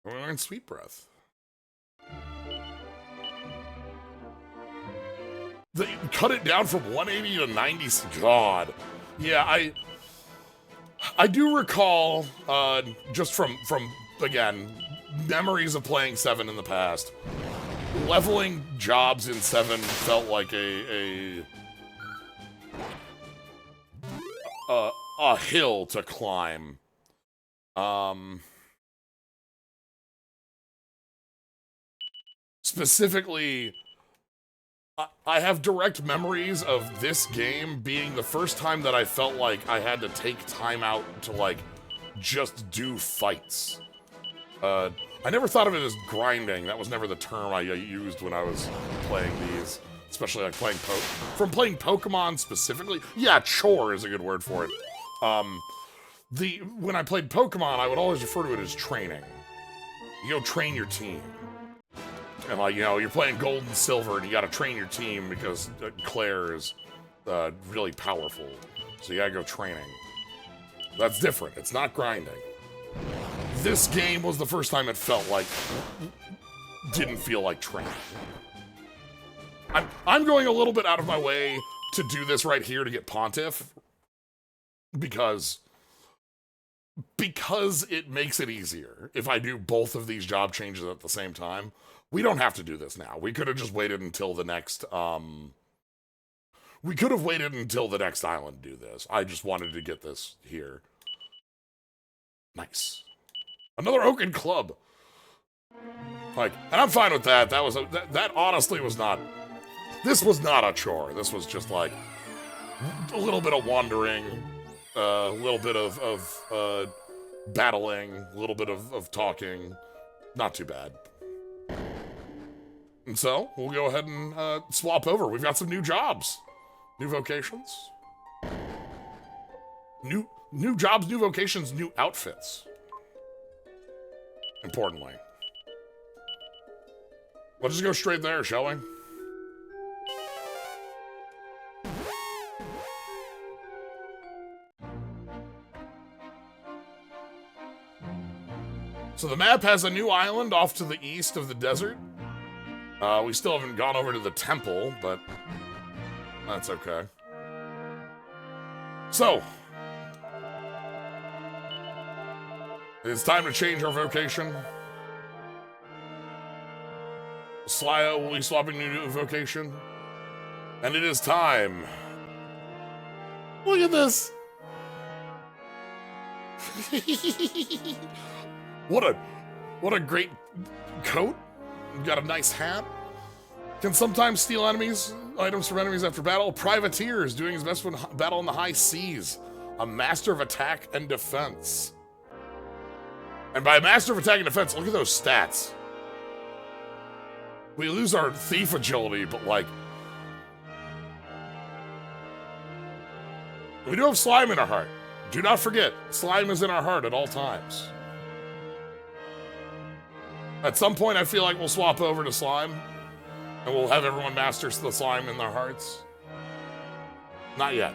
We're in Sweet Breath. They cut it down from 180 to 90. God, yeah, I do recall just from again memories of playing 7 in the past. Leveling jobs in 7 felt like a hill to climb. Specifically, I have direct memories of this game being the first time that I felt like I had to take time out to, like, just do fights. I never thought of it as grinding. That was never the term I used when I was playing these. Especially, like, playing Pokemon specifically. Yeah, chore is a good word for it. When I played Pokemon, I would always refer to it as training. You go train your team. And, like, you know, you're playing Gold and Silver, and you gotta train your team because Claire is really powerful. So you gotta go training. That's different. It's not grinding. This game was the first time it felt like... didn't feel like training. I'm going a little bit out of my way to do this right here to get Pontiff. Because it makes it easier if I do both of these job changes at the same time. We don't have to do this now. We could have just waited until the next, we could have waited until the next island to do this. I just wanted to get this here. Nice. Another Oaken Club. Like, and I'm fine with that. That honestly was not, this was not a chore. This was just like a little bit of wandering, a little bit of battling, a little bit of talking. Not too bad. And so, we'll go ahead and swap over. We've got some new jobs. New vocations. New jobs, new vocations, new outfits. Importantly. Let's just go straight there, shall we? So the map has a new island off to the east of the desert. We still haven't gone over to the temple, but that's okay. So, it's time to change our vocation. Slyo will be swapping new vocation. And it is time. Look at this. What a great coat. You've got a nice hat. Can sometimes steal items from enemies after battle. Privateers, doing his best when battle in the high seas. A master of attack and defense. And by master of attack and defense, look at those stats. We lose our thief agility, but like... we do have slime in our heart. Do not forget, slime is in our heart at all times. At some point, I feel like we'll swap over to slime, and we'll have everyone master the slime in their hearts. Not yet.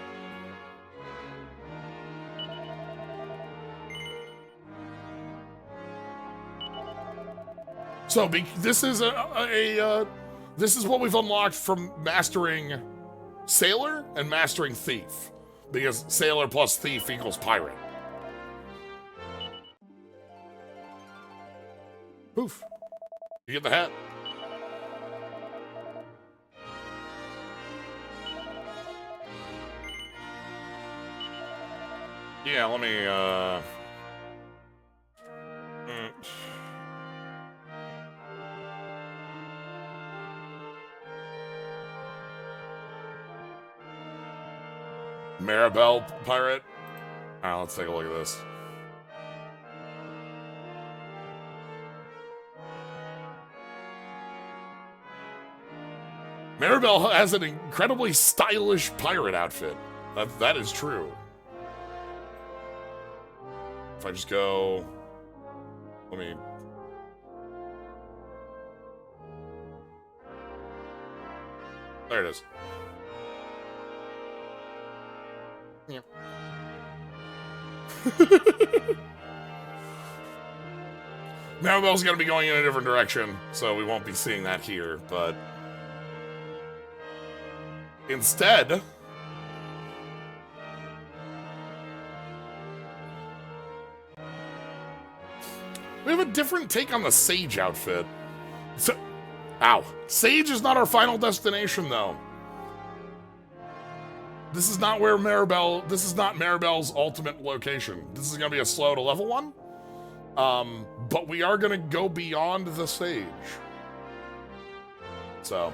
So this is this is what we've unlocked from mastering Sailor and mastering Thief, because Sailor plus Thief equals Pirate. Poof. You get the hat. Yeah, let me, Maribel Pirate. Alright, let's take a look at this. Maribel has an incredibly stylish pirate outfit. That is true. If I just go... Let me... There it is. Yeah. Maribel's gonna be going in a different direction, so we won't be seeing that here, but... Instead... we have a different take on the Sage outfit. So, ow. Sage is not our final destination, though. This is not where Maribel... This is not Maribel's ultimate location. This is going to be a slow to level 1. But we are going to go beyond the Sage. So...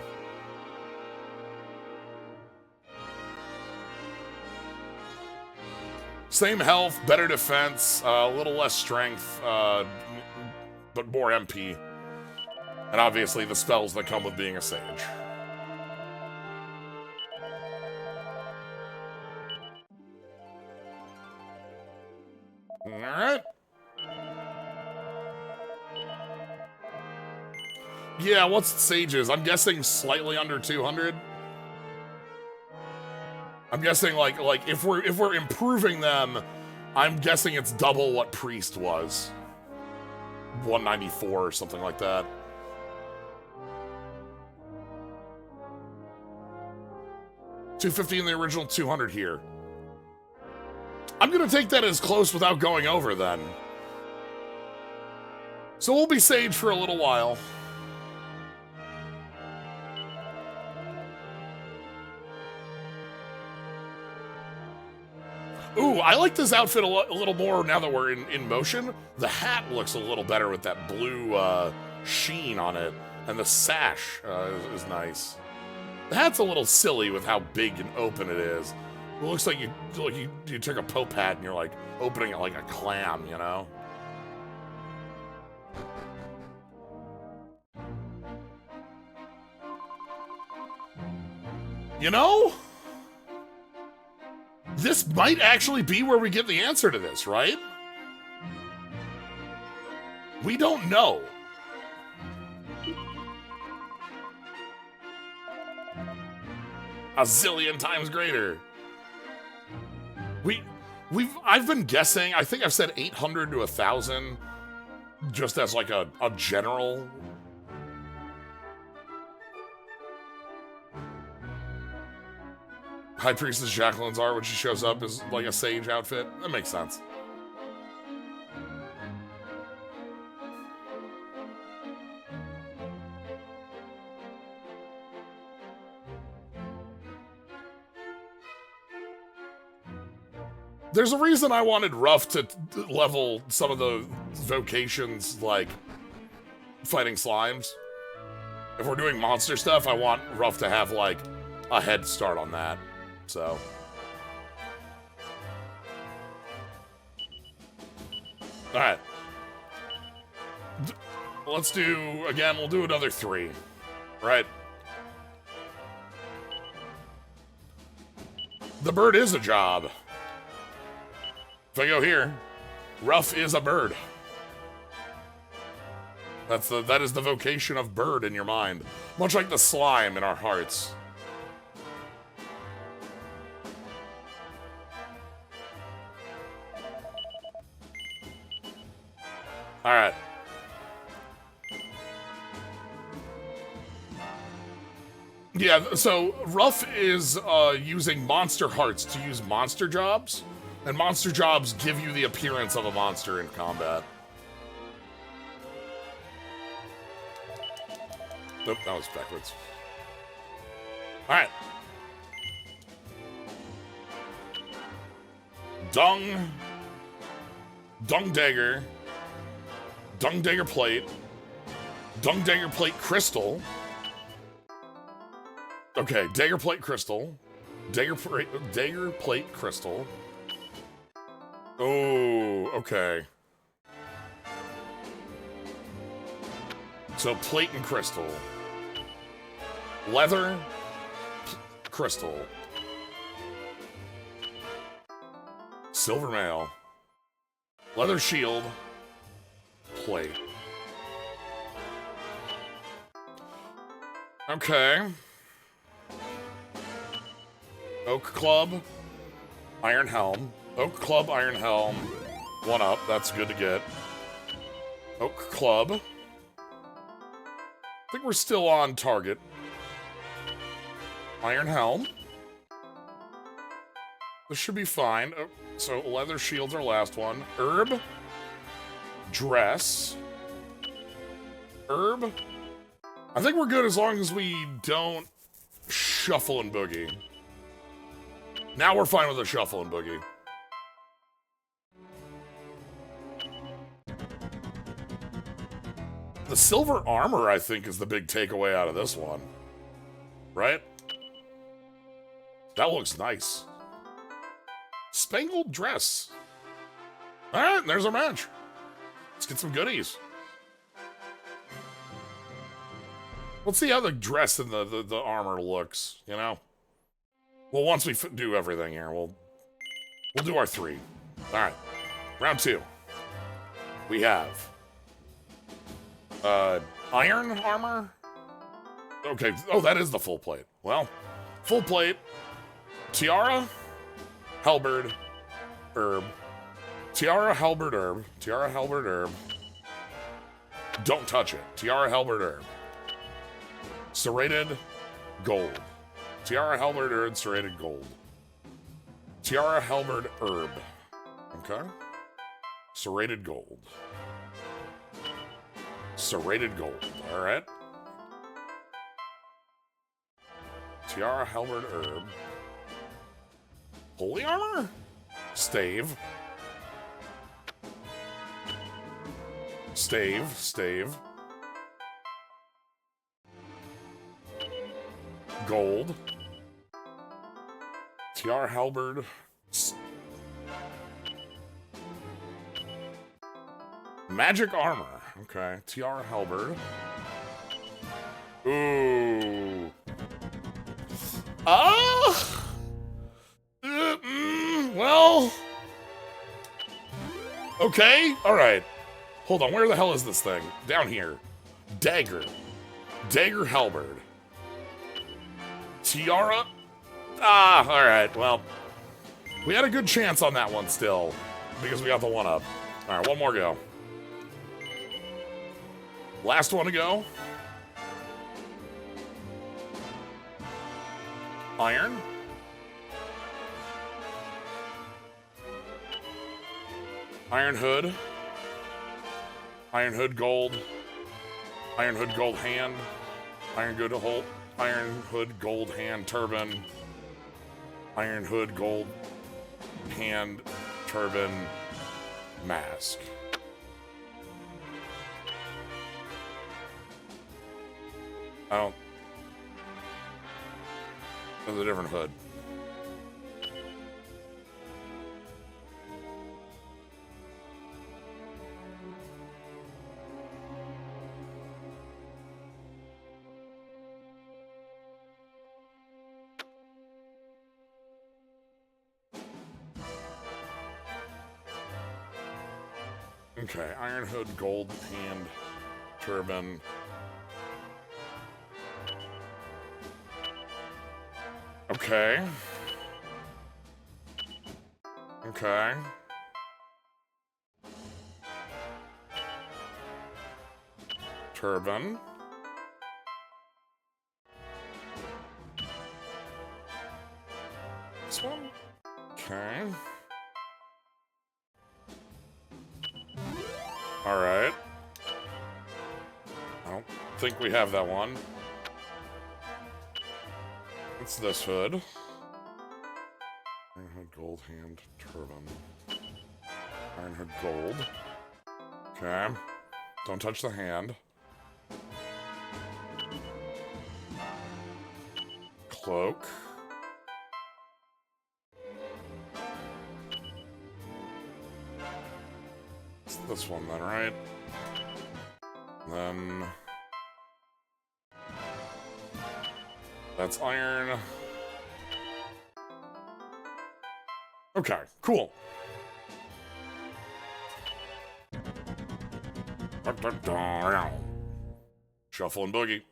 Same health, better defense, a little less strength, but more MP. And obviously the spells that come with being a Sage. Alright. Yeah, what's Sage's? I'm guessing slightly under 200. I'm guessing like if we're improving them, I'm guessing it's double what Priest was. 194 or something like that. $250 in the original, 200 here. I'm gonna take that as close without going over then. So we'll be Sage for a little while. Ooh, I like this outfit a little more now that we're in motion. The hat looks a little better with that blue sheen on it, and the sash is nice. The hat's a little silly with how big and open it is. It looks like you took a Pope hat and you're like opening it like a clam, you know? You know? This might actually be where we get the answer to this, right? We don't know. A zillion times greater. I've been guessing, I think I've said 800 to 1,000, just as like a general. High Priestess Jacqueline's art when she shows up is like a Sage outfit. That makes sense. There's a reason I wanted Ruff to level some of the vocations, like fighting slimes. If we're doing monster stuff, I want Ruff to have like a head start on that. So, all right. Let's do again. We'll do another 3, right? The bird is a job. If I go here, Ruff is a bird. That is the vocation of bird in your mind. Much like the slime in our hearts. Alright. Yeah, so Ruff is using monster hearts to use monster jobs, and monster jobs give you the appearance of a monster in combat. Nope, that was backwards. Alright. Dung Dagger. Dung Dagger Plate. Dung Dagger Plate Crystal. Okay, Dagger Plate Crystal. Dagger Plate Crystal. Oh, okay. So plate and crystal. Leather, crystal. Silver mail. Leather shield. Plate. Okay. Oak Club. Iron Helm. Oak Club, Iron Helm. 1 up. That's good to get. Oak Club. I think we're still on target. Iron Helm. This should be fine. Oh, so leather shield's our last one. Herb. Dress. Herb. I think we're good as long as we don't shuffle and boogie. Now we're fine with the shuffle and boogie. The silver armor, I think, is the big takeaway out of this one. Right? That looks nice. Spangled dress. Alright, there's our match. Let's get some goodies. Let's see how the dress and the armor looks, you know? Well, once we do everything here, we'll do our 3. Alright. Round 2. We have... iron armor? Okay, oh, that is the full plate. Well, full plate, tiara, halberd, herb. Tiara, halberd, herb. Tiara, halberd, herb. Don't touch it. Tiara, halberd, herb. Serrated gold. Tiara, halberd, herb, serrated gold. Tiara, halberd, herb. Okay. Serrated gold. Serrated gold. Alright. Tiara, halberd, herb. Holy armor? Stave. Stave. Gold. Tiara, halberd. Magic armor. Okay. Tiara, halberd. Ooh. Well. Okay. All right. Hold on. Where the hell is this thing? Down here. Dagger. Dagger, halberd. Tiara. All right. Well, we had a good chance on that one still because we got the 1 up. All right. One more go. Last one to go. Iron. Iron hood. Iron hood gold. Iron hood gold hand. Iron hood gold hand turban. Iron hood gold hand turban mask. I don't... There's a different hood. Okay, Iron Hood, gold hand, Turban. Okay. Okay. Turban. This one? Okay. Alright. I don't think we have that one. What's this hood? Iron Hood Gold Hand Turban. Iron Hood Gold. Okay. Don't touch the hand. Cloak. It's this one then, right? Then... that's iron. Okay, cool. Shuffle and boogie.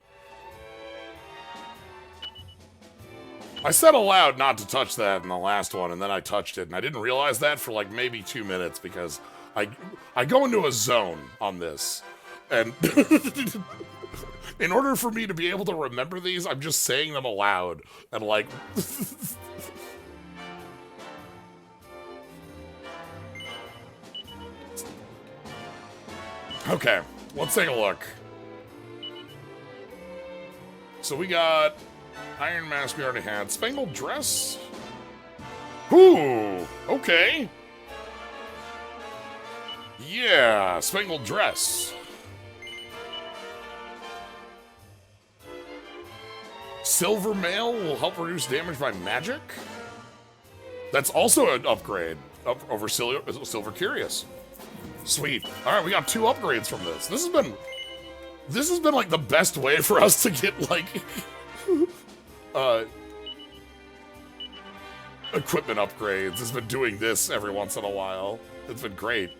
I said aloud not to touch that in the last one, and then I touched it, and I didn't realize that for like maybe 2 minutes because I go into a zone on this, and in order for me to be able to remember these, I'm just saying them aloud, and like... Okay, let's take a look. So we got Iron Mask we already had. Spangled Dress? Ooh, okay. Yeah, Spangled Dress. Silver Mail will help reduce damage by magic? That's also an upgrade over Silver Curious. Sweet. All right, we got 2 upgrades from this. This has been like the best way for us to get like equipment upgrades. It's been doing this every once in a while. It's been great.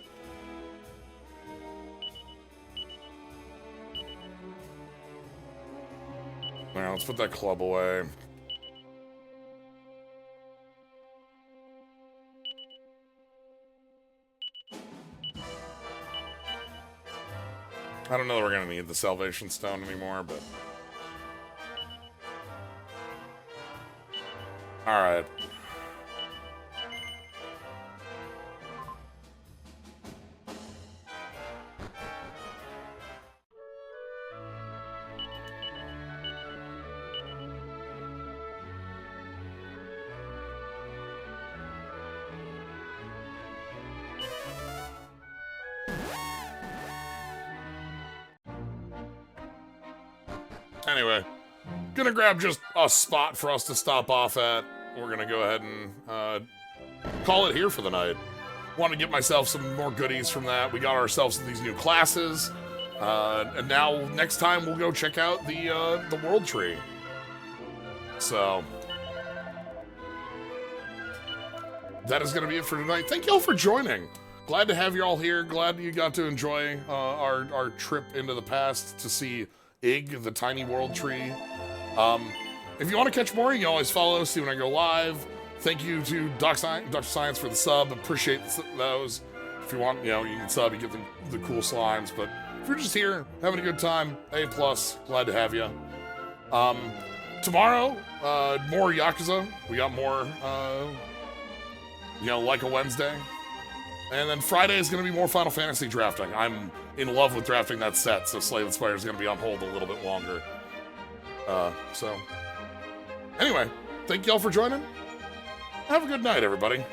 All right, let's put that club away. I don't know that we're gonna need the Salvation Stone anymore, but... Alright. Anyway, gonna grab just a spot for us to stop off at. We're gonna go ahead and call it here for the night. Want to get myself some more goodies from that. We got ourselves these new classes, and now next time we'll go check out the World Tree. So that is gonna be it for tonight. Thank you all for joining. Glad to have you all here. Glad you got to enjoy our trip into the past to see Ig, the tiny world tree. If you want to catch more, you can always follow, see when I go live. Thank you to Dr. Science for the sub. Appreciate those. If you want, you can sub, you get the cool slimes. But if you're just here, having a good time, A+, glad to have you. Tomorrow, more Yakuza. We got more, like a Wednesday. And then Friday is going to be more Final Fantasy drafting. I'm in love with drafting that set, so Slay the Spire is going to be on hold a little bit longer. So, anyway, thank y'all for joining. Have a good night, everybody.